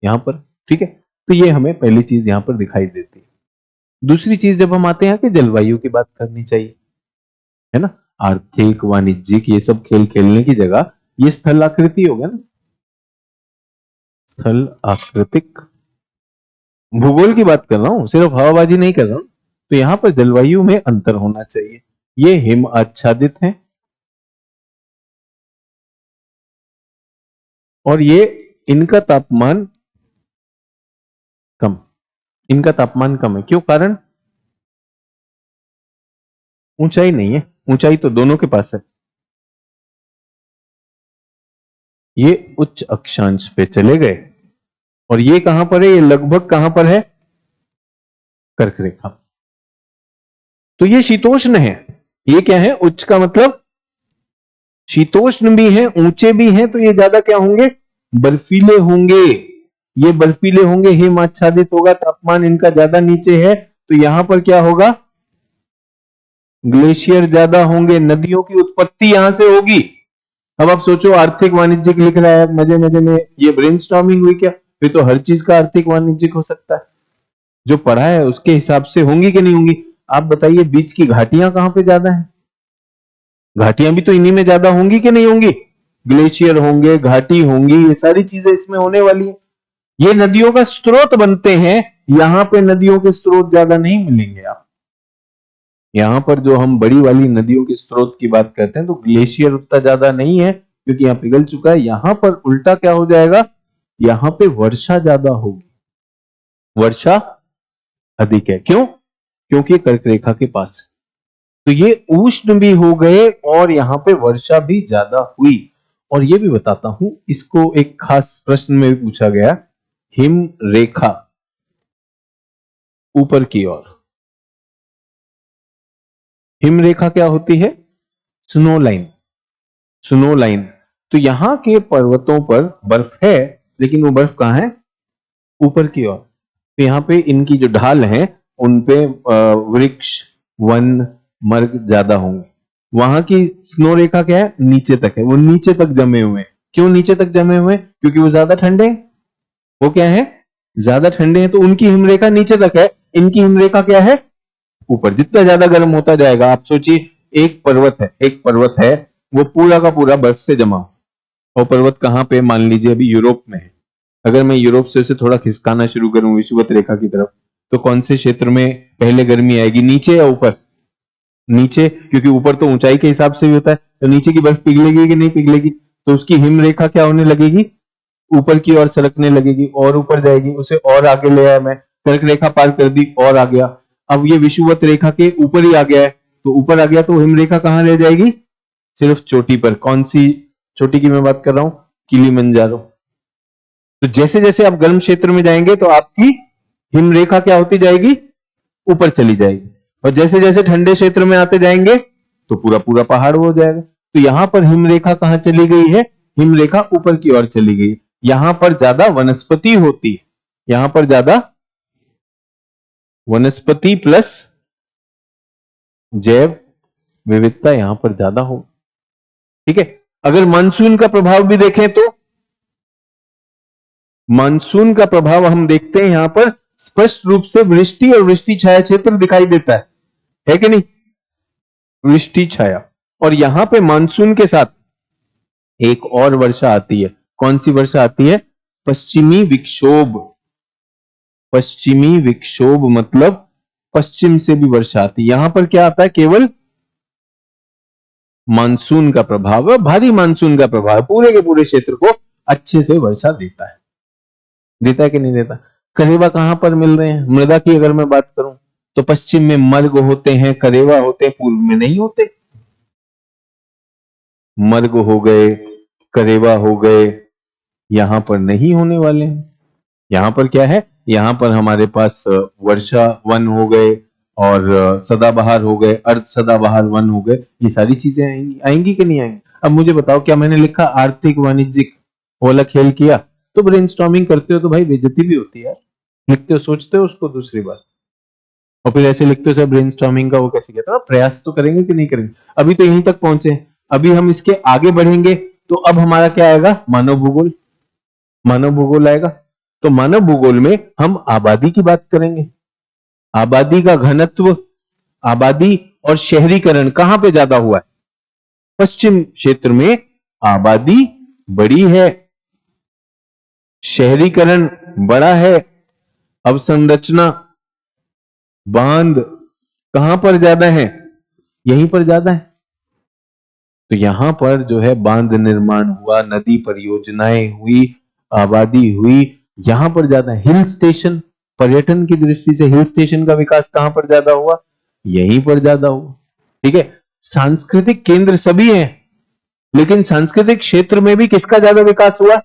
यहाँ पर। ठीक है, तो ये हमें पहली चीज यहाँ पर दिखाई देती है। दूसरी चीज जब हम आते हैं कि जलवायु की बात करनी चाहिए, है ना। आर्थिक वाणिज्यिक ये सब खेल खेलने की जगह ये स्थल आकृति होगा ना, स्थल आकृतिक भूगोल की बात कर रहा हूं, सिर्फ हवाबाजी नहीं कर रहा हूं। तो यहां पर जलवायु में अंतर होना चाहिए। ये हिम आच्छादित है और ये इनका तापमान कम, इनका तापमान कम है। क्यों कारण, ऊंचाई नहीं है, ऊंचाई तो दोनों के पास है। ये उच्च अक्षांश पे चले गए और ये कहां पर है, ये लगभग कहां पर है, कर्क रेखा। तो ये शीतोष्ण है। ये क्या है, उच्च का मतलब शीतोष्ण भी है, ऊंचे भी हैं, तो ये ज्यादा क्या होंगे, बर्फीले होंगे। ये बर्फीले होंगे, हिम आच्छादित होगा, तापमान इनका ज्यादा नीचे है, तो यहां पर क्या होगा, ग्लेशियर ज्यादा होंगे, नदियों की उत्पत्ति यहां से होगी। अब आप सोचो, आर्थिक वाणिज्यिक लिख रहा है, मजे मजे में ये ब्रेनस्टॉर्मिंग हुई क्या, फिर तो हर चीज का आर्थिक वाणिज्यिक हो सकता है। जो पढ़ा है उसके हिसाब से होंगी कि नहीं होंगी। आप बताइए, बीच की घाटियां कहां पे ज्यादा है, घाटियां भी तो इन्हीं में ज्यादा होंगी कि नहीं होंगी, ग्लेशियर होंगे, घाटी होंगी, ये सारी चीजें इसमें होने वाली है। ये नदियों का स्रोत बनते हैं, यहां पे नदियों के स्रोत ज्यादा नहीं मिलेंगे। आप यहां पर जो हम बड़ी वाली नदियों के स्रोत की बात करते हैं तो ग्लेशियर उतना ज्यादा नहीं है, क्योंकि यहां पिघल चुका है। यहां पर उल्टा क्या हो जाएगा, यहां पे वर्षा ज्यादा होगी, वर्षा अधिक है। क्यों, क्योंकि कर्क रेखा के पास है। तो ये उष्ण भी हो गए और यहां पे वर्षा भी ज्यादा हुई। और ये भी बताता हूं, इसको एक खास प्रश्न में भी पूछा गया, हिम रेखा ऊपर की ओर, हिम रेखा क्या होती है, स्नो लाइन, स्नो लाइन। तो यहां के पर्वतों पर बर्फ है, लेकिन वो बर्फ कहां है, ऊपर की ओर। तो यहाँ पे इनकी जो ढाल है उनपे वृक्ष, वन, मर्ग ज्यादा होंगे। वहां की स्नो रेखा क्या है, नीचे तक है, वो नीचे तक जमे हुए हैं। क्यों नीचे तक जमे हुए हैं, क्योंकि वो ज्यादा ठंडे हैं। वो क्या है, ज्यादा ठंडे हैं, तो उनकी हिमरेखा नीचे तक है, इनकी हिमरेखा क्या है, ऊपर। जितना ज्यादा गर्म होता जाएगा, आप सोचिए, एक पर्वत है, वो पूरा का पूरा बर्फ से जमा हो। वो पर्वत कहां पे, मान लीजिए अभी यूरोप में है। अगर मैं यूरोप से उसे थोड़ा खिसकाना शुरू करूं विषुवत रेखा की तरफ, तो कौन से क्षेत्र में पहले गर्मी आएगी, नीचे या ऊपर, नीचे, क्योंकि ऊपर तो ऊंचाई के हिसाब से भी होता है। तो नीचे की बर्फ पिघलेगी कि नहीं पिघलेगी, तो उसकी हिम रेखा क्या होने लगेगी, ऊपर की ओर सरकने लगेगी, और ऊपर जाएगी। उसे और आगे ले आया मैं, कर्क रेखा पार कर दी और आ गया। अब ये विषुवत रेखा के ऊपर ही आ गया है, तो ऊपर आ गया तो हिम रेखा कहां रह जाएगी, सिर्फ चोटी पर। कौन सी चोटी की मैं बात कर रहा हूं, किलिमंजारो। तो जैसे जैसे आप गर्म क्षेत्र में जाएंगे तो आपकी हिम रेखा क्या होती जाएगी, ऊपर चली जाएगी। और जैसे जैसे ठंडे क्षेत्र में आते जाएंगे तो पूरा पूरा पहाड़ हो जाएगा। तो यहां पर हिम रेखा कहां चली गई है, हिम रेखा ऊपर की ओर चली गई। यहां पर ज्यादा वनस्पति होती है, यहां पर ज्यादा वनस्पति प्लस जैव विविधता यहां पर ज्यादा हो। ठीक है, अगर मानसून का प्रभाव भी देखें तो मानसून का प्रभाव हम देखते हैं, यहां पर स्पष्ट रूप से वृष्टि और वृष्टि छाया क्षेत्र दिखाई देता है कि नहीं, वृष्टि छाया। और यहां पे मानसून के साथ एक और वर्षा आती है। कौन सी वर्षा आती है, पश्चिमी विक्षोभ। पश्चिमी विक्षोभ मतलब पश्चिम से भी वर्षा आती है। यहां पर क्या आता है, केवल मानसून का प्रभाव है, भारी मानसून का प्रभाव पूरे के पूरे क्षेत्र को अच्छे से वर्षा देता है। देता है कि नहीं देता। करेवा कहां पर मिल रहे हैं, मृदा की अगर मैं बात करूं तो पश्चिम में मर्ग होते हैं, करेवा होते हैं, पूर्व में नहीं होते। मर्ग हो गए, करेवा हो गए, यहां पर नहीं होने वाले हैं। यहां पर क्या है, यहां पर हमारे पास वर्षा वन हो गए और सदाबहार हो गए, अर्ध सदाबहार वन हो गए, ये सारी चीजें आएंगी, आएंगी कि नहीं आएंगी? अब मुझे बताओ, क्या मैंने लिखा आर्थिक वाणिज्यिक वाला खेल किया तो ब्रेनस्टॉर्मिंग करते हो तो भाई बेइज्जती भी होती है यार। लिखते हो, सोचते हो उसको दूसरी बार, और फिर ऐसे लिखते हो सर ब्रेनस्टॉर्मिंग का वो कैसे किया, तो प्रयास तो करेंगे कि नहीं करेंगे? अभी तो यहीं तक पहुंचे हैं, अभी हम इसके आगे बढ़ेंगे तो अब हमारा क्या आएगा, मानव भूगोल। मानव भूगोल आएगा तो मानव भूगोल में हम आबादी की बात करेंगे, आबादी का घनत्व, आबादी और शहरीकरण कहां पे ज्यादा हुआ है? पश्चिम क्षेत्र में आबादी बड़ी है, शहरीकरण बड़ा है, अवसंरचना, बांध कहां पर ज्यादा है? यहीं पर ज्यादा है। तो यहां पर जो है बांध निर्माण हुआ, नदी परियोजनाएं हुई, आबादी हुई, यहां पर ज्यादा। हिल स्टेशन, पर्यटन की दृष्टि से हिल स्टेशन का विकास कहां पर ज्यादा हुआ? यहीं पर ज्यादा हुआ। ठीक है, सांस्कृतिक केंद्र सभी हैं, लेकिन सांस्कृतिक क्षेत्र में भी किसका ज्यादा विकास हुआ?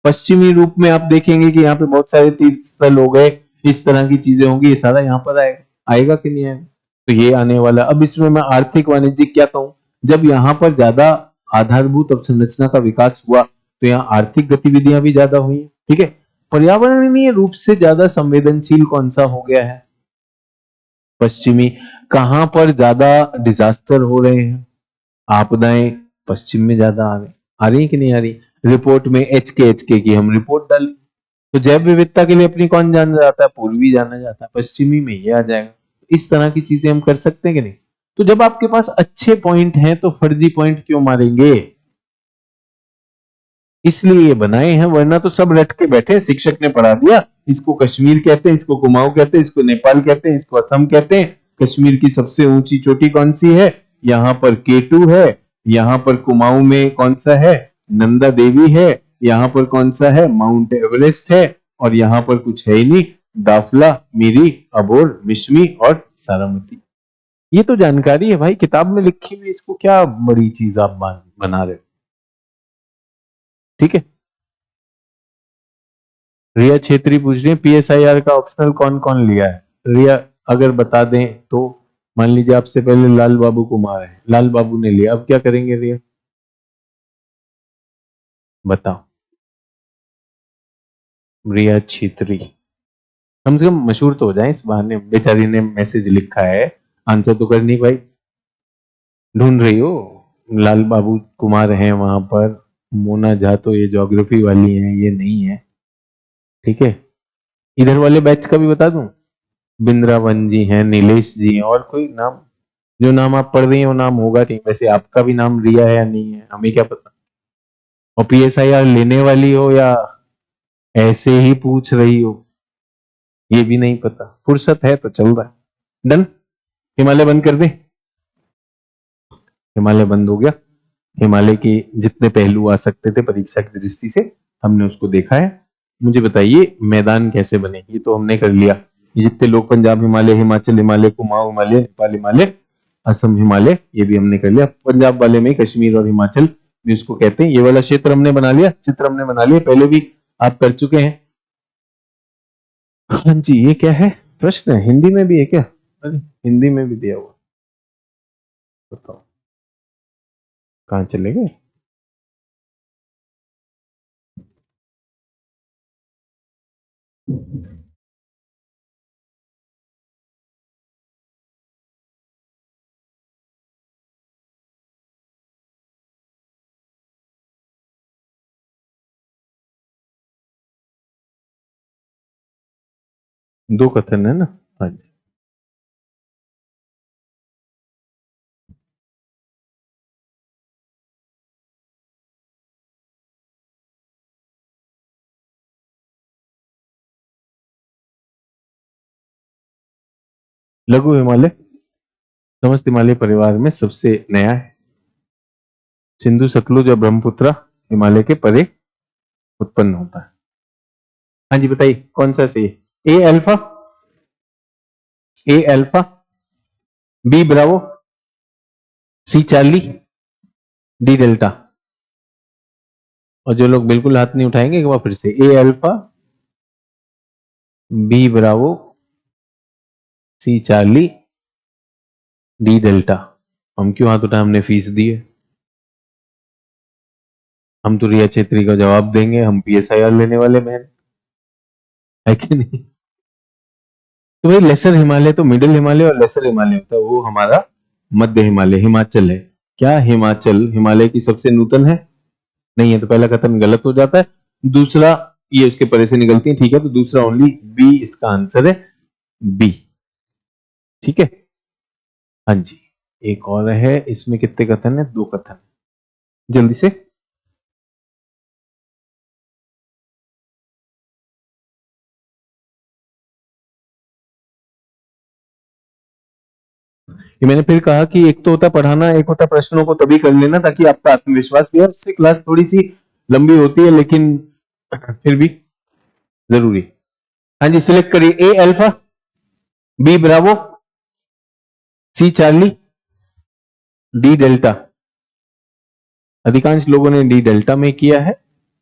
पश्चिमी रूप में आप देखेंगे कि यहाँ पे बहुत सारे तीर्थ स्थल हो गए, इस तरह की चीजें होंगी, ये सारा यहाँ पर आएगा, आएगा कि नहीं आएगा? तो ये आने वाला। अब इसमें मैं आर्थिक वाणिज्यिक क्या कहूं, जब यहाँ पर ज्यादा आधारभूत अवसंरचना का विकास हुआ तो यहाँ आर्थिक गतिविधियां भी ज्यादा हुई। ठीक है, पर्यावरणीय रूप से ज्यादा संवेदनशील कौन सा हो गया है? पश्चिमी। कहां पर ज्यादा डिजास्टर हो रहे हैं, आपदाएं पश्चिम में ज्यादा आ रही है कि नहीं आ रही? रिपोर्ट में एच के की हम रिपोर्ट डालें तो जैव विविधता के लिए अपनी कौन जाना जाता है? पूर्वी जाना जाता है, पश्चिमी में ये आ जाएगा। इस तरह की चीजें हम कर सकते हैं कि नहीं? तो जब आपके पास अच्छे पॉइंट हैं तो फर्जी पॉइंट क्यों मारेंगे? इसलिए ये बनाए हैं, वरना तो सब रट के बैठे, शिक्षक ने पढ़ा दिया, इसको कश्मीर कहते हैं, इसको कुमाऊं कहते हैं, इसको नेपाल कहते हैं, इसको असम कहते हैं। कश्मीर की सबसे ऊंची चोटी कौन सी है? यहाँ पर केटू है। यहाँ पर कुमाऊं में कौन सा है? नंदा देवी है। यहाँ पर कौन सा है? माउंट एवरेस्ट है। और यहाँ पर कुछ है ही नहीं, दाफला, मिरी, अबोर, मिश्मी और सारामती। ये तो जानकारी है भाई, किताब में लिखी हुई, इसको क्या बड़ी चीज आप बना रहे हो? ठीक है। रिया छेत्री पूछ रही है पीएसआईआर का ऑप्शनल कौन कौन लिया है? रिया अगर बता दें तो। मान लीजिए आपसे पहले लाल बाबू कुमार है, लाल बाबू ने लिया, अब क्या करेंगे रिया? बताओ। रिया छेत्री कम से कम मशहूर तो हो जाए इस बहाने, बेचारी ने मैसेज लिखा है, आंसर तो करनी भाई। ढूंढ रही हो? लाल बाबू कुमार हैं वहां पर, मोना झा तो ये ज्योग्राफी वाली है, ये नहीं है। ठीक है, इधर वाले बैच का भी बता दूं, बिंद्रावन जी हैं, नीलेश जी हैं, और कोई नाम? जो नाम आप पढ़ रही हैं वो नाम होगा नहीं, वैसे आपका भी नाम रिया है या नहीं है हमें क्या पता। और पीएसआईआर लेने वाली हो या ऐसे ही पूछ रही हो ये भी नहीं पता, फुर्सत है तो चल रहा है। डन। हिमालय बंद कर दे। हिमालय बंद हो गया। हिमालय के जितने पहलू आ सकते थे परीक्षा की दृष्टि से हमने उसको देखा है। मुझे बताइए मैदान कैसे बने, ये तो हमने कर लिया। ये जितने लोग, पंजाब हिमालय, हिमाचल हिमालय, कुमाऊं हिमालय, नेपाल हिमालय, असम हिमालय, ये भी हमने कर लिया। पंजाब वाले में कश्मीर और हिमाचल भी उसको कहते हैं। ये वाला क्षेत्र हमने बना लिया, चित्र हमने बना लिया, पहले भी आप कर चुके हैं। हाँ जी, ये क्या है? प्रश्न है, हिंदी में भी है क्या? अरे हिंदी में भी दिया हुआ, बताओ कहाँ चले गए? दो कथन है ना? हाँ जी। लघु हिमालय समस्त हिमालय परिवार में सबसे नया है। सिंधु सतलुज और ब्रह्मपुत्र हिमालय के परे उत्पन्न होता है। हाँ जी बताइए कौन सा सही है? ए अल्फा, ए अल्फा, बी ब्रावो, सी चार्ली, डी डेल्टा। और जो लोग बिल्कुल हाथ नहीं उठाएंगे एक बार फिर से, ए अल्फा, बी ब्रावो, सी चार्ली, डी डेल्टा। हम क्यों हाथ उठाए? हमने फीस दी है। हम तो रिया छेत्री का जवाब देंगे, हम पीएसआईआर लेने वाले मैन है कि नहीं? तो भाई लेसर हिमालय तो मिडिल हिमालय और लेसर हिमालय होता है, वो हमारा मध्य हिमालय हिमाचल है। क्या हिमाचल हिमालय की सबसे नूतन है? नहीं है, तो पहला कथन गलत हो जाता है। दूसरा, ये उसके परे से निकलती है, ठीक है, तो दूसरा ओनली बी इसका आंसर है, बी। ठीक है, हाँ जी। एक और है, इसमें कितने कथन है? 2 कथन। जल्दी से। ये मैंने फिर कहा कि एक तो होता पढ़ाना, एक होता प्रश्नों को तभी कर लेना ताकि आपका आत्मविश्वास भी है। उससे क्लास थोड़ी सी लंबी होती है लेकिन फिर भी जरूरी। हाँ जी, सिलेक्ट करिए। ए अल्फा, बी ब्रावो, सी चार्ली, डी डेल्टा। अधिकांश लोगों ने डी डेल्टा में किया है।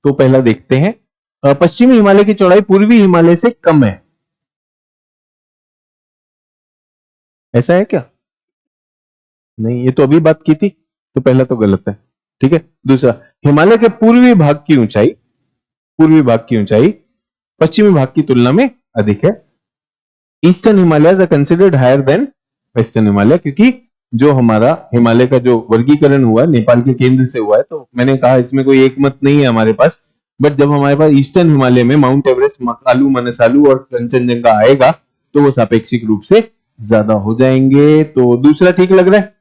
तो पहला देखते हैं, पश्चिमी हिमालय की चौड़ाई पूर्वी हिमालय से कम है, ऐसा है क्या? नहीं, ये तो अभी बात की थी, तो पहला तो गलत है। ठीक है, दूसरा, हिमालय के पूर्वी भाग की ऊंचाई, पूर्वी भाग की ऊंचाई पश्चिमी भाग की तुलना में अधिक है। Eastern Himalaya are considered higher than western Himalaya, क्योंकि जो हमारा हिमालय का जो वर्गीकरण हुआ नेपाल के केंद्र से हुआ है, तो मैंने कहा इसमें कोई एक मत नहीं है हमारे पास। बट जब हमारे पास ईस्टर्न हिमालय में माउंट एवरेस्ट, मकालू, मनसालू और कंचनजंगा आएगा तो वो सापेक्षिक रूप से ज्यादा हो जाएंगे। तो दूसरा ठीक लग रहा है,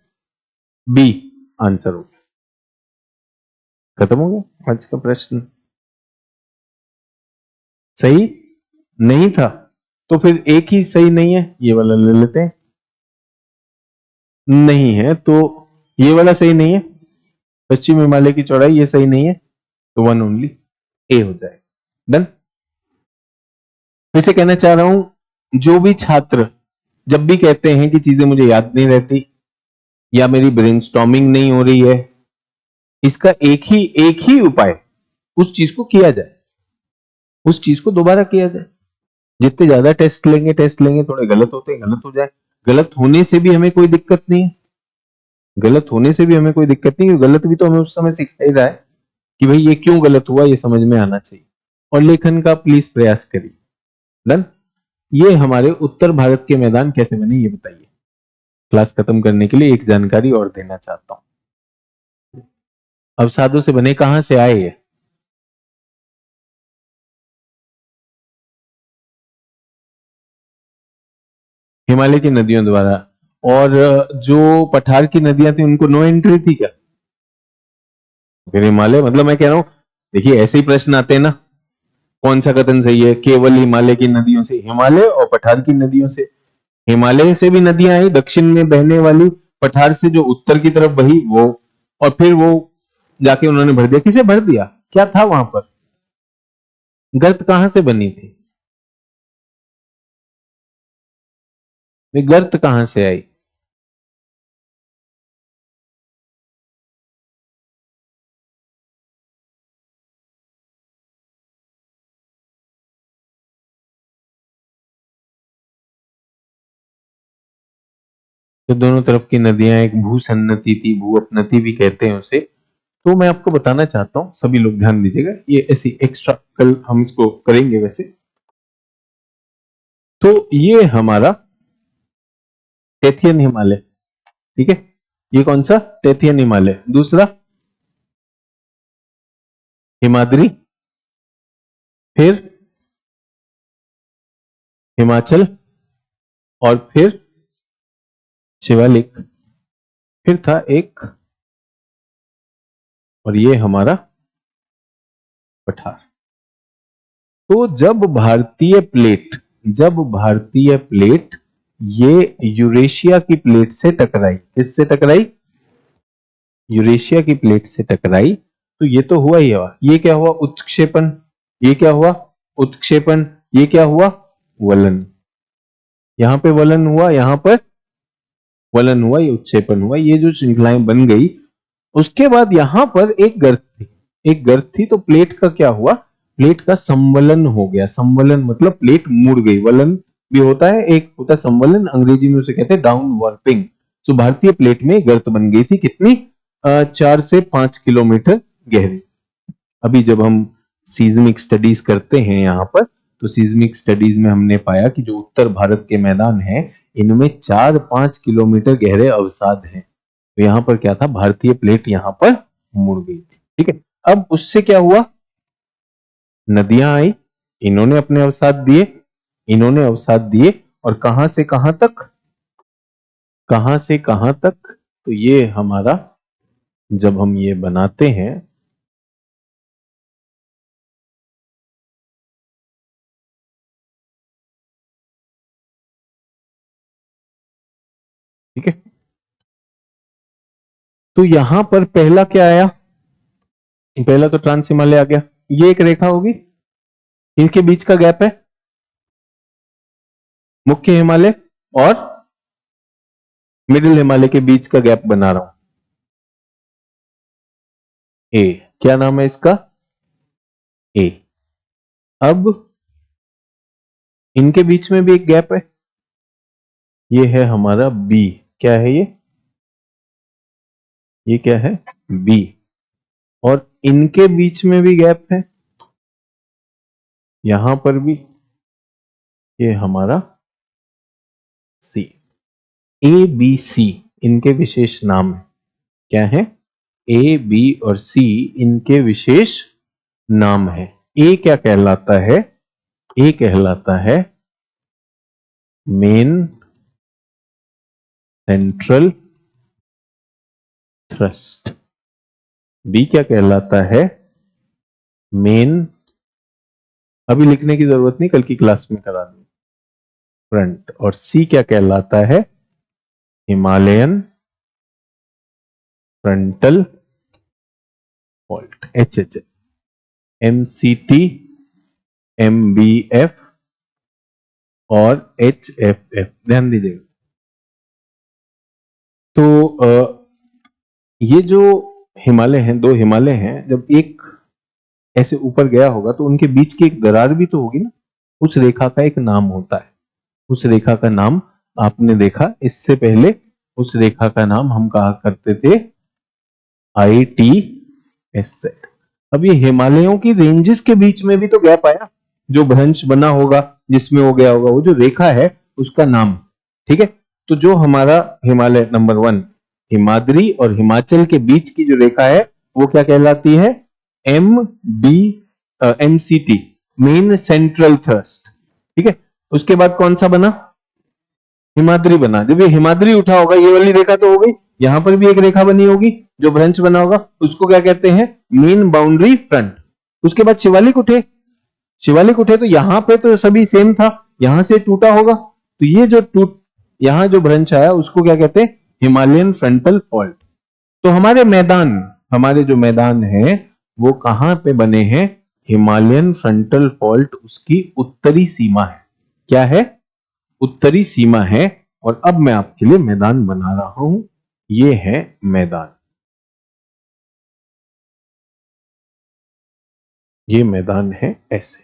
बी आंसर हो गया। खत्म हो गया आज का प्रश्न। सही नहीं था तो फिर एक ही सही नहीं है, ये वाला ले लेते हैं। नहीं है तो ये वाला सही नहीं है, पश्चिम हिमालय की चौड़ाई, ये सही नहीं है, तो वन ओनली ए हो जाएगा। डन। फिर से कहना चाह रहा हूं, जो भी छात्र जब भी कहते हैं कि चीजें मुझे याद नहीं रहती या मेरी ब्रेनस्टॉर्मिंग नहीं हो रही है, इसका एक ही उपाय, उस चीज को किया जाए, उस चीज को दोबारा किया जाए। जितने ज्यादा टेस्ट लेंगे, थोड़े गलत होते हैं, गलत हो जाए। गलत होने से भी हमें कोई दिक्कत नहीं है, गलत होने से भी हमें कोई दिक्कत नहीं है, गलत भी तो हमें उस समय सिखा ही रहा है कि भाई ये क्यों गलत हुआ, ये समझ में आना चाहिए। और लेखन का प्लीज प्रयास करिए। डन। ये हमारे उत्तर भारत के मैदान कैसे बने, ये बताइए। क्लास खत्म करने के लिए एक जानकारी और देना चाहता हूं। अवसादों से बने, कहां से आए ये? हिमालय की नदियों द्वारा। और जो पठार की नदियां थी उनको नो एंट्री थी क्या? फिर हिमालय, मतलब मैं कह रहा हूं, देखिए ऐसे ही प्रश्न आते हैं ना, कौन सा कथन सही है? केवल हिमालय की नदियों से, हिमालय और पठार की नदियों से। हिमालय से भी नदियां आई दक्षिण में बहने वाली, पठार से जो उत्तर की तरफ बही वो, और फिर वो जाके उन्होंने भर दिया। किसे भर दिया? क्या था वहां पर? गर्त कहां से बनी थी? वे गर्त कहां से आई? तो दोनों तरफ की नदियां एक भूसन्नति थी, भू अपनति भी कहते हैं उसे। तो मैं आपको बताना चाहता हूं, सभी लोग ध्यान दीजिएगा, ये ऐसी एक्स्ट्रा कल हम इसको करेंगे वैसे। तो ये हमारा टेथियन हिमालय, ठीक है, ये कौन सा? टेथियन हिमालय। दूसरा हिमाद्री, फिर हिमाचल, और फिर शिवालिक, फिर था एक, और ये हमारा पठार। तो जब भारतीय प्लेट ये यूरेशिया की प्लेट से टकराई, किससे टकराई? यूरेशिया की प्लेट से टकराई, तो ये तो हुआ ही हुआ। ये क्या हुआ? उत्क्षेपण। ये क्या हुआ? उत्क्षेपण। ये क्या हुआ? वलन। यहां पे वलन हुआ, यहां पर वलन हुआ, ये उत्क्षेपण हुआ, ये जो श्रृंखलाएं बन गई। उसके बाद यहां पर एक गर्त थी, एक गर्त थी, तो प्लेट का क्या हुआ, प्लेट का संवलन हो गया। संवलन मतलब प्लेट मुड़ गई। वलन भी होता है, एक होता है संवलन, अंग्रेजी में उसे कहते हैं डाउन वार्पिंग। तो भारतीय प्लेट में गर्त बन गई थी, कितनी, 4 से 5 किलोमीटर गहरी। अभी जब हम सीज्मिक स्टडीज करते हैं यहाँ पर, तो सीज्मिक स्टडीज में हमने पाया कि जो उत्तर भारत के मैदान हैं, इनमें 4-5 किलोमीटर गहरे अवसाद हैं। तो यहाँ पर क्या था, भारतीय प्लेट यहाँ पर मुड़ गई थी। ठीक है, अब उससे क्या हुआ, नदियां आई, इन्होंने अपने अवसाद दिए, इन्होंने अवसाद दिए, और कहां से कहां तक, कहां से कहां तक, तो ये हमारा, जब हम ये बनाते हैं, ठीक है, तो यहां पर पहला क्या आया, पहला तो ट्रांस हिमालय आ गया। ये एक रेखा होगी, इनके बीच का गैप है मुख्य हिमालय और मिडिल हिमालय के बीच का गैप बना रहा हूं, ए। क्या नाम है इसका, ए। अब इनके बीच में भी एक गैप है, ये है हमारा बी। क्या है ये क्या है, बी। और इनके बीच में भी गैप है, यहां पर भी, ये हमारा सी। ए बी सी इनके विशेष नाम है। क्या है, ए बी और सी इनके विशेष नाम है। ए क्या कहलाता है, ए कहलाता है मेन सेंट्रल थ्रस्ट। बी क्या कहलाता है, मेन, अभी लिखने की जरूरत नहीं, कल की क्लास में करा दूंगा, फ्रंट। और सी क्या कहलाता है, Himalayan frontal fault, H H, M C T, M B F और एच एफ एफ, ध्यान दीजिएगा। तो ये जो हिमालय हैं, दो हिमालय हैं, जब एक ऐसे ऊपर गया होगा तो उनके बीच की एक दरार भी तो होगी ना, उस रेखा का एक नाम होता है। उस रेखा का नाम आपने देखा, इससे पहले उस रेखा का नाम हम कहा करते थे आई टी एस सेट। अब ये हिमालयों की रेंजेस के बीच में भी तो गैप आया, जो भ्रंश बना होगा जिसमें वो गया होगा, वो जो रेखा है उसका नाम। ठीक है, तो जो हमारा हिमालय नंबर 1, हिमाद्री और हिमाचल के बीच की जो रेखा है, वो क्या कहलाती है, M B M C T, main central thrust. ठीक है, उसके बाद कौन सा बना, हिमाद्री बना। जब ये हिमाद्री उठा होगा, ये वाली रेखा तो हो गई, यहां पर भी एक रेखा बनी होगी जो भ्रंश बना होगा, उसको क्या कहते हैं, मेन बाउंड्री फ्रंट। उसके बाद शिवालिक उठे, शिवालिक उठे तो यहां पे तो सभी सेम था, यहां से टूटा होगा, तो ये जो यहां जो भ्रंश आया उसको क्या कहते हैं, हिमालयन फ्रंटल फॉल्ट। तो हमारे मैदान, हमारे जो मैदान है वो कहां पे बने हैं, हिमालयन फ्रंटल फॉल्ट उसकी उत्तरी सीमा है। क्या है, उत्तरी सीमा है। और अब मैं आपके लिए मैदान बना रहा हूं, ये है मैदान, ये मैदान है ऐसे।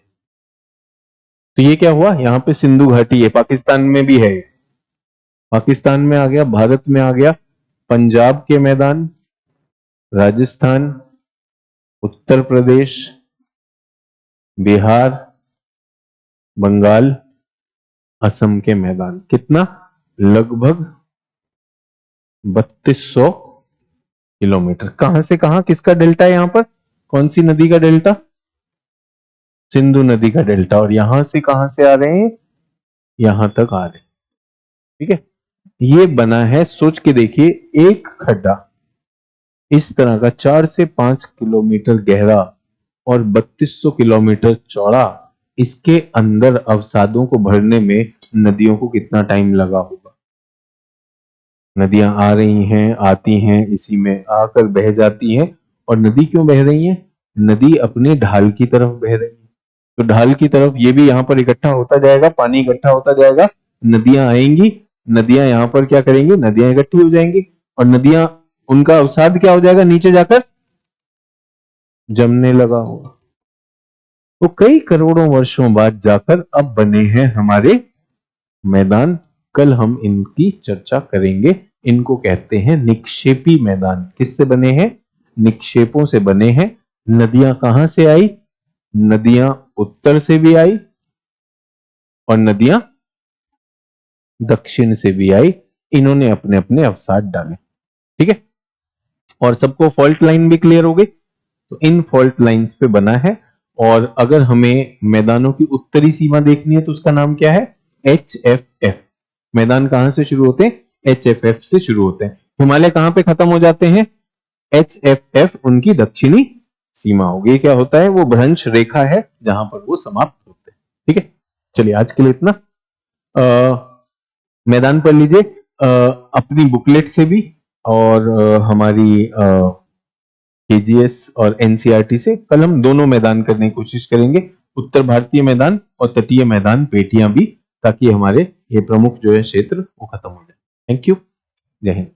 तो ये क्या हुआ, यहां पे सिंधु घाटी है, पाकिस्तान में भी है, पाकिस्तान में आ गया, भारत में आ गया, पंजाब के मैदान, राजस्थान, उत्तर प्रदेश, बिहार, बंगाल, असम के मैदान। कितना, लगभग 3200 किलोमीटर। कहां से कहां, किसका डेल्टा है यहां पर, कौन सी नदी का डेल्टा, सिंधु नदी का डेल्टा। और यहां से कहां से आ रहे हैं, यहां तक आ रहे हैं। ठीक है, ये बना है, सोच के देखिए, एक खड्डा इस तरह का 4 से 5 किलोमीटर गहरा और 3200 किलोमीटर चौड़ा, इसके अंदर अवसादों को भरने में नदियों को कितना टाइम लगा होगा। नदियां आ रही हैं, आती हैं, इसी में आकर बह जाती हैं। और नदी क्यों बह रही है, नदी अपने ढाल की तरफ बह रही है, तो ढाल की तरफ ये भी यहां पर इकट्ठा होता जाएगा, पानी इकट्ठा होता जाएगा, नदियां आएंगी, नदियां यहां पर क्या करेंगी, नदियां इकट्ठी हो जाएंगी, और नदियां, उनका अवसाद क्या हो जाएगा, नीचे जाकर जमने लगा होगा। तो कई करोड़ों वर्षों बाद जाकर अब बने हैं हमारे मैदान। कल हम इनकी चर्चा करेंगे। इनको कहते हैं निक्षेपी मैदान। किससे बने हैं? निक्षेपों से बने हैं। नदियां कहां से आई? नदियां उत्तर से भी आई और नदियां दक्षिण से भी आई। इन्होंने अपने अपने अवसाद डाले। ठीक है, और सबको फॉल्ट लाइन भी क्लियर हो गई। तो इन फॉल्ट लाइंस पे बना है। और अगर हमें मैदानों की उत्तरी सीमा देखनी है तो उसका नाम क्या है? HFF। मैदान कहां से शुरू होते हैं? HFF से शुरू होते हैं। हिमालय कहां पे खत्म हो जाते हैं? HFF उनकी दक्षिणी सीमा होगी। क्या होता है? वो भ्रंश रेखा है जहां पर वो समाप्त होते हैं। ठीक है, चलिए आज के लिए इतना। मैदान पढ़ लीजिए अपनी बुकलेट से भी और हमारी KGS और NCERT से। कल हम दोनों मैदान करने की कोशिश करेंगे, उत्तर भारतीय मैदान और तटीय मैदान पेटियां भी, ताकि हमारे ये प्रमुख जो है क्षेत्र वो खत्म हो जाए। Thank you. जय हिंद।